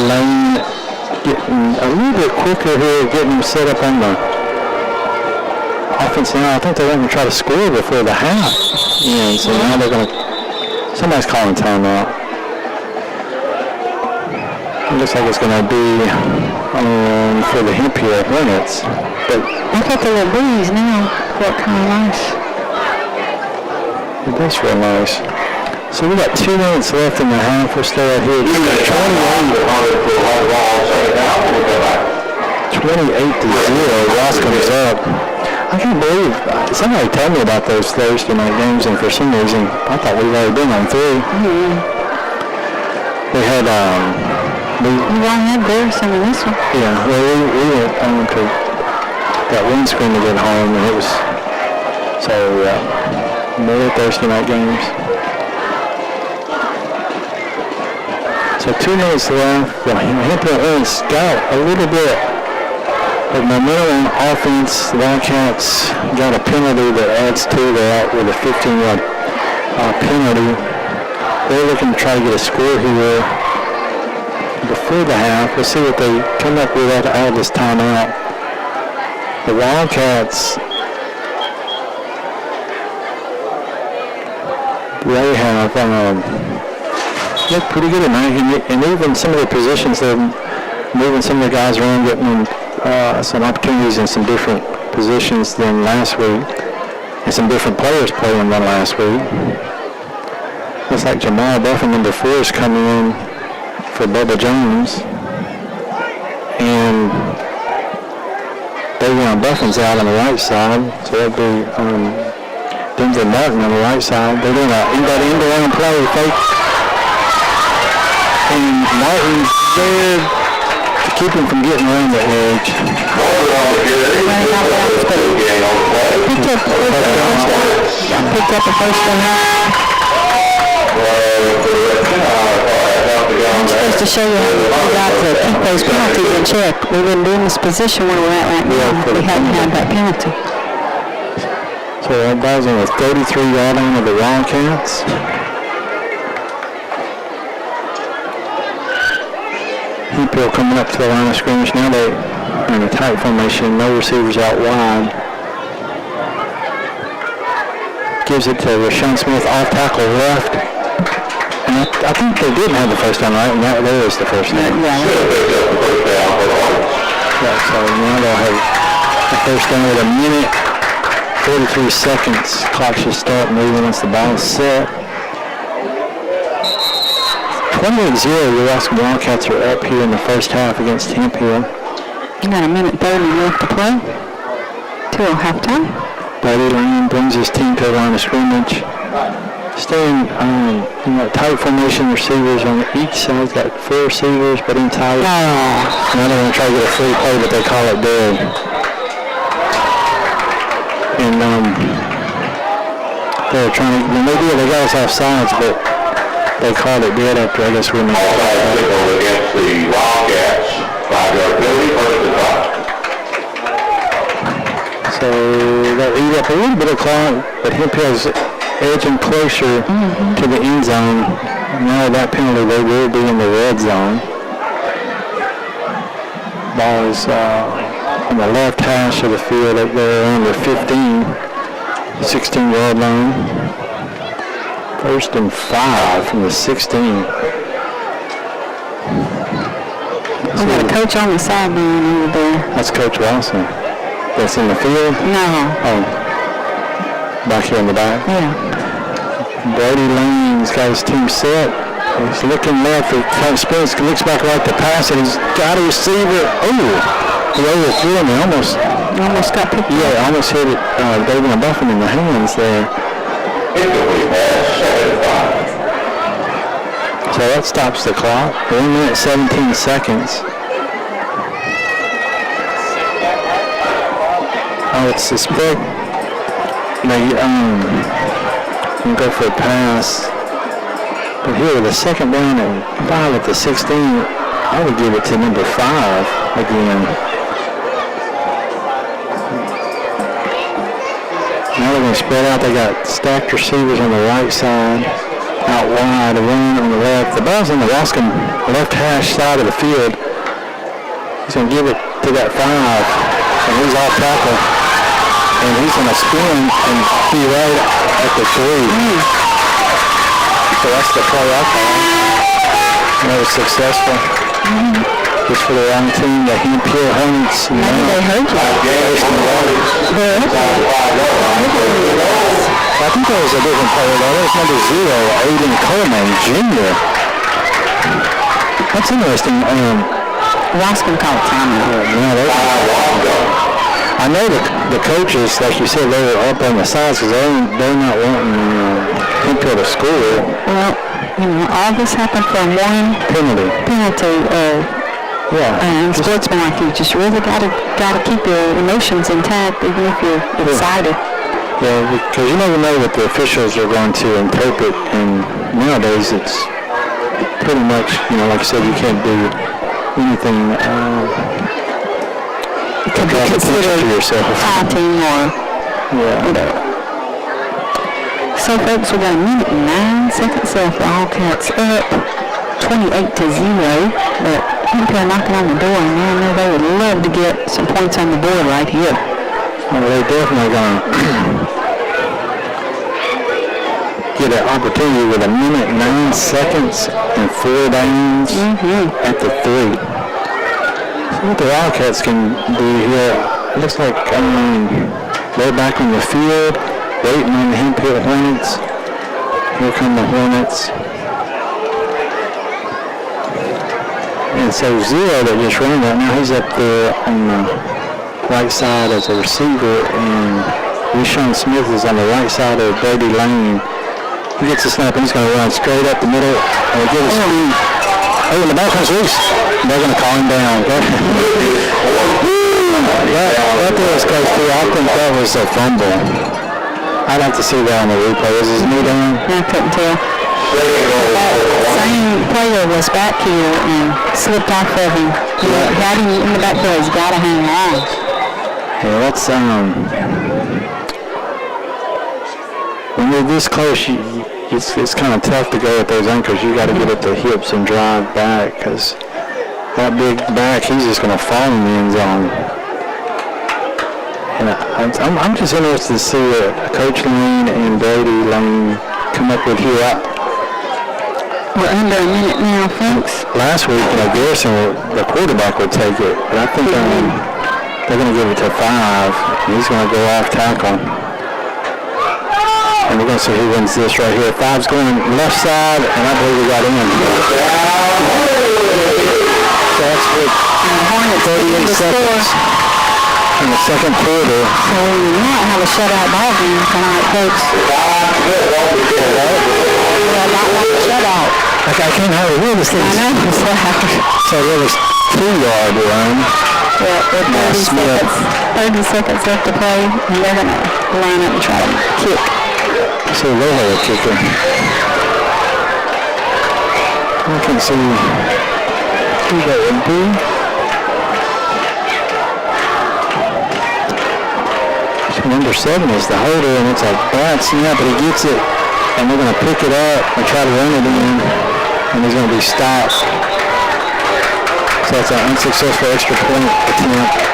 Lane getting a little bit quicker here, getting him set up on the offense now. I think they're going to try to score before the half. Yeah, so now they're going to, somebody's calling timeout. It looks like it's going to be for the Hemphill Hornets. But look at the little breeze now. What kind of nice. That's real nice. So we got 2 minutes left in the half. We're still out here. 28-0. Waskom's up. I can't believe somebody told me about those Thursday night games, and for some reason I thought we've already been on 3. Mm-hmm. We had you had Bearson in this one. Yeah, well we went on to that windscreen to get home, and it was so more Thursday night games. So 2 minutes left. The Hemphill Hornets got a little bit of momentum on offense. The Wildcats got a penalty that adds to that with a 15-yard penalty. They're looking to try to get a score here before the half. We'll see what they come up with out of this timeout. The Wildcats, they have looked pretty good tonight, and even some of the positions, they're moving some of the guys around, getting them some opportunities in some different positions than last week, and some different players playing than last week. Looks like Jamal Buffin, number 4, is coming in for Bubba Jones, and Davion Buffin's out on the right side, so that'd be Denver Martin on the right side. They're doing an end-around play, fake, and Martin's there to keep him from getting around the edge. Picked up a first down. I'm supposed to show you how we got to keep those penalties in check. We wouldn't be in this position where we're at right now if we hadn't had that penalty. So that ball's on the 33-yard line of the Wildcats. Hemphill coming up to the line of scrimmage. Now they're in a tight formation. No receivers out wide. Gives it to Rashawn Smith off tackle left. And I think they didn't have the first down, right? And there is the first down. Yeah. So now they'll have the first down with a minute, 43 seconds. Clock should start moving once the ball is set. 28-0, the Waskom Wildcats are up here in the first half against Hemphill. You got a minute 30 left to play till halftime. Buddy Lane brings his team to the line of scrimmage. Staying tight formation, receivers on each side. Got 4 receivers, but in tight. Now they're going to try to get a free play, but they call it dead. And they're trying to, when they do it, they got us off sides, but they called it dead after, I guess, winning. Against the Wildcats, 5-yard penalty, first and 5. So that eat up a little bit of clock, but Hemphill's edging closer to the end zone. Now that penalty, they will be in the red zone. Ball is on the left hash of the field up there on the 16-yard line. First and 5 from the 16. We got a coach on the sideline over there. That's Coach Lawson. That's in the field? No. Oh, back here in the back? Yeah. Brady Lane's got his team set. He's looking left. He kind of spins, looks back right to pass, and he's got a receiver. Oh, he overthrew him. He almost got picked up. Yeah, almost hit it. Davion Buffin in the hands there. So that stops the clock. 1 minute, 17 seconds. I would suspect they go for a pass. But here with a second down and 5 at the 16, I would give it to number 5 again. Now they're going to spread out. They got stacked receivers on the right side, out wide, a run on the left. The ball's on the Waskom left hash side of the field. He's going to give it to that 5, and he's off tackle. And he's going to spin and be right at the 3. So that's the play I call. That was successful. Just for the wrong team, the Hemphill Hornets. Maybe they heard you. I think that was a different player though. That was number 0, Aiden Coleman Jr. That's interesting. Waskom called timeout. I know the coaches, like you said, they were up on the sides because they're not wanting Hemphill to score. Well, all this happened from one penalty. And sportsmanlike, you just really gotta keep your emotions intact, even if you're excited. Yeah, because you never know what the officials are going to interpret, and nowadays it's pretty much, like you said, you can't do anything. It could be considered fighting or whatever. So folks, we got a minute and 9 seconds left. The Wildcats up 28-0, but Hemphill knocking on the door, and I know they would love to get some points on the board right here. Well, they're definitely going to get an opportunity with 1 minute 9 seconds and 4 downs at the 3. So what the Wildcats can do here, it looks like they're back on the field, waiting on the Hemphill Hornets. Here come the Hornets. And so Zero that just ran right now, he's up there on the right side as a receiver, and Rashawn Smith is on the right side of Brady Lane. He gets the snap and he's going to run straight up the middle and get his feet. Oh, and the ball comes loose. They're going to call him down. That was close too. I think that was a fumble. I'd like to see that on the replay. Was his knee down? I couldn't tell. That same player was back here and slipped off of him. He got him in the back door. He's got to hang on. Yeah, that's when you're this close, it's kind of tough to go with those ankles. You got to get at the hips and drive back, because that big back, he's just going to fall in the end zone. And I'm just interested to see what Coach Lane and Brady Lane come up with here. We're under a minute now, folks. Last week, Garrison, the quarterback, would take it, but I think they're going to give it to 5. And he's going to go off tackle. And we're going to see who wins this right here. 5's going left side, and I believe we got in. So that's good. 38 seconds in the second quarter. So we might have a shutout ball game tonight, folks. Yeah, not like a shutout. I can't hardly hear this thing. I know, it's loud. So there was 2-yard run. Yeah, with 30 seconds left to play, and they're going to line up and try to kick. So they have a kicker. I can see who that would be. So number 7 is the holder, and it's a bad snap, but he gets it, and they're going to pick it up and try to run it in, and he's going to be stopped. So that's an unsuccessful extra point attempt.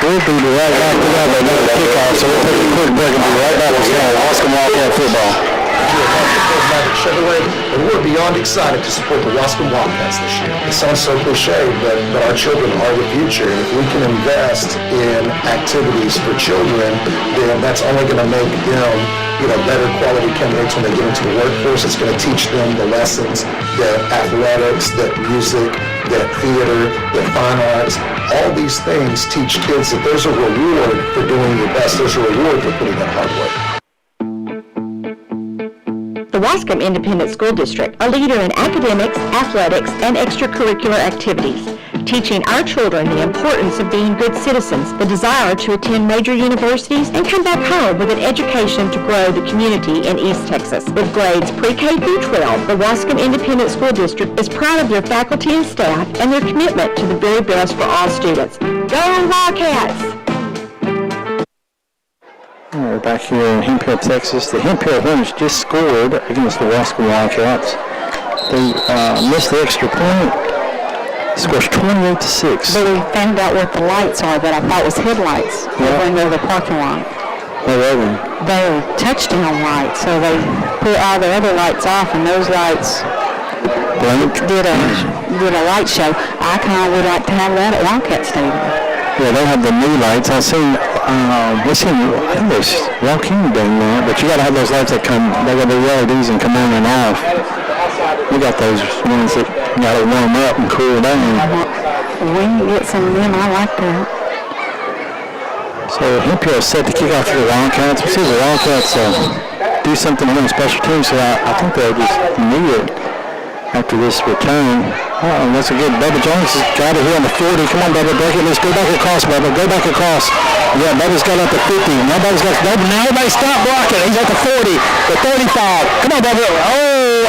We'll be right back. We got another kickoff, so we'll take a quick break and be right back with Waskom At Football. Chevrolet, and we're beyond excited to support the Waskom Wildcats this year. It sounds so cliche, but our children are the future. And if we can invest in activities for children, then that's only going to make them, better quality candidates when they get into the workforce. It's going to teach them the lessons that athletics, that music, that theater, that fine arts, all these things teach kids that there's a reward for doing your best. There's a reward for putting in hard work. The Waskom Independent School District, a leader in academics, athletics, and extracurricular activities, teaching our children the importance of being good citizens, the desire to attend major universities, and come back home with an education to grow the community in East Texas. With grades pre-K through 12, the Waskom Independent School District is proud of their faculty and staff and their commitment to the very best for all students. Go Wildcats! We're back here in Hemphill, Texas. The Hemphill Hornets just scored against the Waskom Wildcats. They missed the extra point. Scores 28-6. But we found out what the lights are that I thought was headlights over near the parking lot. What are they? They're touchdown lights, so they put all the other lights off, and those lights did a light show. I kind of would like to have that at Wildcat Stadium. Yeah, they have the new lights. I think there's Joaquin doing that, but you got to have those lights that come, they got the LEDs and come on and off. We got those ones that got to warm up and cool down. We can get some of them. I like that. So Hemphill is set to kick off to the Wildcats. We see the Wildcats do something on special teams, so I think they'll just need it after this return. That's a good. Bubba Jones has got it here on the 40. Come on, Bubba, break it. Let's go back across, Bubba. Go back across. Yeah, Bubba's got up to 50. Nobody's got Bubba. Now everybody stop blocking. He's at the 40, the 35. Come on, Bubba.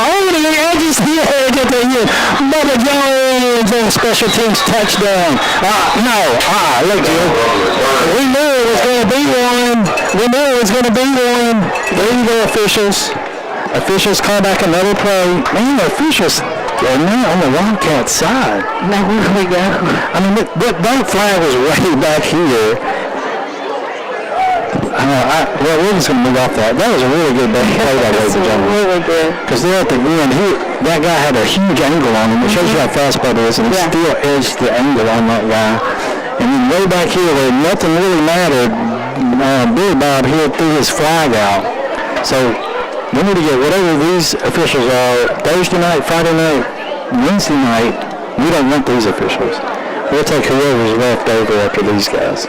Over the edges here. Get the hit. Bubba Jones on special teams touchdown. Look, Jim. We knew it was going to be one. There you go, officials. Officials call back another play. Man, the officials are now on the Wildcat side. Now where do we go? I mean, that flag was way back here. Well, we're just going to move off that. That was a really good play by ladies and gentlemen. Really good. Because there at the end, that guy had a huge angle on him. It shows you how fast Bud is, and he still edged the angle on that guy. And then way back here where nothing really mattered, Billy Bob here threw his flag out. So we need to get whatever these officials are, Thursday night, Friday night, Wednesday night, we don't want these officials. We'll take whoever's left over after these guys.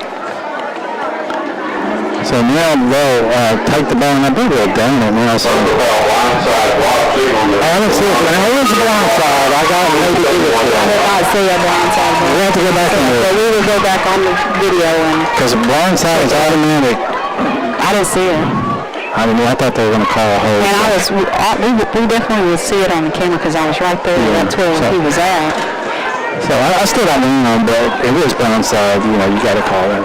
So now they'll take the ball, and I believe they're down it now. So. I don't see it. Now, where's the blind side? I got maybe give it to them. I did not see a blind side. We have to go back and look. So we will go back on the video and. Because the blind side is automatic. I didn't see it. I mean, I thought they were going to call a hold. And we definitely would see it on the camera because I was right there. Yeah, that's where he was at. So I still don't know, but if it was blind side, you got to call it.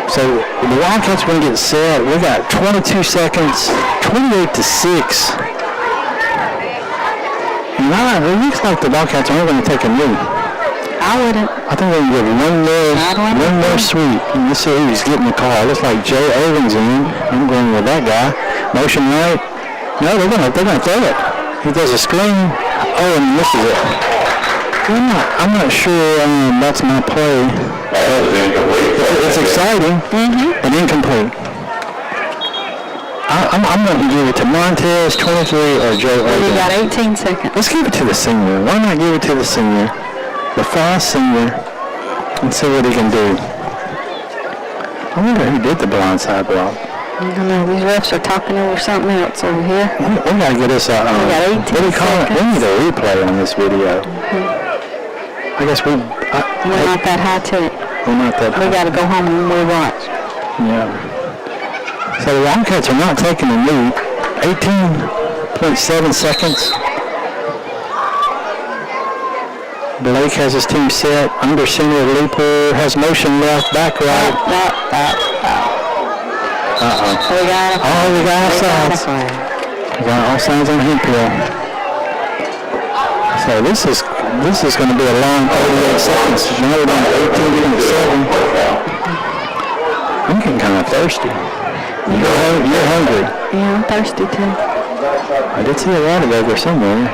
So the Wildcats are going to get set. We got 22 seconds, 28-6. And it looks like the Wildcats are going to take a knee. I wouldn't. I think they're going to give one more sweep. And let's see who's getting the call. Looks like Joe Owens in. I'm going with that guy. Motion right. No, they're going to throw it. He does a screen. Oh, and misses it. I'm not sure that's my play. It's exciting, but incomplete. I'm going to give it to Montez, 23, or Joe Owens. We got 18 seconds. Let's give it to the senior. Why not give it to the senior? The fast senior, and see what he can do. I wonder who did the blindside block. I don't know. These refs are talking over something else over here. We got to get us a, we got 18 what do you call it? We need a replay on this video. I guess we're not that high tech. We're not that high. We got to go home and we watch. Yeah. So the Wildcats are not taking the lead. 18.7 seconds. Blake has his team set. Under center, Leeper has motion left, back right. We got offsides. We got offsides on Hemphill. So this is going to be a long 38 seconds. Now we're down to 18.7. I'm getting kind of thirsty. You're hungry. Yeah, I'm thirsty too. I did see a lot of over somewhere.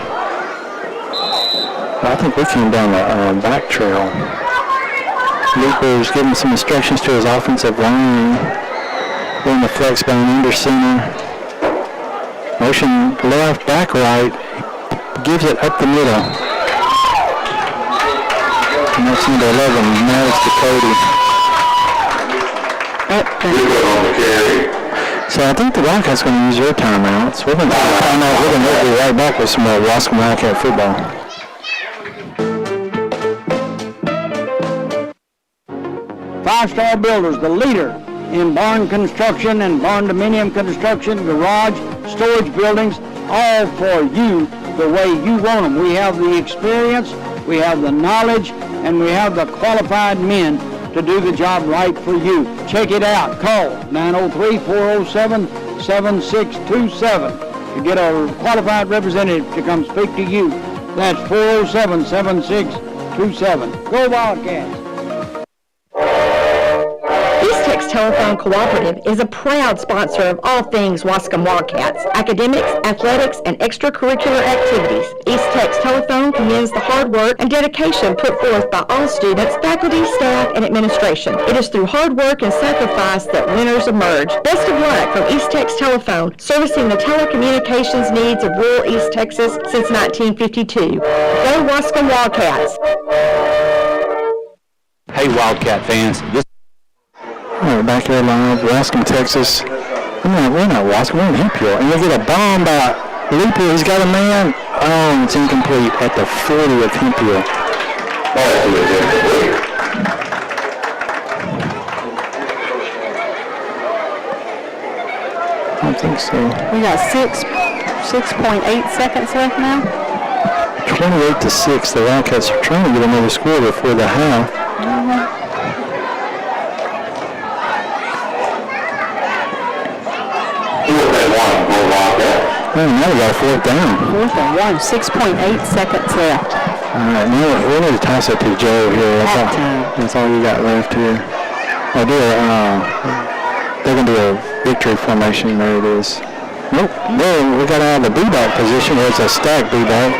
I think we came down the back trail. Leeper's giving some instructions to his offensive line. We're in the flex bone under center. Motion left, back right. Gives it up the middle. And that's number 11, Maddox to Cody. So I think the Wildcats going to use their timeouts. We're going to time out. We're going to be right back with some more Waskom Wildcat football. Five Star Builders, the leader in barn construction and barn dominium construction, garage, storage buildings, all for you the way you want them. We have the experience, we have the knowledge, and we have the qualified men to do the job right for you. Check it out. Call 903-407-7627 to get a qualified representative to come speak to you. That's 407-7627. Go Wildcats! Telephone Cooperative is a proud sponsor of all things Waskom Wildcats, academics, athletics, and extracurricular activities. East Tex Telephone commends the hard work and dedication put forth by all students, faculty, staff, and administration. It is through hard work and sacrifice that winners emerge. Best of luck from East Tex Telephone, servicing the telecommunications needs of rural East Texas since 1952. Go Waskom Wildcats! Hey Wildcat fans, We're back here live, Waskom, Texas. We're not Waskom, we're in Hemphill. And we get a bomb by Leeper. He's got a man. Oh, it's incomplete at the 40 of Hemphill. I don't think so. We got 6.8 seconds left now. 28-6. The Wildcats are trying to get another score before the half. Oh, now we got a fourth down. 4th and 1, 6.8 seconds left. All right, now we need to toss it to Joe here. That's all you got left here. Oh, dear. They're going to do a victory formation. There it is. Nope. Then we got out of the B-back position. There's a stack B-back.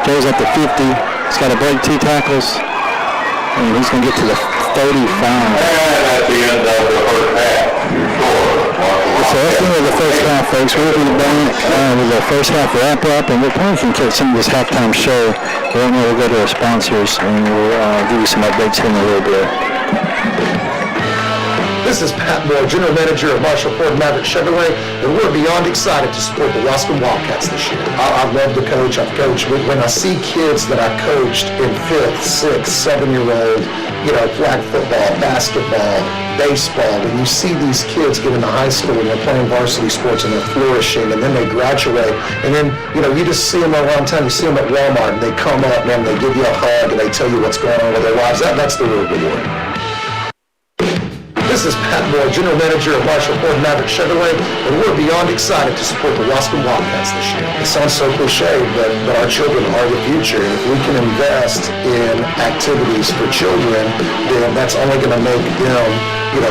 Goes up to 50. He's got to break 2 tackles. And he's going to get to the 35. And at the end of the first half, your score. So that's the end of the first half, folks. We'll be back with the first half wrap up, and we'll probably can catch some of this halftime show. Then we'll go to our sponsors, and we'll give you some updates here in a little bit. This is Pat Moore, General Manager of Marshall Ford Maverick Chevrolet, and we're beyond excited to support the Waskom Wildcats this year. I love to coach. I've coached. When I see kids that I coached in 5th, 6th, 7-year-old, flag football, basketball, baseball, and you see these kids get into high school and they're playing varsity sports and they're flourishing, and then they graduate, and then, you just see them around town. You see them at Walmart, and they come up, and they give you a hug, and they tell you what's going on with their lives. That's the real reward. This is Pat Moore, General Manager of Marshall Ford Maverick Chevrolet, and we're beyond excited to support the Waskom Wildcats this year. It sounds so cliche, but our children are the future, and if we can invest in activities for children, then that's only going to make them,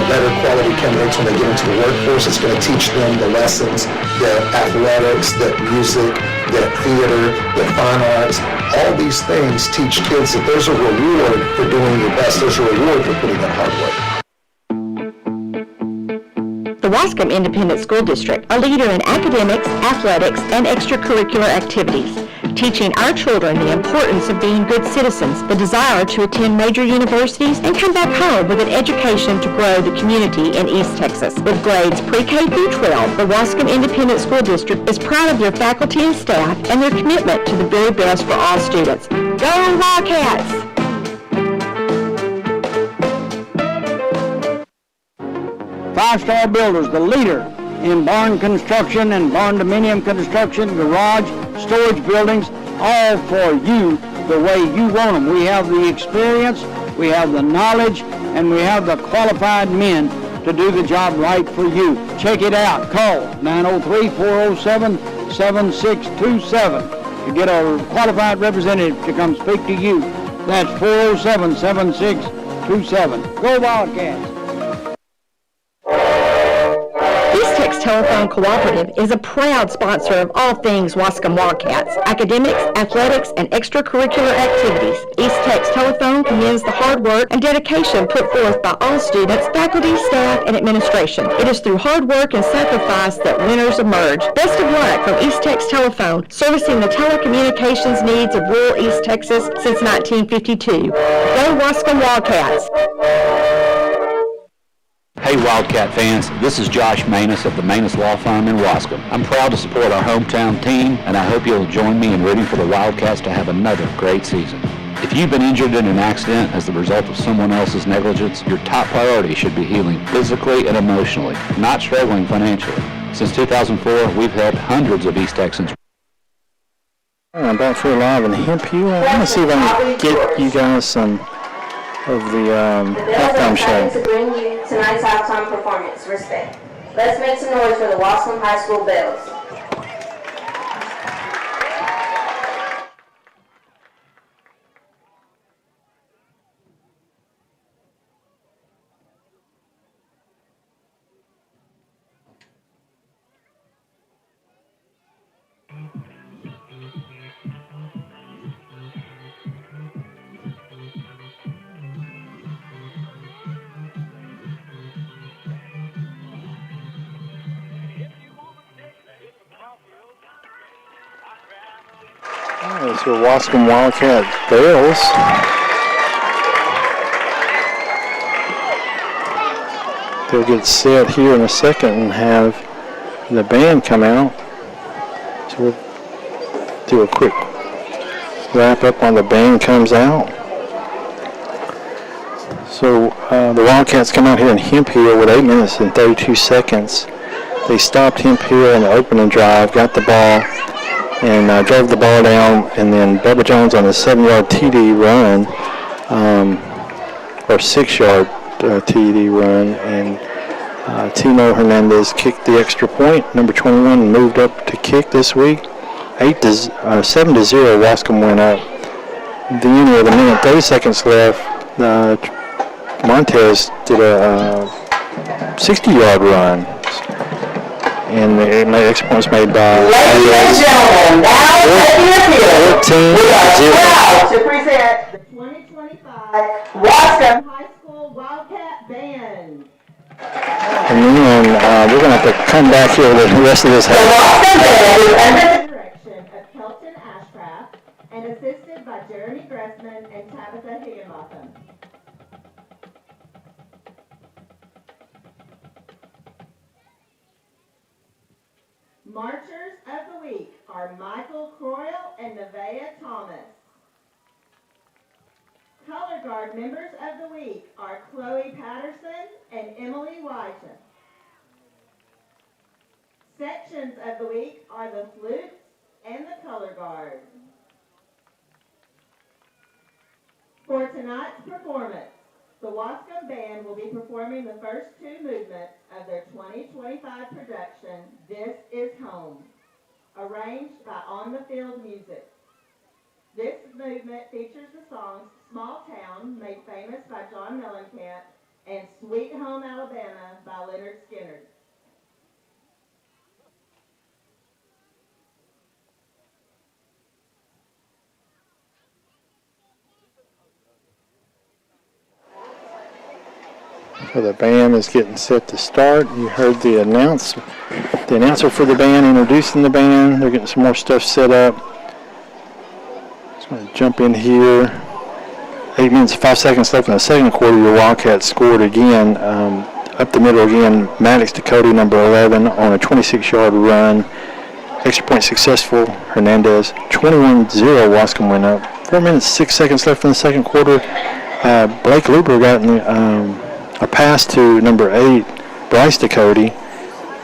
better quality candidates when they get into the workforce. It's going to teach them the lessons that athletics, that music, that theater, that fine arts, all these things teach kids that there's a reward for doing your best. There's a reward for putting in hard work. The Waskom Independent School District, a leader in academics, athletics, and extracurricular activities, teaching our children the importance of being good citizens, the desire to attend major universities, and come back home with an education to grow the community in East Texas. With grades pre-K through 12, the Waskom Independent School District is proud of their faculty and staff and their commitment to the very best for all students. Go Wildcats! Five Star Builders, the leader in barn construction and barn dominium construction, garage, storage buildings, all for you the way you want them. We have the experience, we have the knowledge, and we have the qualified men to do the job right for you. Check it out. Call 903-407-7627 to get a qualified representative to come speak to you. That's 407-7627. Go Wildcats! Telephone Cooperative is a proud sponsor of all things Waskom Wildcats, academics, athletics, and extracurricular activities. East Tex Telephone commends the hard work and dedication put forth by all students, faculty, staff, and administration. It is through hard work and sacrifice that winners emerge. Best of luck from East Tex Telephone, servicing the telecommunications needs of rural East Texas since 1952. Go Waskom Wildcats! Hey Wildcat fans, this is Josh Manus of the Manus Law Firm in Waskom. I'm proud to support our hometown team, and I hope you'll join me in rooting for the Wildcats to have another great season. If you've been injured in an accident as the result of someone else's negligence, your top priority should be healing physically and emotionally, not struggling financially. Since 2004, we've helped hundreds of East Texans. I'm back here live in Hemphill. I want to see if I can get you guys some of the halftime show. To bring you tonight's halftime performance, Respect. Let's make some noise for the Waskom High School Bells. It's your Waskom Wildcat Bells. They'll get set here in a second and have the band come out. So we'll do a quick wrap up when the band comes out. So the Wildcats come out here in Hemphill with 8 minutes and 32 seconds. They stopped Hemphill in the opening drive, got the ball, and drove the ball down, and then Bubba Jones on a 7-yard TD run, or 6-yard TD run, and Timo Hernandez kicked the extra point. Number 21 moved up to kick this week. 7-0, Waskom went up. The end with a minute 30 seconds left. Montez did a 60-yard run. And the extra point was made by Ladies and gentlemen, now at the appeal, 14 we are 0. proud to present the 2025 Waskom High School Wildcat Band. And then we're going to have to come back here with the rest of this The half. Waskom Band is under the direction of Kelton Ashcraft and assisted by Jeremy Gressman and Tabitha Higginbotham. Marchers of the week are Michael Croyle and Nevaeh Thomas. Color Guard members of the week are Chloe Patterson and Emily Whiten. Sections of the week are the Flutes and the Color Guard. For tonight's performance, the Waskom Band will be performing the first two movements of their 2025 production, This Is Home, arranged by On the Field Music. This movement features the songs Small Town, made famous by John Mellencamp, and Sweet Home Alabama by Leonard Skinner. So the band is getting set to start. You heard the announcer for the band introducing the band. They're getting some more stuff set up. Just going to jump in here. 8 minutes, 5 seconds left in the second quarter. Your Wildcats scored again. Up the middle again, Maddox Dakota, number 11, on a 26-yard run. Extra point successful. Hernandez, 21-0. Waskom went up. 4 minutes, 6 seconds left in the second quarter. Blake Luber got in the... a pass to number 8, Bryce Dakota,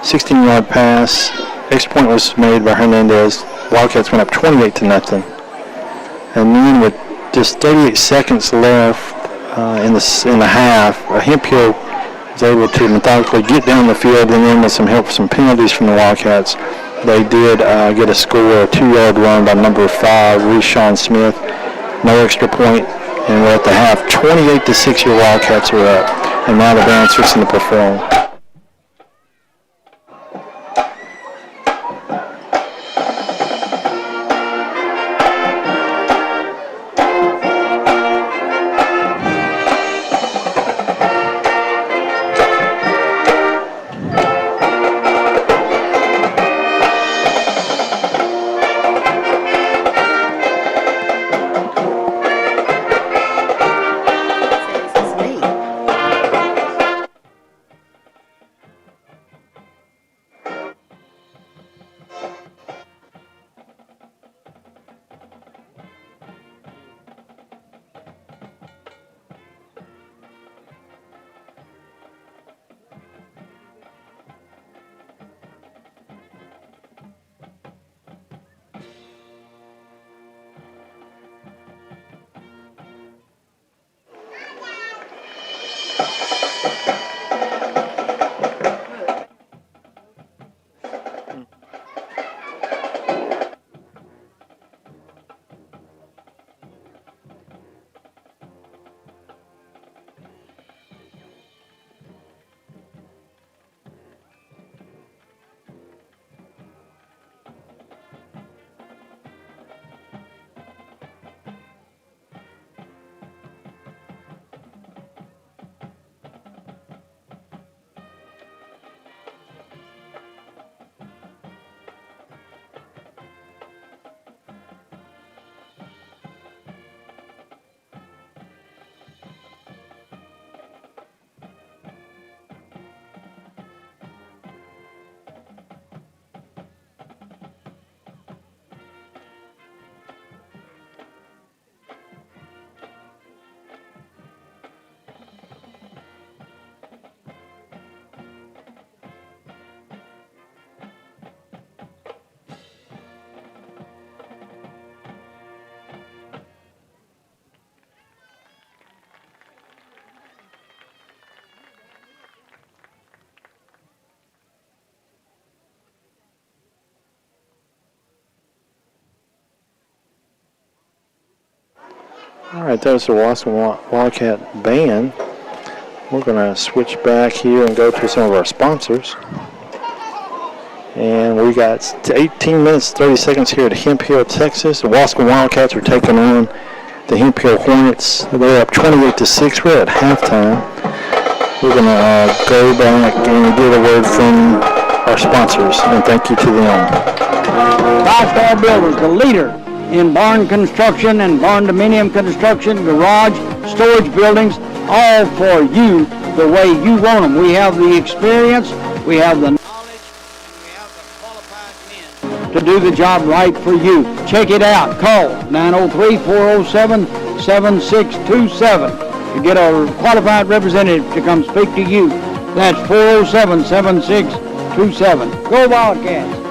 16-yard pass. Extra point was made by Hernandez. Wildcats went up 28-0. And then with just 38 seconds left in the half, Hemphill was able to methodically get down the field, and then with some help, some penalties from the Wildcats, they did get a score, a 2-yard run by number 5, Reshawn Smith. No extra point, and we're at the half. 28-6, your Wildcats are up. And now the band's fixing to perform. All right, that was the Waskom Wildcat Band. We're going to switch back here and go to some of our sponsors. And we got 18 minutes, 30 seconds here at Hemphill, Texas. The Waskom Wildcats are taking on the Hemphill Hornets. They're up 28-6. We're at halftime. We're going to go back and get a word from our sponsors, and thank you to them. Five-Star Builders, the leader in barn construction and barn dominium construction, garage, storage buildings, all for you the way you want them. We have the experience, we have the knowledge, and we have the qualified men to do the job right for you. Check it out. Call 903-407-7627 to get a qualified representative to come speak to you. That's 407-7627. Go Wildcats!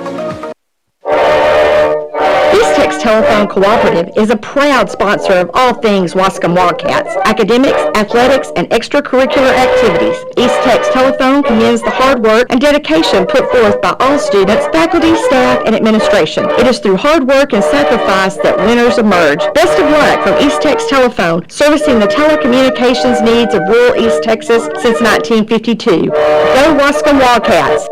East Tex Telephone Cooperative is a proud sponsor of all things Waskom Wildcats, academics, athletics, and extracurricular activities. East Tex Telephone commends the hard work and dedication put forth by all students, faculty, staff, and administration. It is through hard work and sacrifice that winners emerge. Best of luck from East Tex Telephone, servicing the telecommunications needs of rural East Texas since 1952. Go Waskom Wildcats!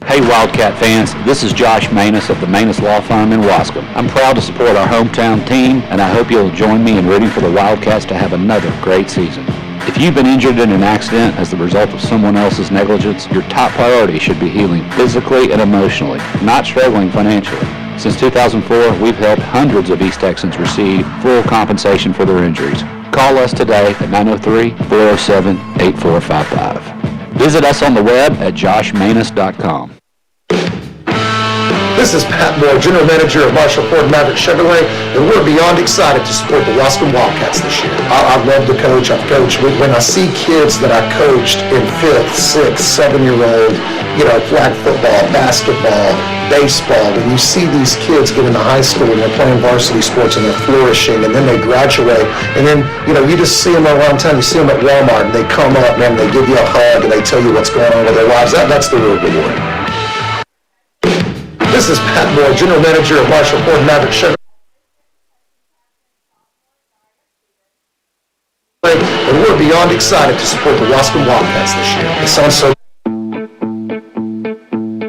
Hey Wildcat fans, this is Josh Manus of the Manus Law Firm in Waskom. I'm proud to support our hometown team, and I hope you'll join me in rooting for the Wildcats to have another great season. If you've been injured in an accident as the result of someone else's negligence, your top priority should be healing physically and emotionally, not struggling financially. Since 2004, we've helped hundreds of East Texans receive full compensation for their injuries. Call us today at 903-407-8455. Visit us on the web at joshmanus.com. This is Pat Moore, General Manager of Marshall Ford Maverick Chevrolet, and we're beyond excited to support the Waskom Wildcats this year. I love to coach. I've coached. When I see kids that I coached in 5th, 6th, 7-year-old, flag football, basketball, baseball, and you see these kids get into high school and they're playing varsity sports and they're flourishing, and then they graduate, and then, you just see them around town. You see them at Walmart, and they come up, man, they give you a hug, and they tell you what's going on with their lives. That's the real reward. This is Pat Moore, General Manager of Marshall Ford Maverick Chevrolet, and we're beyond excited to support the Waskom Wildcats this year. It sounds so.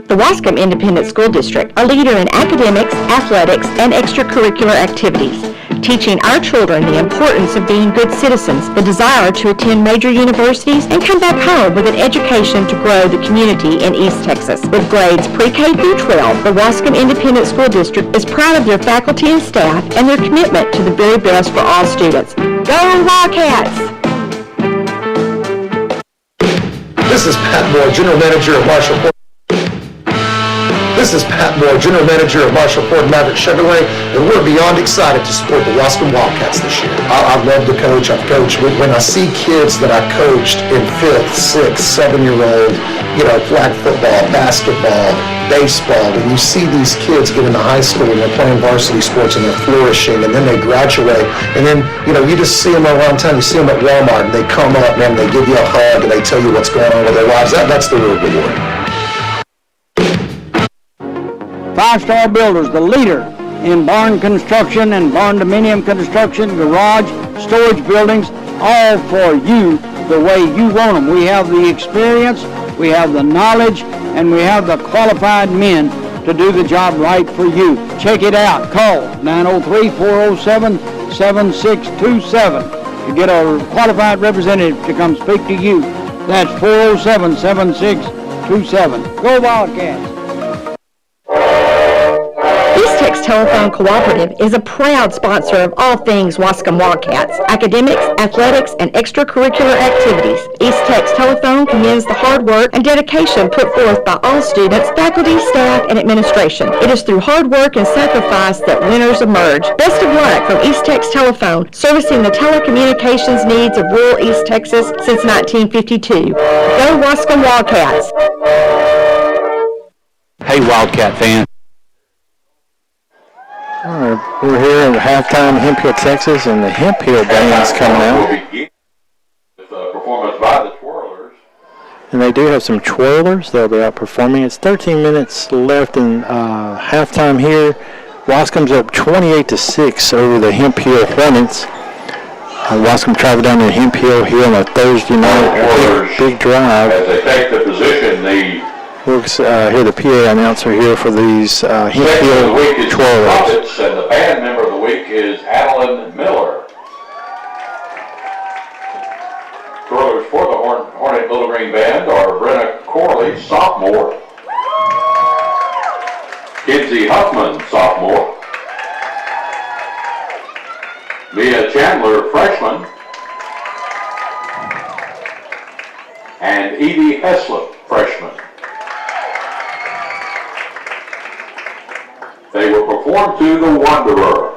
The Waskom Independent School District, a leader in academics, athletics, and extracurricular activities, teaching our children the importance of being good citizens, the desire to attend major universities, and come back home with an education to grow the community in East Texas. With grades pre-K through 12, the Waskom Independent School District is proud of their faculty and staff and their commitment to the very best for all students. Go Wildcats! This is Pat Moore, General Manager of Marshall Ford. This is Pat Moore, General Manager of Marshall Ford Maverick Chevrolet, and we're beyond excited to support the Waskom Wildcats this year. I love to coach. I've coached. When I see kids that I coached in 5th, 6th, 7-year-old, flag football, basketball, baseball, and you see these kids get into high school and they're playing varsity sports and they're flourishing, and then they graduate, and then, you just see them around town. You see them at Walmart, and they come up, man, they give you a hug, and they tell you what's going on with their lives. That's the real reward. Five-Star Builders, the leader in barn construction and barn dominium construction, garage, storage buildings, all for you the way you want them. We have the experience, we have the knowledge, and we have the qualified men to do the job right for you. Check it out. Call 903-407-7627 to get a qualified representative to come speak to you. That's 407-7627. Go Wildcats! East Tex Telephone Cooperative is a proud sponsor of all things Waskom Wildcats, academics, athletics, and extracurricular activities. East Tex Telephone commends the hard work and dedication put forth by all students, faculty, staff, and administration. It is through hard work and sacrifice that winners emerge. Best of luck from East Tex Telephone, servicing the telecommunications needs of rural East Texas since 1952. Go Waskom Wildcats! Hey Wildcat fans. All right, we're here at halftime in Hemphill, Texas, and the Hemphill band's coming out. With a performance by the Twirlers. And they do have some twirlers they'll be out performing. It's 13 minutes left in halftime here. Waskom's up 28-6 over the Hemphill Hornets. Waskom travel down to Hemphill here on a Thursday night. Big drive. As they take the position, the We'll hear the PA announcer here for these section of the Hemphill week is twirlers. Trumpets, and the band member of the week is Adeline Miller. Twirlers for the Hornet Little Green Band are Brenna Corley, sophomore. Kinsey Huffman, sophomore. Mia Chandler, freshman. And Edie Heslop, freshman. They will perform to the Wanderer.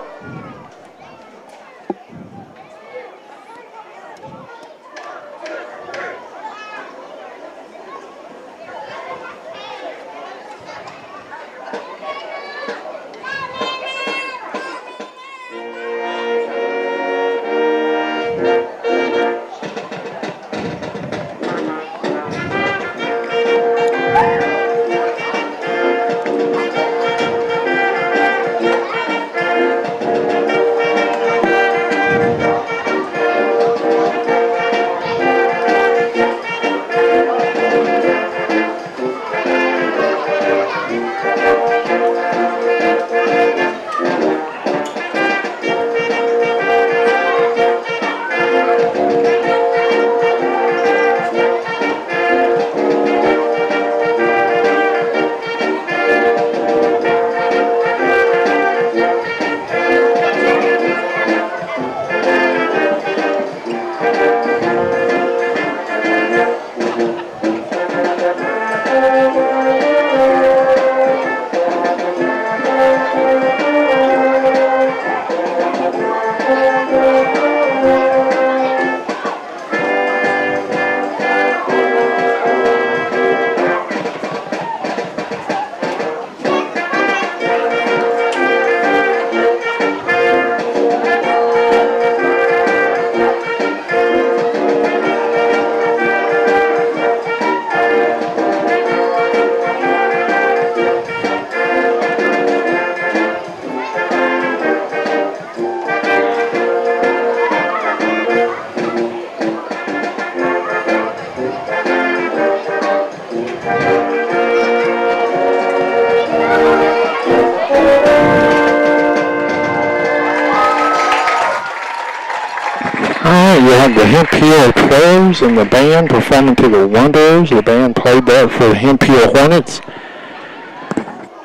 You have the Hemphill Pros and the band performing to the Wanderers. The band played that for the Hemphill Hornets.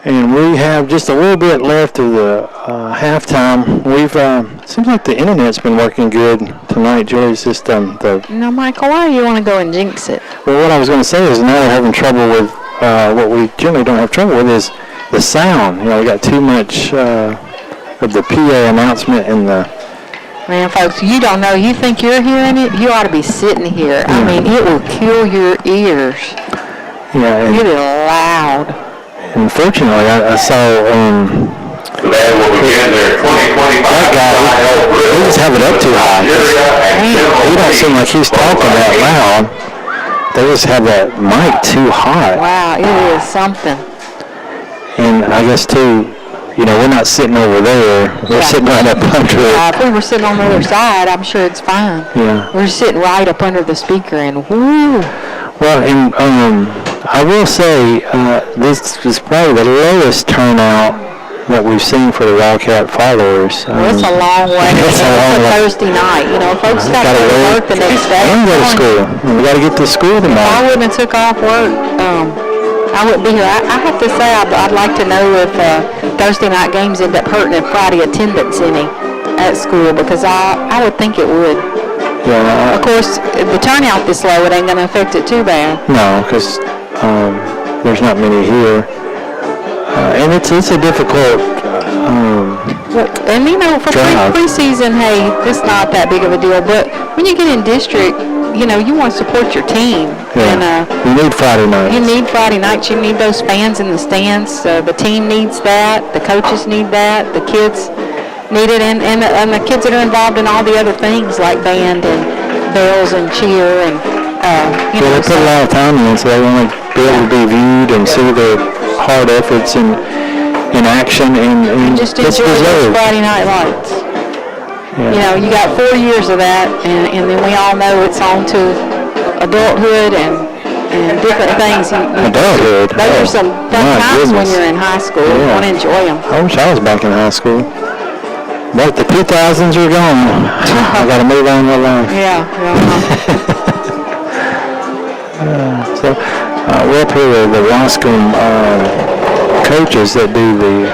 And we have just a little bit left of the halftime. Seems like the internet's been working good tonight, Julie. It's just No, Michael, why do you want to go and jinx it? Well, what I was going to say is now we're having trouble with what we generally don't have trouble with is the sound. We got too much of the PA announcement and the... Man, folks, you don't know. You think you're hearing it? You ought to be sitting here. I mean, it will kill your ears. Yeah. It is loud. Unfortunately, I saw... The band will begin their 2025. That guy, he just have it up too high. He don't seem like he's talking that loud. They just have that mic too hot. Wow, it is something. And I guess, too, we're not sitting over there. We're sitting right up under it. If we were sitting on the other side, I'm sure it's fine. Yeah. We're sitting right up under the speaker, and whoo. Well, and I will say this is probably the lowest turnout that we've seen for the Wildcat followers. Well, it's a long way. It's a long way. Thursday night. Folks got to go to work the next day. And go to school. We got to get to school tomorrow. If I wouldn't have took off work, I wouldn't be here. I have to say I'd like to know if Thursday night games end up hurting Friday attendance any at school, because I would think it would. Yeah. Of course, if the turnout this low, it ain't going to affect it too bad. No, because there's not many here. And it's a difficult and for preseason, hey, it's not that big of a deal. But when you get in district, you want to support your team. Yeah. And, you need Friday nights. You need Friday nights. You need those fans in the stands. The team needs that. The coaches need that. The kids need it. And the kids that are involved in all the other things like band and bells and cheer and, they put a lot of time in, so they want to be able to be viewed and see their hard efforts in action and just enjoy those Friday night lights. Yeah. You know, you got 4 years of that, and then we all know it's on to adulthood and different things. Adulthood? Those are some fun times when goodness. you're in high school. Yeah. You want to enjoy them. I wish I was back in high school. But the 2000s are gone. I got to move on with life. Yeah. So we're up here with the Waskom coaches that do the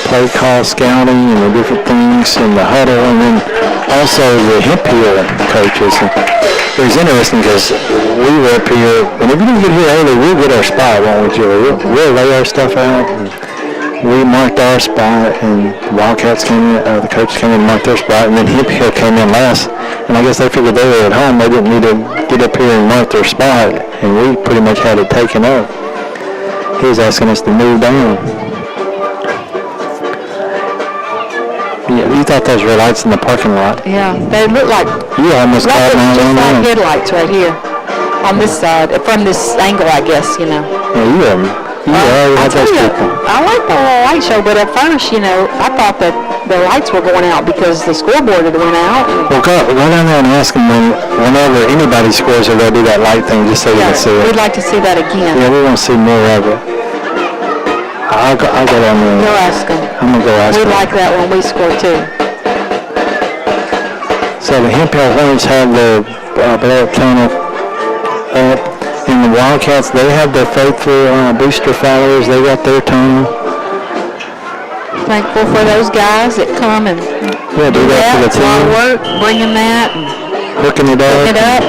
play call scouting and the different things in the huddle, and then also the Hemphill coaches. And it was interesting because we were up here, and if we didn't get here early, we'll get our spot, won't we, Julie? We'll lay our stuff out. And we marked our spot, and Wildcats came in, the coaches came in and marked their spot, and then Hemphill came in last. And I guess they figured they were at home. They didn't need to get up here and mark their spot, and we pretty much had it taken up. He was asking us to move down. Yeah, you thought those were lights in the parking lot. Yeah, they look like You almost caught just like 911. headlights right here on this side, from this angle, I guess, you know. Yeah, you already had those people. I like the little light show, but at first, you know, I thought that the lights were going out because the scoreboard had went out. Well, go down there and ask them whenever anybody scores, if they'll do that light thing just so you can see it. We'd like to see that again. Yeah, we want to see more of it. I'll go down there. Go ask them. I'm going to go ask them. We like that when we score, too. So the Hemphill Hornets have the blow-up tunnel up, and the Wildcats, they have their faithful booster followers. They got their tunnel. Thankful for those guys that come and do that for the It's a lot of team. work, bringing that and Hooking it hooking it up. up.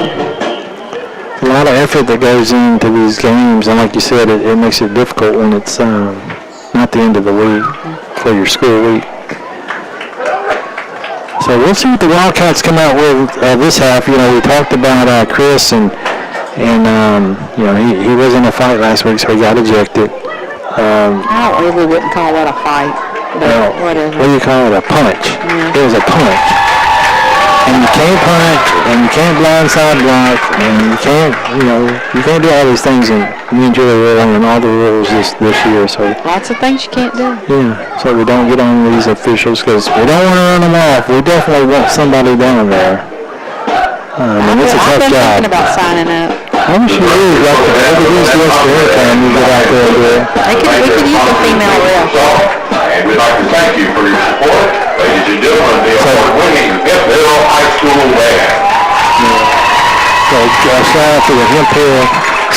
A lot of effort that goes into these games, and like you said, it makes it difficult when it's not the end of the week for your school week. So we'll see what the Wildcats come out with this half. You know, we talked about Chris, and you know, he was in a fight last week, so he got ejected. I really wouldn't call that a fight, but whatever. What do you call it? A punch. Yeah. It was a punch. And you can't punch, and you can't blindside block, and you can't do all these things. And me and Julie were learning all the rules this year, so Lots of things you can't do. yeah, so we don't get on these officials because we don't want to run them off. We definitely want somebody down there. And it's a I've tough been job. thinking about signing up. I wish you would, like the every time you get out there and do it. We could use a female ref. And we'd like to thank you for your support, ladies and gentlemen, the award-winning Hemphill High School Band. So shout out to the Hemphill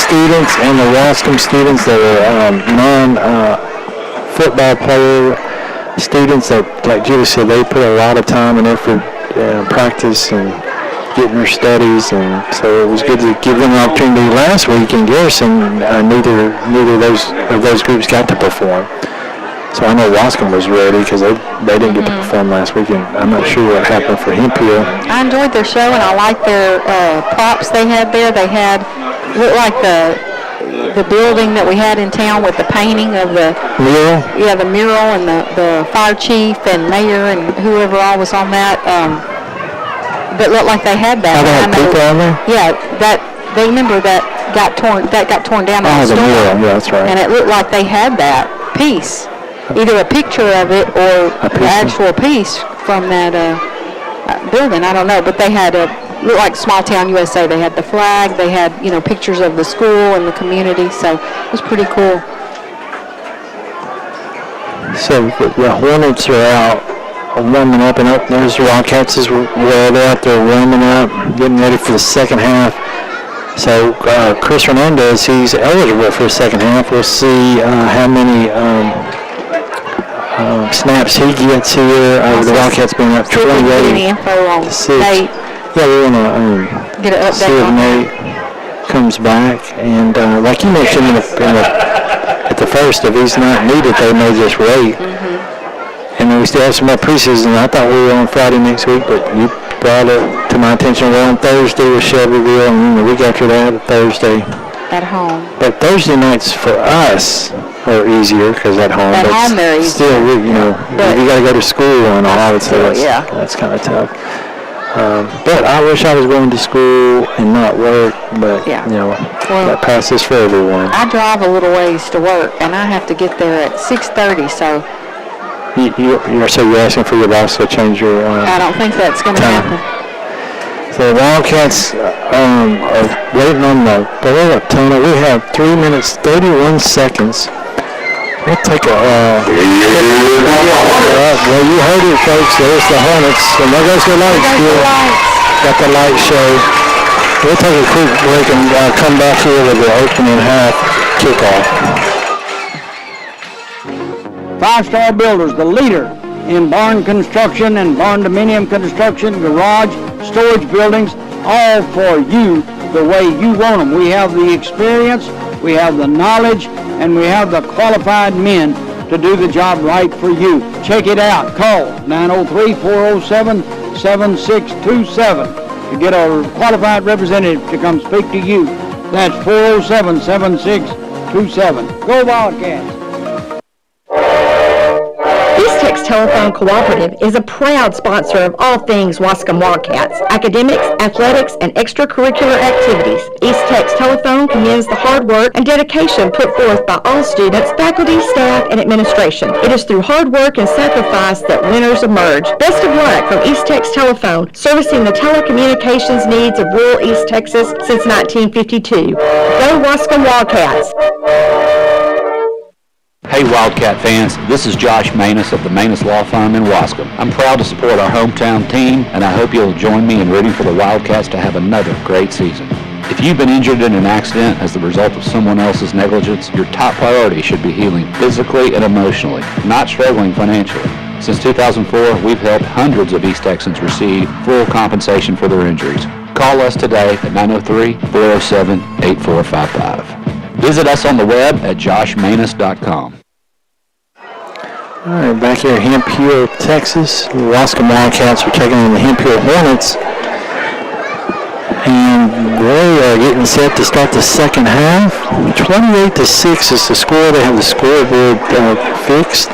students and the Waskom students that are non-football player students that, like Julie said, they put a lot of time and effort, practice and getting their studies, and so it was good to give them an opportunity. Last week in Garrison, neither of those groups got to perform. So I know Waskom was ready because they didn't get to perform last week, and I'm not sure what happened for Hemphill. I enjoyed their show, and I liked their props they had there. They had, looked like the building that we had in town with the painting of the mural. Yeah, the mural and the fire chief and mayor and whoever all was on that. But looked like they had that. Oh, they had people on there? Yeah, they remember that got torn down. Oh, the mural. Yeah, that's right. And it looked like they had that piece, either a picture of it or the actual piece from that building. I don't know, but they had looked like Small Town USA. They had the flag. They had pictures of the school and the community. So it was pretty cool. So the Hornets are out warming up, and there's the Wildcats as well. They're out there warming up, getting ready for the second half. So Chris Hernandez, he's eligible for the second half. We'll see how many snaps he gets here. The Wildcats being up 28 Any info on to 6. Nate? Yeah, we want to Get an see update if on that. Nate comes back. And like you mentioned at the first, if he's not needed, they may just wait. And then we still have some more preseason. I thought we were on Friday next week, but you brought it to my attention. We're on Thursday with Shelbyville, and then the week after that, Thursday. At home. But Thursday nights for us are easier because at home. At but home they're still, you got to go to school and all. So that's kind of tough. But I wish I was going to school and not work. But that passes for everyone. I drive a little ways to work, and I have to get there at 6:30. So You're asking for your boss to change your I don't think that's going to time. happen. So the Wildcats are waiting on the blow-up tunnel. We have 3 minutes, 31 seconds. We'll take a, well, you heard it, folks. There's the Hornets, and there goes the lights. Got the light show. We'll take a quick break and come back here with the opening half kickoff. Five Star Builders, the leader in barn construction and barn dominium construction, garage, storage buildings, all for you the way you want them. We have the experience, we have the knowledge, and we have the qualified men to do the job right for you. Check it out. Call 903-407-7627 to get a qualified representative to come speak to you. That's 407-7627. Go Wildcats! East Tex Telephone Cooperative is a proud sponsor of all things Waskom Wildcats, academics, athletics, and extracurricular activities. East Tex Telephone commends the hard work and dedication put forth by all students, faculty, staff, and administration. It is through hard work and sacrifice that winners emerge. Best of luck from East Tex Telephone, servicing the telecommunications needs of rural East Texas since 1952. Go Waskom Wildcats! Hey Wildcat fans, this is Josh Manus of the Manus Law Firm in Waskom. I'm proud to support our hometown team, and I hope you'll join me in rooting for the Wildcats to have another great season. If you've been injured in an accident as the result of someone else's negligence, your top priority should be healing physically and emotionally, not struggling financially. Since 2004, we've helped hundreds of East Texans receive full compensation for their injuries. Call us today at 903-407-8455. Visit us on the web at joshmanus.com. All right, back here at Hemphill, Texas. The Waskom Wildcats are taking on the Hemphill Hornets. And they are getting set to start the second half. 28-6 is the score. They have the scoreboard fixed.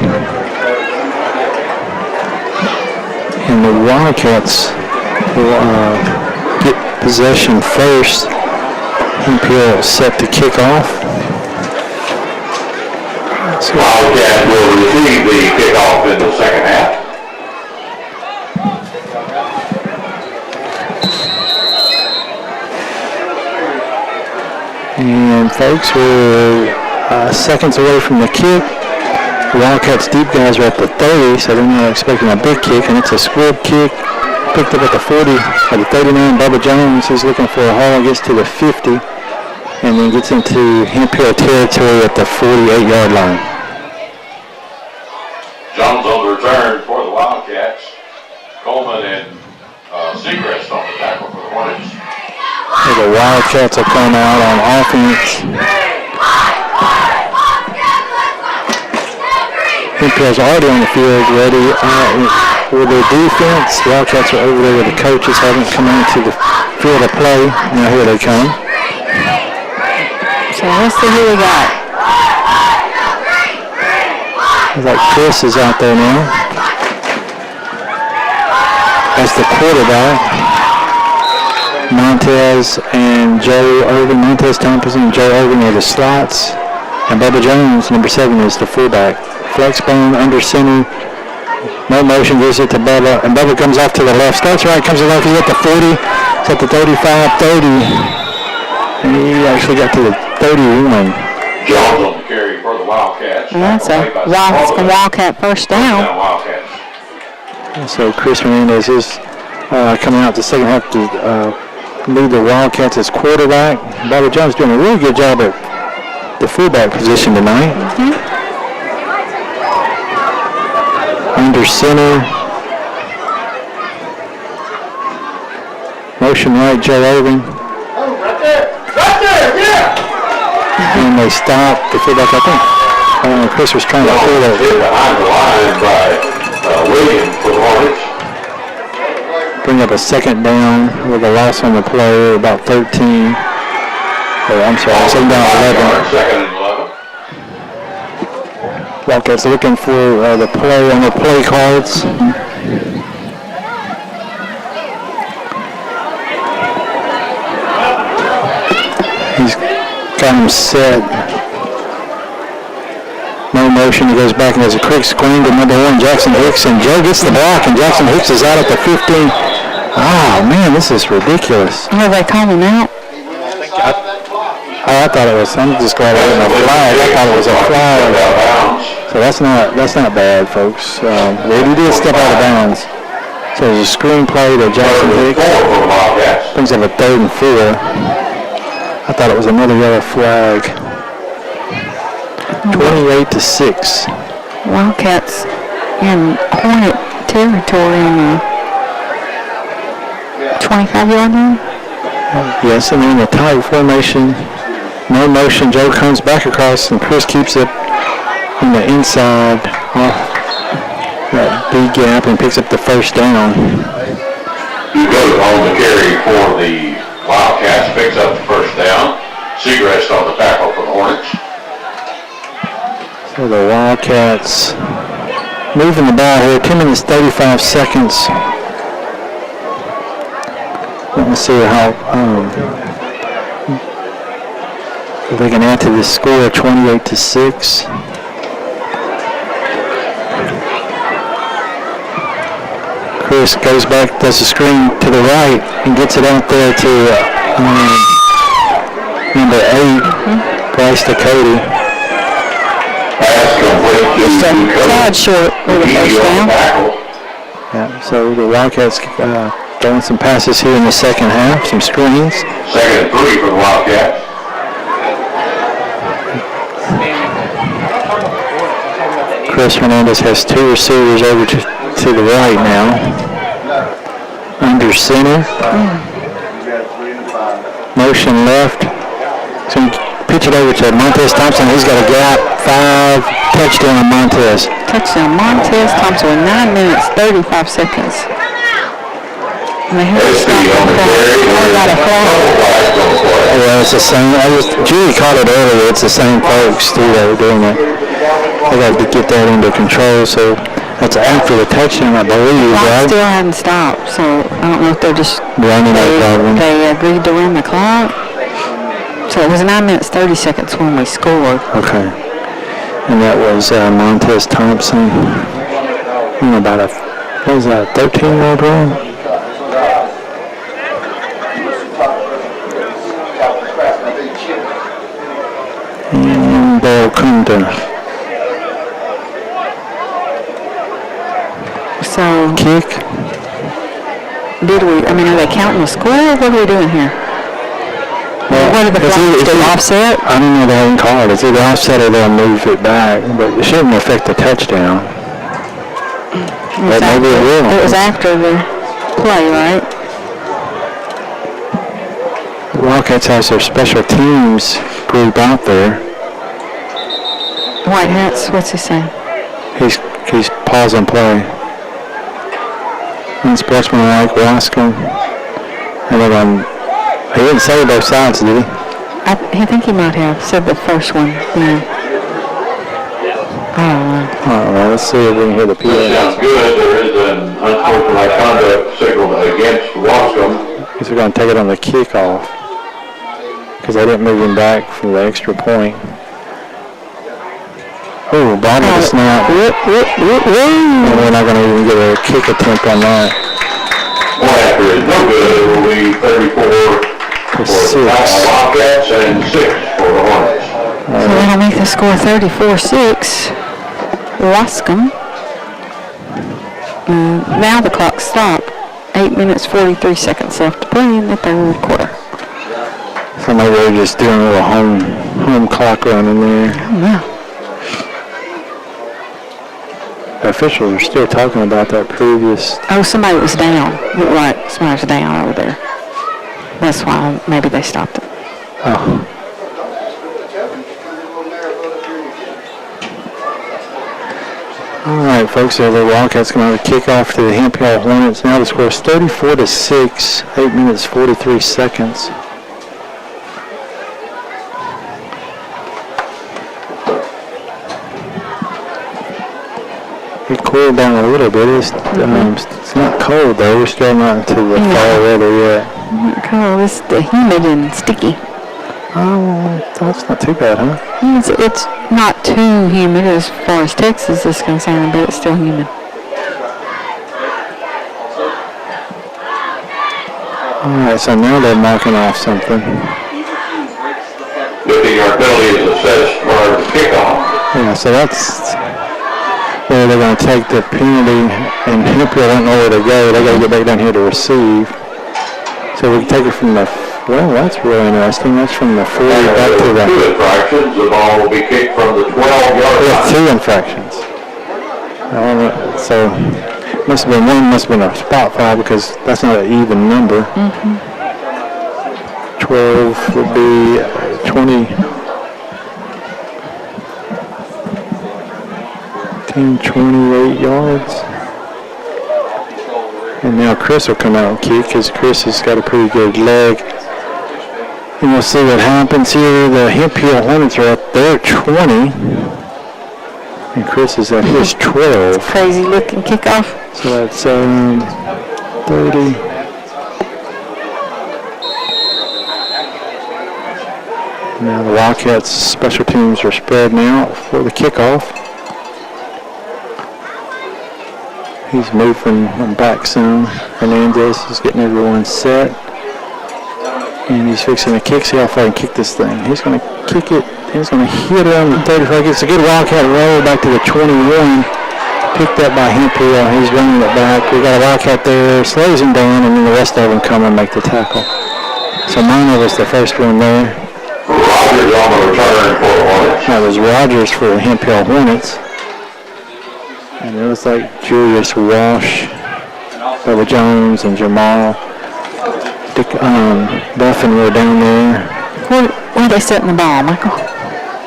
And the Wildcats will get possession first. Hemphill set to kick off. Wildcats will receive the kickoff in the second half. And folks, we're seconds away from the kick. The Wildcats deep guys are at the 30, so they're not expecting a big kick, and it's a squib kick. Picked up at the 40, at the 39, Bubba Jones is looking for a haul, gets to the 50. And then gets into Hemphill territory at the 48-yard line. Jones on the return for the Wildcats. Coleman and Seacrest on the tackle for the Hornets. The Wildcats will come out on offense. Hemphill's already on the field ready for their defense. The Wildcats are over there where the coaches haven't come into the field of play. Now here they come. So let's see who we got. Looks like Chris is out there now. That's the quarterback. Montez and Joe Irving. Montez Thompson and Joe Irving are the slots. And Bubba Jones, number 7, is the fullback. Flex bone under center. No motion, gives it to Bubba. And Bubba comes off to the left. Starts right, comes to the left. He's at the 40. It's at the 35, 30. And he actually got to the 31. Jones on the carry for the Wildcats. And that's a Wildcat first down. So Chris Hernandez is coming out the second half to lead the Wildcats as quarterback. Bobby Jones doing a really good job at the fullback position tonight. Under center. Motion right, Joe Irving. And they stop the fullback, I think. Chris was trying to pull it. Behind the line by Williams for the Hornets. Bring up a second down with a loss on the play, about 13. I'm sorry, second down 11. Second and 11. Wildcats looking for the play on the play cards. He's got him set. No motion. He goes back and does a quick screen to number 1, Jackson Hicks, and Joe gets the block, and Jackson Hicks is out at the 15. Oh, man, this is ridiculous. Are they calling out? I thought it was. I'm just glad it wasn't a flag. I thought it was a flag. So that's not bad, folks. He did step out of bounds. So there's a screen play to Jackson Hicks. Brings up a 3rd and 4. I thought it was another yellow flag. 28-6. Wildcats in Hornet territory on the 25-yard line. Yes, and then the tight formation. No motion. Joe comes back across, and Chris keeps it on the inside off that big gap and picks up the first down. He goes on the carry for the Wildcats, picks up the first down. Segrest on the tackle for the Hornets. So the Wildcats moving the ball here. 10 minutes, 35 seconds. Let me see how if they can add to this score, 28-6. Chris goes back, does a screen to the right, and gets it out there to number 8, Bryce Cody. Just a tad short with the first down. Yeah, so the Wildcats throwing some passes here in the second half, some screens. 2nd and 3 for the Wildcats. Chris Hernandez has 2 receivers over to the right now. Under center. Motion left. So pitch it over to Montez Thompson. He's got a gap. 5. Touchdown Montez. Touchdown Montez Thompson with 9 minutes, 35 seconds. And they have to stop the flag. Yeah, it's the same. Julie caught it earlier. It's the same folks too that are doing it. They got to get that under control. So that's after the touchdown, I believe, right? Still hadn't stopped, so I don't know if they're just running it. They agreed to run the clock. So it was 9 minutes 30 seconds when we scored. Okay. And that was Montez Thompson. About a 13-yard run? And ball come to so kick. Are they counting the score, or what are we doing here? Well, what are the clocks? Offset? I don't know, they haven't called. It's either offset or they'll move it back, but it shouldn't affect the touchdown. But maybe it will. It was after the play, right? The Wildcats has their special teams group out there. White hats, what's he saying? He's pausing play. Unsportsmanlike, Waskom. And he didn't say both sides, did he? I think he might have said the first one. Yeah. I don't know. All right, let's see if we can hear the PA. That sounds good. There is an unsportsmanlike conduct signaled against Waskom. Because we're going to take it on the kickoff. Because they didn't move him back for the extra point. Oh, bottom of the snap. And we're not going to even get a kick attempt on that. One after is no good. It will be 34 for the Wildcats and 6 for the Hornets. So that'll make the score 34-6. Waskom. Now the clock stopped. 8 minutes, 43 seconds left to play in the third quarter. So maybe they're just doing a little home clock running there. I don't know. The officials are still talking about that previous. Oh, somebody was down. Right, somebody was down over there. That's why maybe they stopped it. Oh. All right, folks, so the Wildcats going to kick off to the Hemphill Hornets. Now the score is 34-6, 8 minutes, 43 seconds. It cooled down a little bit. It's not cold, though. We're still not into the fall weather yet. Not cold. It's humid and sticky. Oh, that's not too bad, huh? It's not too humid as far as Texas is concerned, but it's still humid. All right, so now they're marking off something. 50-yard penalty is assessed for the kickoff. Yeah, so that's where they're going to take the penalty, and Hemphill don't know where to go. They got to get back down here to receive. So we can take it from the, well, that's really interesting. That's from the 40 back to the... 2 infractions. The ball will be kicked from the 12-yard line. 2 infractions. So must have been one, must have been a spot foul because that's not an even number. 12 would be 20. 28 yards. And now Chris will come out and kick because Chris has got a pretty good leg. And we'll see what happens here. The Hemphill Hornets are up there 20. And Chris is at his 12. Crazy looking kickoff. So that's 30. Now the Wildcats special teams are spreading out for the kickoff. He's moving back some. Hernandez is getting everyone set. And he's fixing to kick. See how far he can kick this thing. He's going to kick it. He's going to hit it on the 35. It's a good Wildcat roll back to the 21. Picked up by Hemphill. He's running it back. We got a Wildcat there. Slows him down, and then the rest of them come and make the tackle. So Minor was the first one there. Rogers on the return for the Hornets. That was Rogers for the Hemphill Hornets. And it was like Julius Walsh, Bubba Jones, and Jamal. Buffin were down there. Where are they setting the ball, Michael?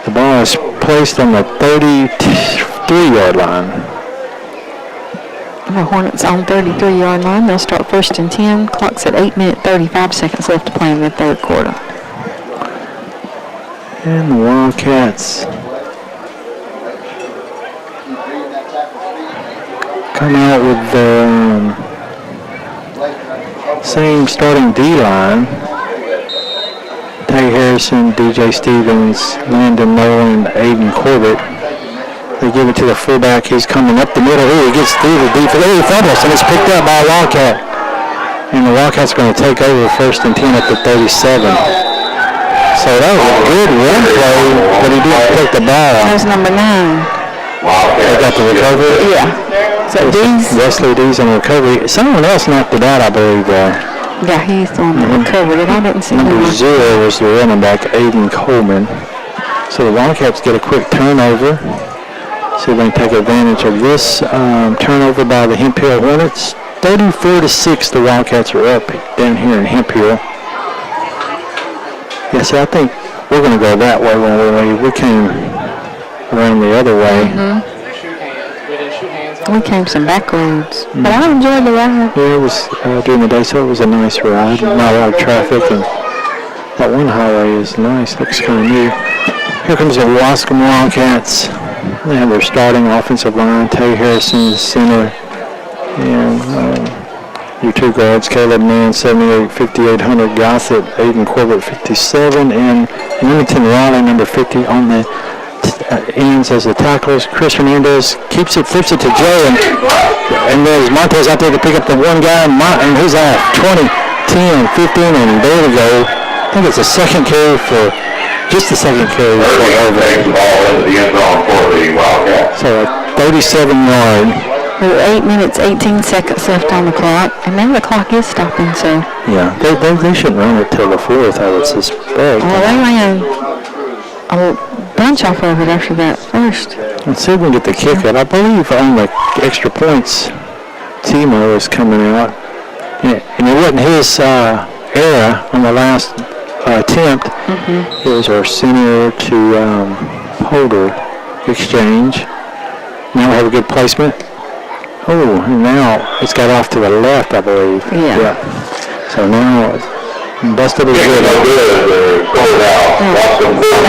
The ball is placed on the 33-yard line. The Hornets on 33-yard line. They'll start first and 10. Clock's at 8 minutes, 35 seconds left to play in the third quarter. And the Wildcats come out with the same starting D-line. Tay Harrison, DJ Stevens, Landon Nolan, Aiden Corbett. They give it to the fullback. He's coming up the middle. Ooh, he gets through the defense. Ooh, fumbles, and it's picked up by a Wildcat. And the Wildcats going to take over first and 10 at the 37. So that was a good run play, but he didn't pick the ball. That was number 9. They got the recovery? Yeah. So Dees? Wesley Dees on the recovery. Someone else knocked it out, I believe. Yeah, he's on the recovery. I didn't see him. Number 0 was the running back, Aiden Coleman. So the Wildcats get a quick turnover. See if they can take advantage of this turnover by the Hemphill Hornets. 34-6, the Wildcats are up down here in Hemphill. Yeah, see, I think we're going to go that way when we came around the other way. We came some back roads, but I enjoyed the ride. Yeah, it was during the day, so it was a nice ride. Not a lot of traffic, and that one highway is nice. Looks kind of new. Here comes the Waskom Wildcats. They have their starting offensive line. Tay Harrison, center, and your 2 guards, Caleb Mann, 78, 5800, Gossett, Aiden Corbett, 57, and Remington Raleigh, number 50, on the ends as the tackles. Chris Hernandez keeps it, flips it to Joe, and there's Montez out there to pick up the one guy, and he's off. 20, 10, 15, and there we go. I think it's a second carry for, just the second carry. Takes the ball into the end zone for the Wildcats. So a 37-yard. There were 8 minutes, 18 seconds left on the clock, and now the clock is stopping, so. Yeah, they shouldn't run it till the 4th, I would suspect. Well, they ran a bunch off of it after that first. Let's see if we can get the kick out. I believe on the extra points, Timo is coming out. And it wasn't his era on the last attempt. It was our center to holder exchange. Now we have a good placement. Oh, and now it's got off to the left, I believe. Yeah. So now busted it good.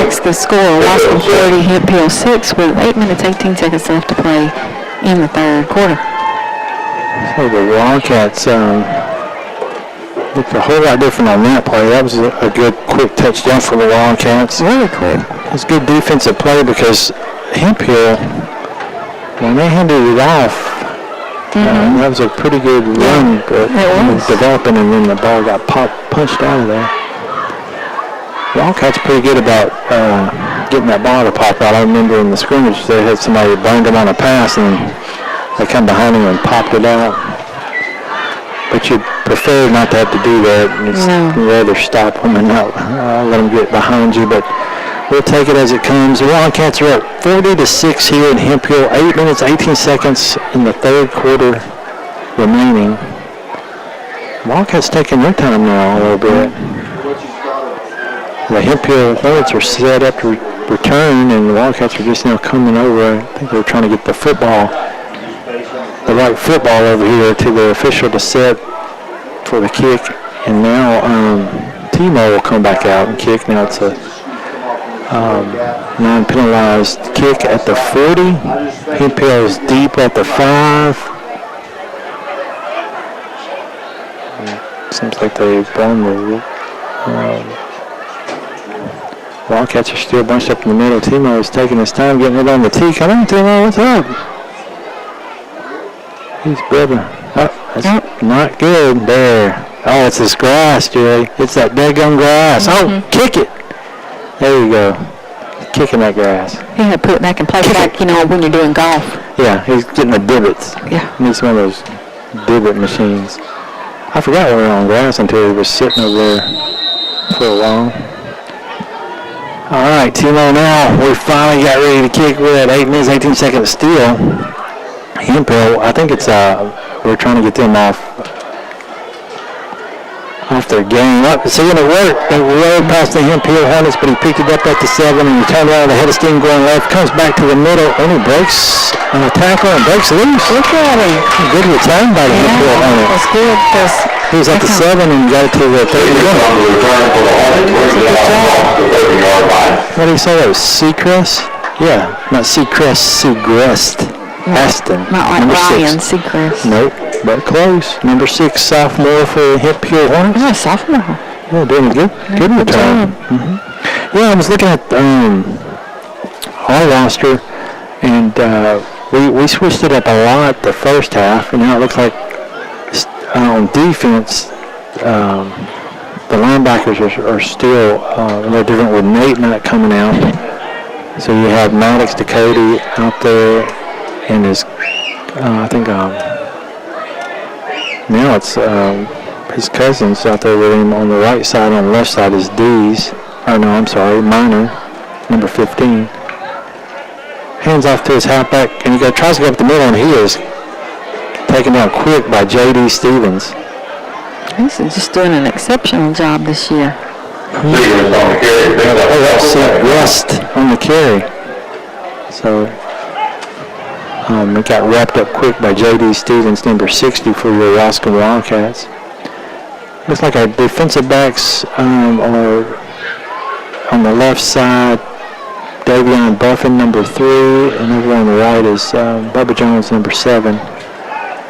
Makes the score Waskom 30, Hemphill 6 with 8 minutes, 18 seconds left to play in the third quarter. So the Wildcats looked a whole lot different on that play. That was a good, quick touchdown for the Wildcats. Really quick. It's good defensive play because Hemphill, when they handed it off, that was a pretty good run, but it was developing, and then the ball got punched out of there. Wildcats pretty good about getting that ball to pop out. I remember in the scrimmage they had somebody burned them on a pass, and they come behind him and popped it out. But you prefer not to have to do that. You'd rather stop them and not let them get behind you. But we'll take it as it comes. The Wildcats are up 40-6 here in Hemphill. 8 minutes, 18 seconds in the third quarter remaining. Wildcats taking their time now a little bit. The Hemphill Hornets are set up to return, and the Wildcats are just now coming over. I think they're trying to get the right football over here to the official to set for the kick. And now Timo will come back out and kick. Now it's a non-penalized kick at the 40. Hemphill is deep at the 5. Seems like they've won the Wildcats are still bunched up in the middle. Timo is taking his time getting it on the tee. Come on, Timo, what's up? He's building. Oh, that's not good there. Oh, it's this grass, Jerry. It's that daggum grass. Oh, kick it. There you go. Kicking that grass. You had to put it back in place, like, when you're doing golf. Yeah, he's getting the divots. Yeah. Needs one of those divot machines. I forgot we were on grass until he was sitting over there for a while. All right, Timo now. We finally got ready to kick. We're at 8 minutes, 18 seconds still. Hemphill, I think it's, we're trying to get them off their game. Seeing it work. They rode past the Hemphill Hornets, but he picked it up at the 7, and he turned around, the head of steam going left, comes back to the middle, and he breaks on a tackle and breaks loose. Look at him. Good return by the Hemphill Hornets. That's good. He was at the 7 and got it to the 31. What do you say? That was Seacrest? Yeah, not Seacrest, Seagrest. Aston. Not like Ryan Seacrest. Nope, but close. Number 6, sophomore for the Hemphill Hornets. Yeah, sophomore. Yeah, doing a good return. Yeah, I was looking at our roster, and we switched it up a lot the first half, and now it looks like on defense, the linebackers are still a little different with Nate not coming out. So you have Maddox Ducote out there, and his, I think now it's his cousins out there with him on the right side. On the left side is D's. Oh no, I'm sorry, Minor, number 15. Hands off to his halfback, and he tries to go up the middle, and he is taken down quick by J.D. Stevens. He's just doing an exceptional job this year. That's Rest on the carry. So it got wrapped up quick by J.D. Stevens, number 60 for your Waskom Wildcats. Looks like our defensive backs are on the left side. Davion Buffin, number 3, and over on the right is Bubba Jones, number 7.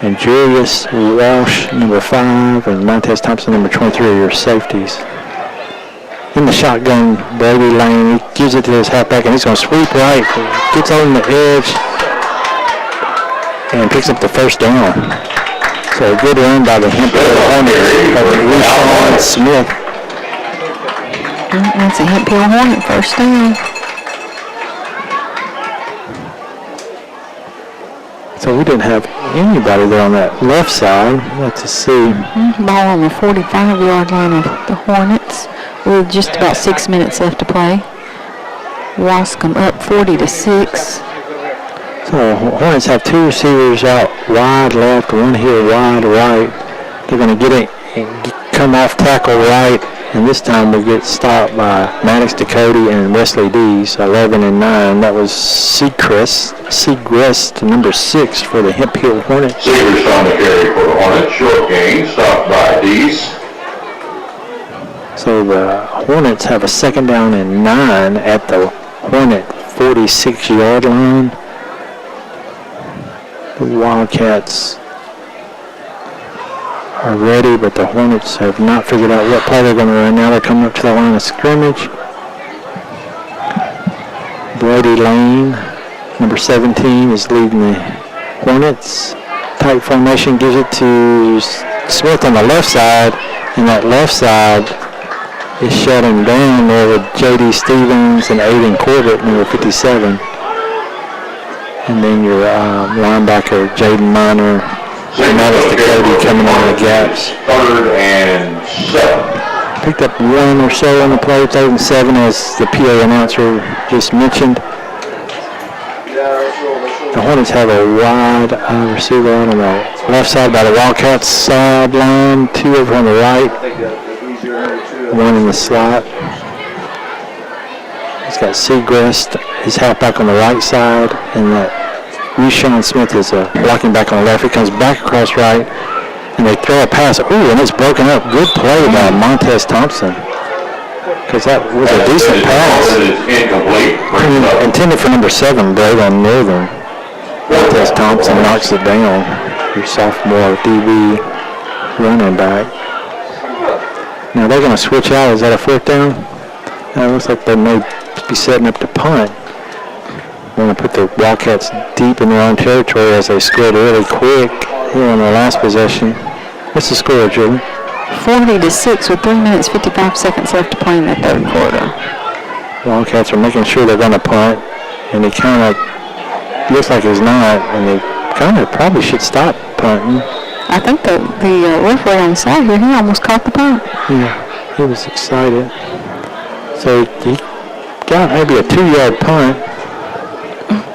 And Julius Walsh, number 5, and Montez Thompson, number 23, are your safeties. In the shotgun, Brady Lane, he gives it to his halfback, and he's going to sweep right. Gets on the edge and picks up the first down. So a good run by the Hemphill Hornets by Rashawn Smith. That's a Hemphill Hornet first down. So we didn't have anybody there on that left side. Let's see. Ball on the 45-yard line of the Hornets with just about 6 minutes left to play. Waskom up 40-6. So Hornets have 2 receivers out wide left, 1 here wide right. They're going to get it and come off tackle right, and this time we'll get stopped by Maddox Ducote and Wesley Dees, 11 and 9. That was Seagrest, number 6 for the Hemphill Hornets. Seagrest on the carry for the Hornets. Short gain, stopped by Dees. So the Hornets have a second down and 9 at the Hornet 46-yard line. The Wildcats are ready, but the Hornets have not figured out what play they're going to run. Now they're coming up to the line of scrimmage. Brody Lane, number 17, is leading the Hornets. Tight formation gives it to Smith on the left side, and that left side is shutting down there with J.D. Stevens and Aiden Corbett, number 57. And then your linebacker, Jaden Minor, and Alice Dakota coming on the gaps. 3rd and 7. Picked up 1 or so on the play, 3rd and 7, as the PA announcer just mentioned. The Hornets have a wide receiver on the left side by the Wildcats sideline, 2 over on the right, 1 in the slot. He's got Segrest, his halfback on the right side, and that Rashawn Smith is blocking back on the left. He comes back across right, and they throw a pass. Ooh, and it's broken up. Good play by Montez Thompson, because that was a decent pass. Incomplete. Intended for number 7, Braylon Northern. Montez Thompson knocks it down. Your sophomore DB running back. Now they're going to switch out. Is that a 4th down? It looks like they may be setting up to punt. Want to put the Wildcats deep in their own territory as they scored really quick here on their last possession. What's the score, Julie? 40-6 with 3 minutes 55 seconds left to play in the 3rd quarter. Wildcats are making sure they're going to punt, and he kind of looks like he's not, and they kind of probably should stop punting. I think the referee on the side here, he almost caught the punt. Yeah, he was excited. So he got maybe a 2-yard punt.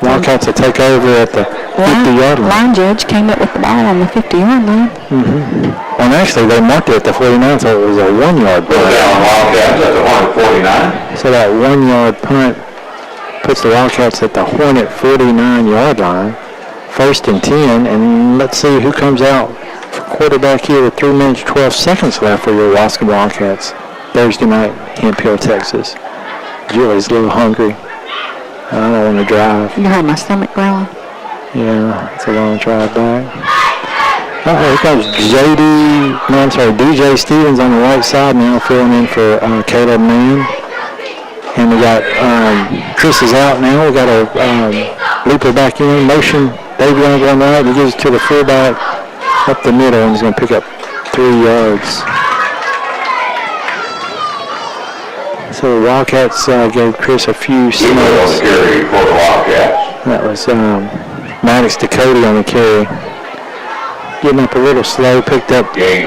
Wildcats will take over at the 50-yard line. Line judge came up with the ball on the 50-yard line. And actually, they marked it at the 49, so it was a 1-yard punt. Down Wildcats at the 149. So that 1-yard punt puts the Wildcats at the Hornet 49-yard line. 1st and 10, and let's see who comes out for quarterback here with 3 minutes 12 seconds left for your Waskom Wildcats. Thursday night, Hemphill, Texas. Julie's a little hungry. I don't want to drive. You heard my stomach growling. Yeah, it's a long drive back. Here comes DJ Stevens on the right side now, filling in for Caleb Mann. And we got Chris is out now. We got a leaper back in motion. Davion going right. He gives it to the fullback up the middle, and he's going to pick up 3 yards. So the Wildcats gave Chris a few snaps. That was Maddox Dakota on the carry. Getting up a little slow, picked up 3.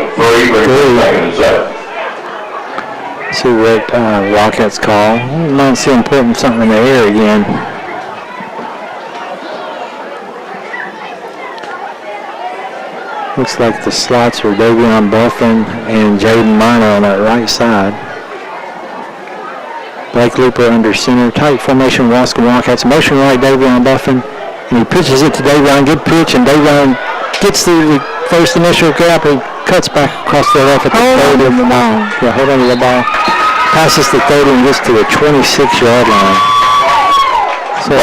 See what Wildcats call. I might see him putting something in the air again. Looks like the slots are Davion Buffin and Jaden Minor on that right side. Blake Looper under center. Tight formation, Waskom Wildcats. Motion right, Davion Buffin. And he pitches it to Davion. Good pitch, and Davion gets the first initial gap. He cuts back across the left at the 30. Yeah, hold on to the ball. Passes the 30 and gets to the 26-yard line. So,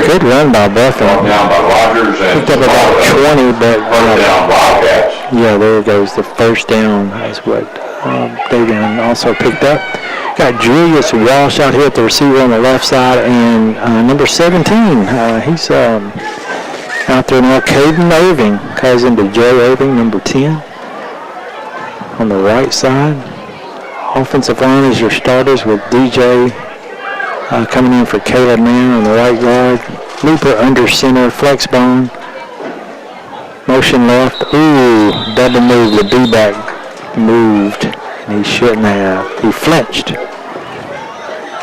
good run by Buffin. Picked up about 20, but yeah, there goes the first down. That's what Davion also picked up. Got Julius Walsh out here at the receiver on the left side, and number 17, he's out there now. Caden Irving, cousin to Joe Irving, number 10, on the right side. Offensive line is your starters with DJ coming in for Caleb Mann on the right guard. Looper under center, flex bone, motion left. Ooh, double move. The D-back moved, and he shouldn't have. He flinched,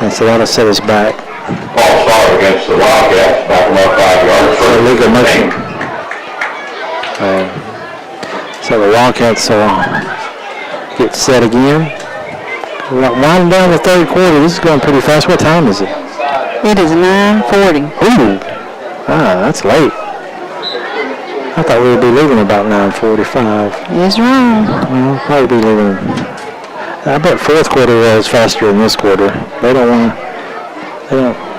and so that'll set us back. False start against the Wildcats, back them up 5 yards. Illegal motion. So the Wildcats get set again. Winding down the 3rd quarter. This is going pretty fast. What time is it? It is 9:40. Ooh, that's late. I thought we would be leaving about 9:45. Yes, wrong. We'll probably be leaving. I bet 4th quarter was faster than this quarter. They don't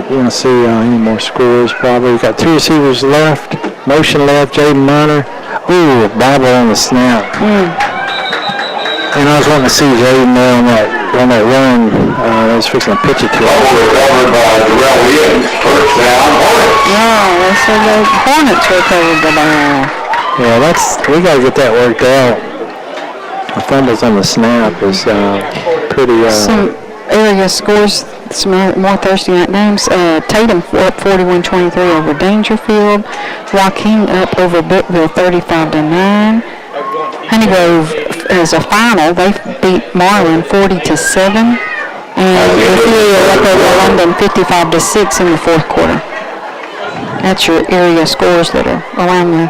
want to see any more scores. Probably got 2 receivers left. Motion left. Jaden Minor. Ooh, Bible on the snap. And I was wanting to see Jaden there on that run. I was fixing to pitch it to him. Recovered by Darrell in. First down, Hornets. Yeah, they said the Hornets recovered the ball. Yeah, we got to get that worked out. The fumbles on the snap is pretty. Some area scores, some more Thursday night games. Tatum up 41-23 over Dangerfield. Joaquin up over Brookville 35-9. Honeygrove as a final, they beat Marlin 40-7. And Raphael up over London 55-6 in the fourth quarter. That's your area scores that are around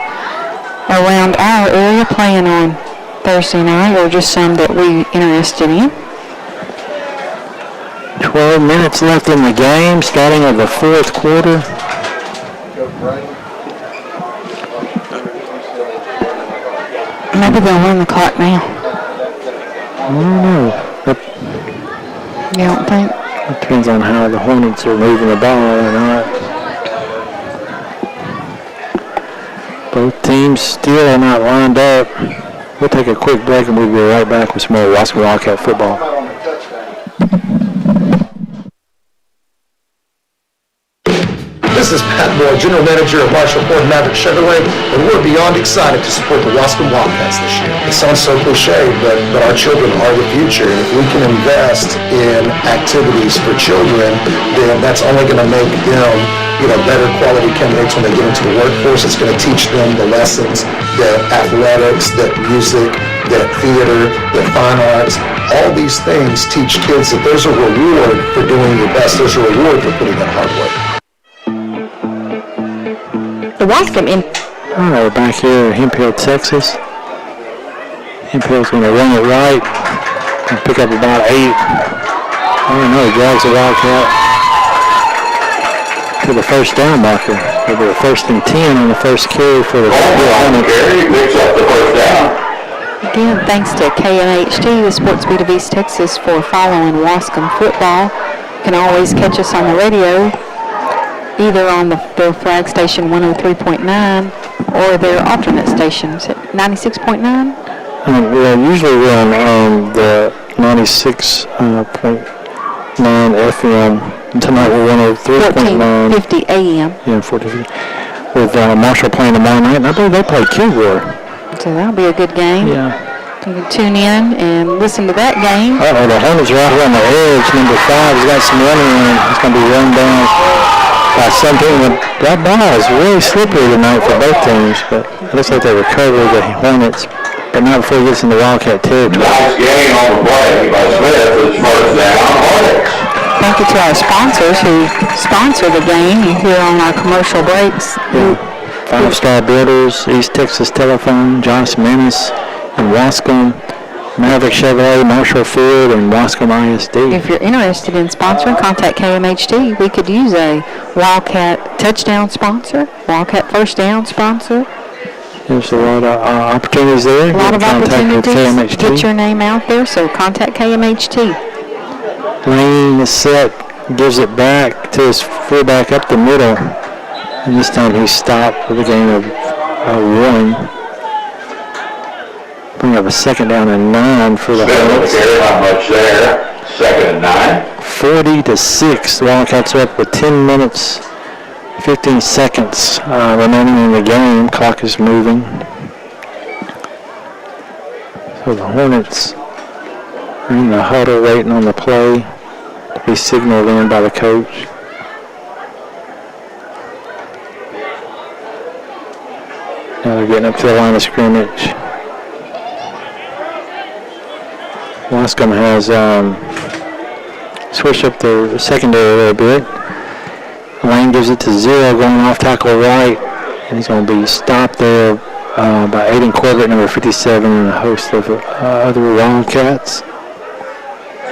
our area playing on Thursday night, or just some that we interested in. 12 minutes left in the game, starting of the fourth quarter. Maybe they'll run the clock now. I don't know. You don't think? It depends on how the Hornets are moving the ball or not. Both teams still are not lined up. We'll take a quick break and we'll be right back with some more Waskom Wildcat football. This is Pat Moore, General Manager of Marshall Ford Maverick Chevrolet, and we're beyond excited to support the Waskom Wildcats this year. It sounds so cliche, but our children are the future, and if we can invest in activities for children, then that's only going to make them, better quality candidates when they get into the workforce. It's going to teach them the lessons that athletics, that music, that theater, that fine arts, all these things teach kids that there's a reward for doing your best. There's a reward for putting in hard work. The Waskom in. All right, we're back here in Hemphill, Texas. Hemphill's going to run it right and pick up about 8. I don't know, he drags the Wildcat to the first down marker. It'll be a 1st and 10 on the first carry for the Hornets. Carry picks up the first down. Again, thanks to KMHT, the Sports Beat of East Texas, for following Waskom football. You can always catch us on the radio, either on their flag station 103.9 or their alternate stations at 96.9. Usually we're on the 96.9 FM. Tonight we're 103.9. 1450 AM. Yeah, 1450. With Marshall playing tomorrow night, and I believe they play Kilgore. So that'll be a good game. Yeah. You can tune in and listen to that game. Uh-oh, the Hornets are out here on the edge. Number 5 has got some running on him. He's going to be run down by something. That ball is really slippery tonight for both teams, but it looks like they recover the Hornets, but not before he gets into Wildcat territory. Nice gain on the play by Smith for the first down, Hornets. Thank you to our sponsors who sponsor the game. You hear on our commercial breaks. Yeah. 5 Star Builders, East Texas Telephone, Josh Menace, and Waskom, Maverick Chevrolet, Marshall Ford, and Waskom ISD. If you're interested in sponsoring, contact KMHT. We could use a Wildcat touchdown sponsor, Wildcat first down sponsor. There's a lot of opportunities there. A lot of opportunities to KMHT. get your name out there, so contact KMHT. Lane is set, gives it back to his fullback up the middle, and this time he's stopped with a gain of 1. Bring up a 2nd down and 9 for the Hornets. Not much there. 2nd and 9. 40-6. The Wildcats are up with 10 minutes, 15 seconds remaining in the game. Clock is moving. So the Hornets are in the huddle waiting on the play to be signaled in by the coach. Now they're getting up to the line of scrimmage. Waskom has switched up their secondary a little bit. Lane gives it to 0 going off tackle right, and he's going to be stopped there by Aiden Corbett, number 57, and a host of other Wildcats.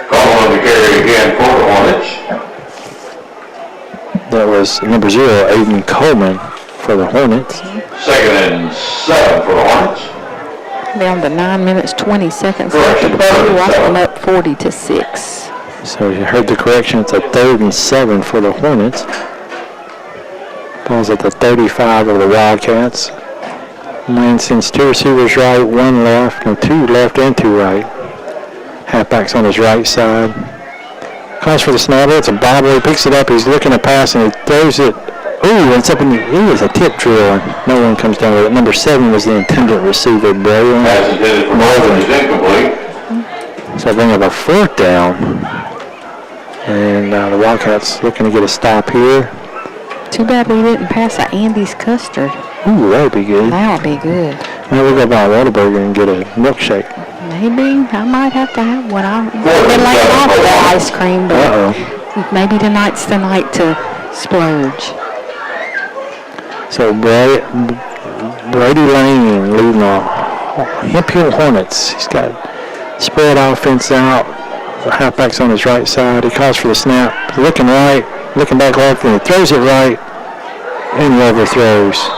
Call on the carry again for the Hornets. That was number 0, Aiden Coleman, for the Hornets. 2nd and 7 for the Hornets. Down to 9 minutes, 20 seconds left to play. Waskom up 40-6. So you heard the correction. It's a 3rd and 7 for the Hornets. Ball's at the 35 of the Wildcats. Lane sends 2 receivers right, 1 left, no 2 left and 2 right. Halfback's on his right side. Calls for the snap. It's a bobble. He picks it up. He's looking to pass, and he throws it. Ooh, it's up in the, it was a tip drill. No one comes down with it. Number 7 was the intended receiver, Brian. Pass intended for Marvin is incomplete. So they have a 4th down. And the Wildcats looking to get a stop here. Too bad we didn't pass to Andy's custard. Ooh, that would be good. That would be good. Well, we'll go by Whataburger and get a milkshake. Maybe. I might have to have one. I've been laying off of that ice cream, but maybe tonight's the night to splurge. So Brady Lane leading the Hemphill Hornets. He's got spread offense out. The halfback's on his right side. He calls for the snap. Looking right, looking back left, and he throws it right and overthrows.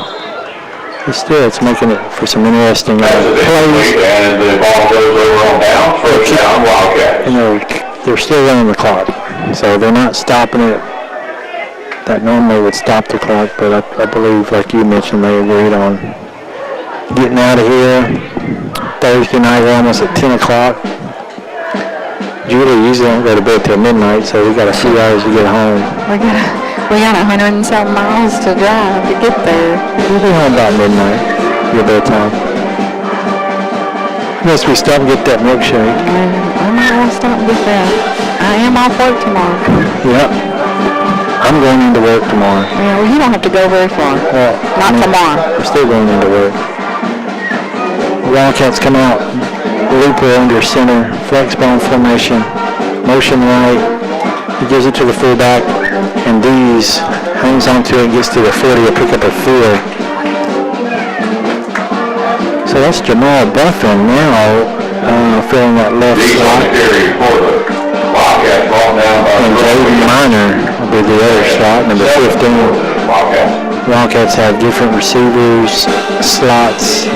But still, it's making it for some interesting plays. And the ball goes over on down. First down, Wildcats. And they're still running the clock. So they're not stopping it. That normally would stop the clock, but I believe, like you mentioned, they agreed on getting out of here. Thursday night, we're almost at 10 o'clock. Julie usually don't go to bed till midnight, so we got a few hours to get home. We got 107 miles to drive to get there. We'll be home about midnight, your bedtime. Unless we stop and get that milkshake. I might want to stop and get that. I am off work tomorrow. Yep. I'm going into work tomorrow. Yeah, well, you don't have to go very far. Well, Not tomorrow. I'm still going into work. Wildcats come out. Looper under center. Flex bone formation. Motion right. He gives it to the fullback. And Dees hangs on to it and gets to the 40 to pick up a 4. So that's Jamal Buffin now filling that left slot. And Jaden Minor will be the other slot, number 15. Wildcats have different receivers, slots.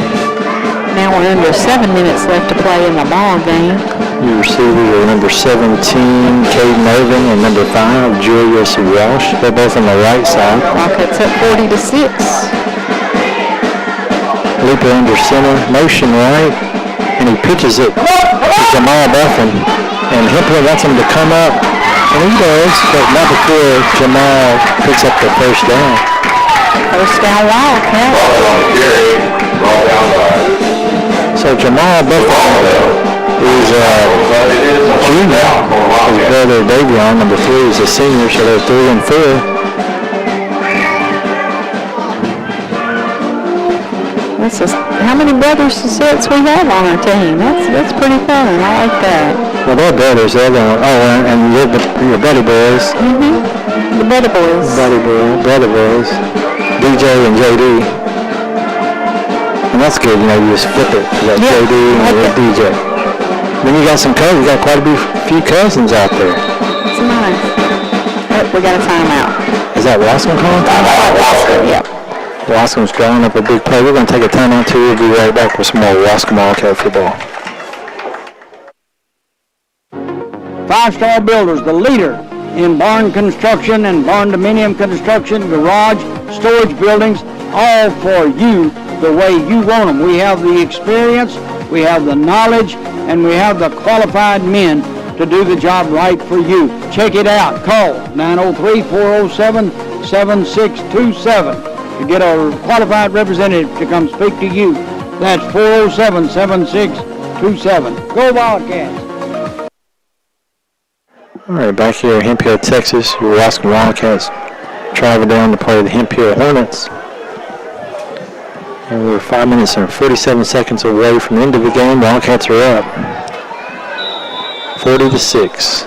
Now we're under 7 minutes left to play in the ball game. Your receivers are number 17, Caden Irving, and number 5, Julius Walsh. They're both on the right side. Wildcats up 40-6. Looper under center, motion right, and he pitches it to Jamal Buffin. And Hemphill wants him to come up, and he does, but not before Jamal picks up the first down. First down Wildcats. So Jamal Buffin is junior. His brother Davion, number 3, is a senior, so they're 3 and 4. How many brothers and sets we have on our team? That's pretty fun. I like that. Well, they're brothers. They're going. Oh, and your buddy boys. The buddy boys. Brother boys. DJ and JD. And that's good. You know, you just flip it. You got JD and you got DJ. Then you got some cousins. You got quite a few cousins out there. It's nice. Oh, we got a timeout. Is that Waskom calling? Waskom. Yeah. Waskom's drawing up a big play. We're going to take a timeout too. We'll be right back with some more Waskom Wildcat football. Five Star Builders, the leader in barn construction and barn dominium construction, garage, storage buildings, all for you the way you want them. We have the experience, we have the knowledge, and we have the qualified men to do the job right for you. Check it out. Call 903-407-7627. to get a qualified representative to come speak to you. That's 407-7627. Go Wildcats! All right, back here in Hemphill, Texas, your Waskom Wildcats travel down to play the Hemphill Hornets. And we're 5 minutes and 47 seconds away from the end of the game. Wildcats are up 40-6.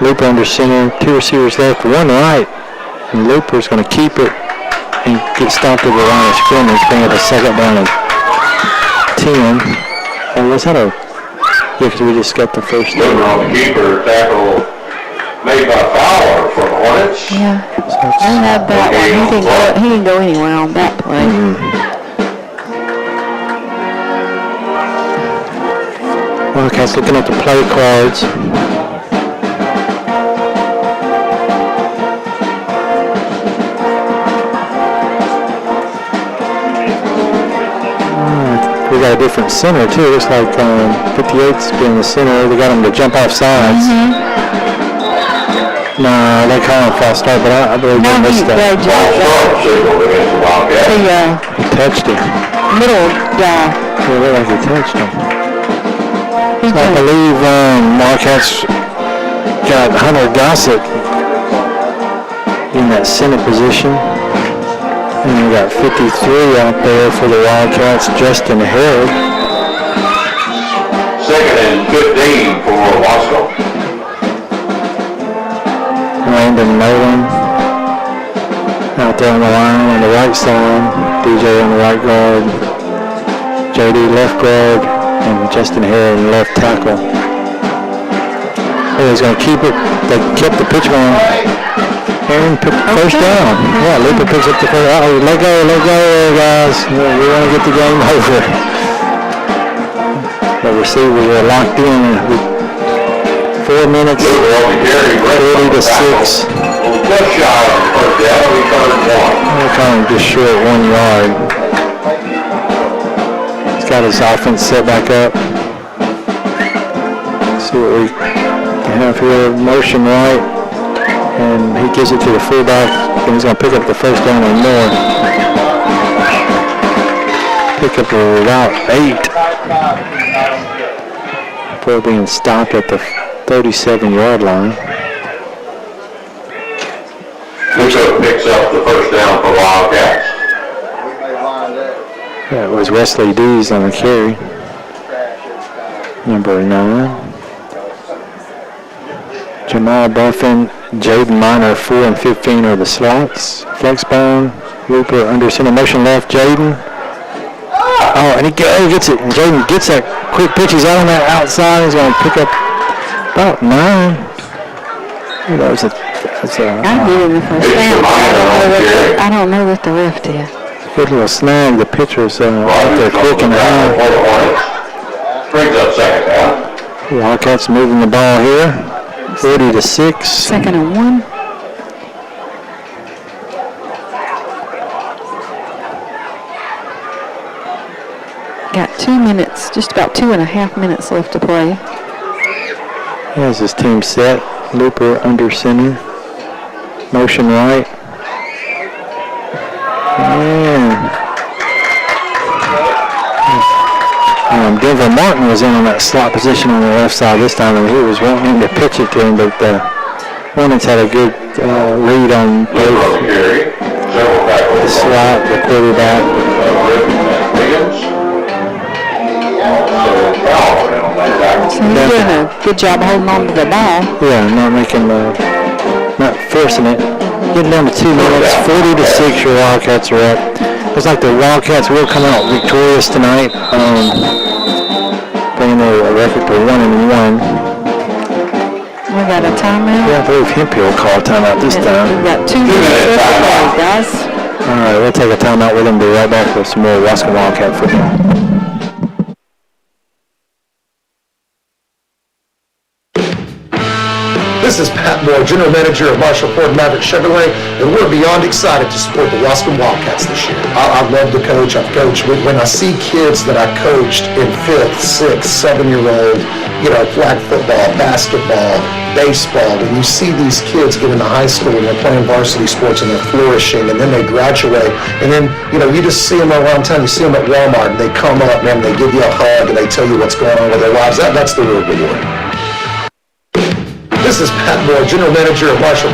Looper under center, 2 receivers left, 1 right. And Looper's going to keep it and get stopped at the line of scrimmage, bring up a second down and 10. Oh, was that a... Yeah, because we just got the first down. Looper on the keeper, tackle made by Fowler for the Hornets. Yeah, I had that one. He didn't go anywhere on that play. Wildcats looking at the play cards. We got a different center, too. Looks like 58's being the center. They got him to jump off sides. No, they call him false start, but I believe they missed that. He touched him. Middle guy. It looked like he touched him. So I believe Wildcats got Hunter Gossett in that center position. And we got 53 out there for the Wildcats, Justin Harrod. 2nd and 15 for Waskom. Landon Nolan out there on the line on the right side. DJ on the right guard. JD left guard. And Justin Harrod left tackle. Oh, he's going to keep it. They kept the pitch going. Aaron picked the first down. Yeah, Looper picks up the first. Oh, let go, guys. We want to get the game over. The receivers are locked in with 4 minutes, 40 to 6. Just shy of the first down. We covered 1. They're kind of just short 1 yard. He's got his offense set back up. Let's see what we have here. Motion right. And he gives it to the fullback, and he's going to pick up the first down and more. Pick up about 8 before being stopped at the 37-yard line. Bishop picks up the first down for Wildcats. That was Wesley Dees on the carry. Number 9. Jamal Buffin, Jaden Minor, 4 and 15 are the slots. Flexbone, Looper under center, motion left, Jaden. Oh, and he gets it. And Jaden gets that quick pitch. He's out on that outside. He's going to pick up about 9. That's a I give him the first down. I don't know what the ref did. Good little snag. The pitcher's out there quick and high. Brings up 2nd down. Wildcats moving the ball here. 40 to 6. 2nd and 1. Got 2 minutes, just about 2.5 minutes left to play. He has his team set. Looper under center. Motion right. And Denver Martin was in on that slot position on the left side this time, and he was wanting him to pitch it to him, but the Hornets had a good lead on both the slot, the quarterback. So he's doing a good job holding on to the ball. Yeah, not forcing it. Getting down to 2 minutes, 40 to 6, your Wildcats are up. Looks like the Wildcats will come out victorious tonight, bringing their record to 1-1. We got a timeout. Yeah, I believe Hemphill will call a timeout this time. We've got 2 minutes left to play, guys. All right, we'll take a timeout with them. Be right back with some more Waskom Wildcat football. This is Pat Moore, General Manager of Marshall Ford Maverick Chevrolet, and we're beyond excited to support the Waskom Wildcats this year. I love to coach. I've coached. When I see kids that I coached in 5th, 6th, 7-year-old, flag football, basketball, baseball, and you see these kids get into high school and they're playing varsity sports and they're flourishing, and then they graduate, and then, you just see them around town. You see them at Walmart, and they come up, man, they give you a hug, and they tell you what's going on with their lives. That's the real reward. This is Pat Moore, General Manager of Marshall.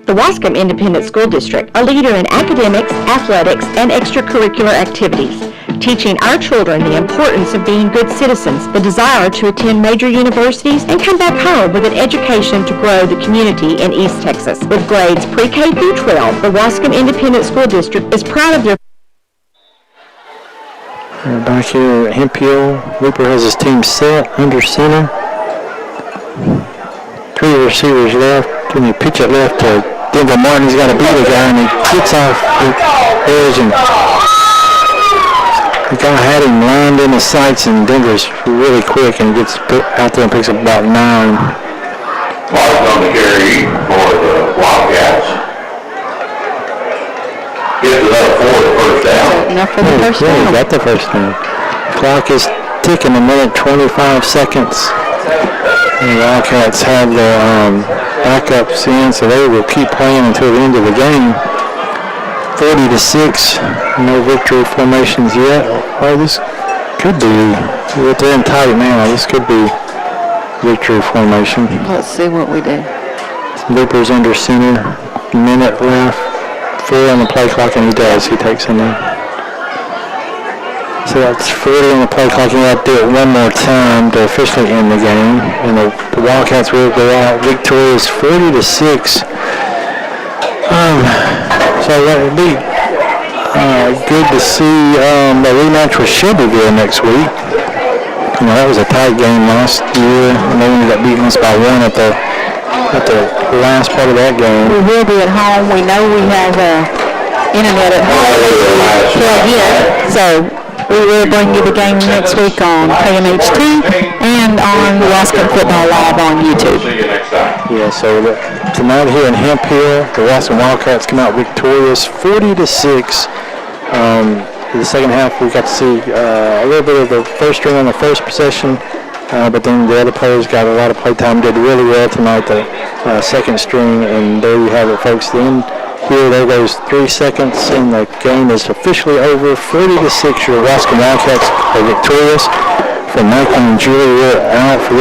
The Waskom Independent School District, a leader in academics, athletics, and extracurricular activities, teaching our children the importance of being good citizens, the desire to attend major universities, and come back home with an education to grow the community in East Texas. With grades pre-K through 12, the Waskom Independent School District is proud of their Back here at Hemphill, Looper has his team set under center. 3 receivers left. Can you pitch it left to Denver Martin? He's got to beat the guy, and he gets off the edge, and the guy had him lined in his sights, and Denver's really quick and gets out there and picks up about 9. Martin on the carry for the Wildcats. Gets another 4 first down. enough for the first down. Got the first down. Clock is ticking, a minute 25 seconds. And the Wildcats have their backups in, so they will keep playing until the end of the game. 40-6, no victory formations yet. Oh, this could be, they're in tight now. This could be victory formation. Let's see what we do. Looper's under center, minute left, 4 on the play clock, and he does. He takes him in. So that's 40 on the play clock, and you have to do it one more time to officially end the game. And the Wildcats will go out victorious 40-6. So that would be good to see the rematch with Shelbyville next week. You know, that was a tight game last year, and they ended up beating us by 1 at the last part of that game. We will be at home. We know we have internet at home. Plug in. So we will bring you the game next week on KMHT and on Waskom Football Live on YouTube. See you next time. Yeah, so tonight here in Hemphill, the Waskom Wildcats come out victorious 40-6. In the second half, we got to see a little bit of the first string on the first possession, but then the other players got a lot of play time, did really well tonight, the second string, and there you have it, folks. Then here, there goes 3 seconds, and the game is officially over. 40-6, your Waskom Wildcats are victorious. For Michael and Julie, we're out for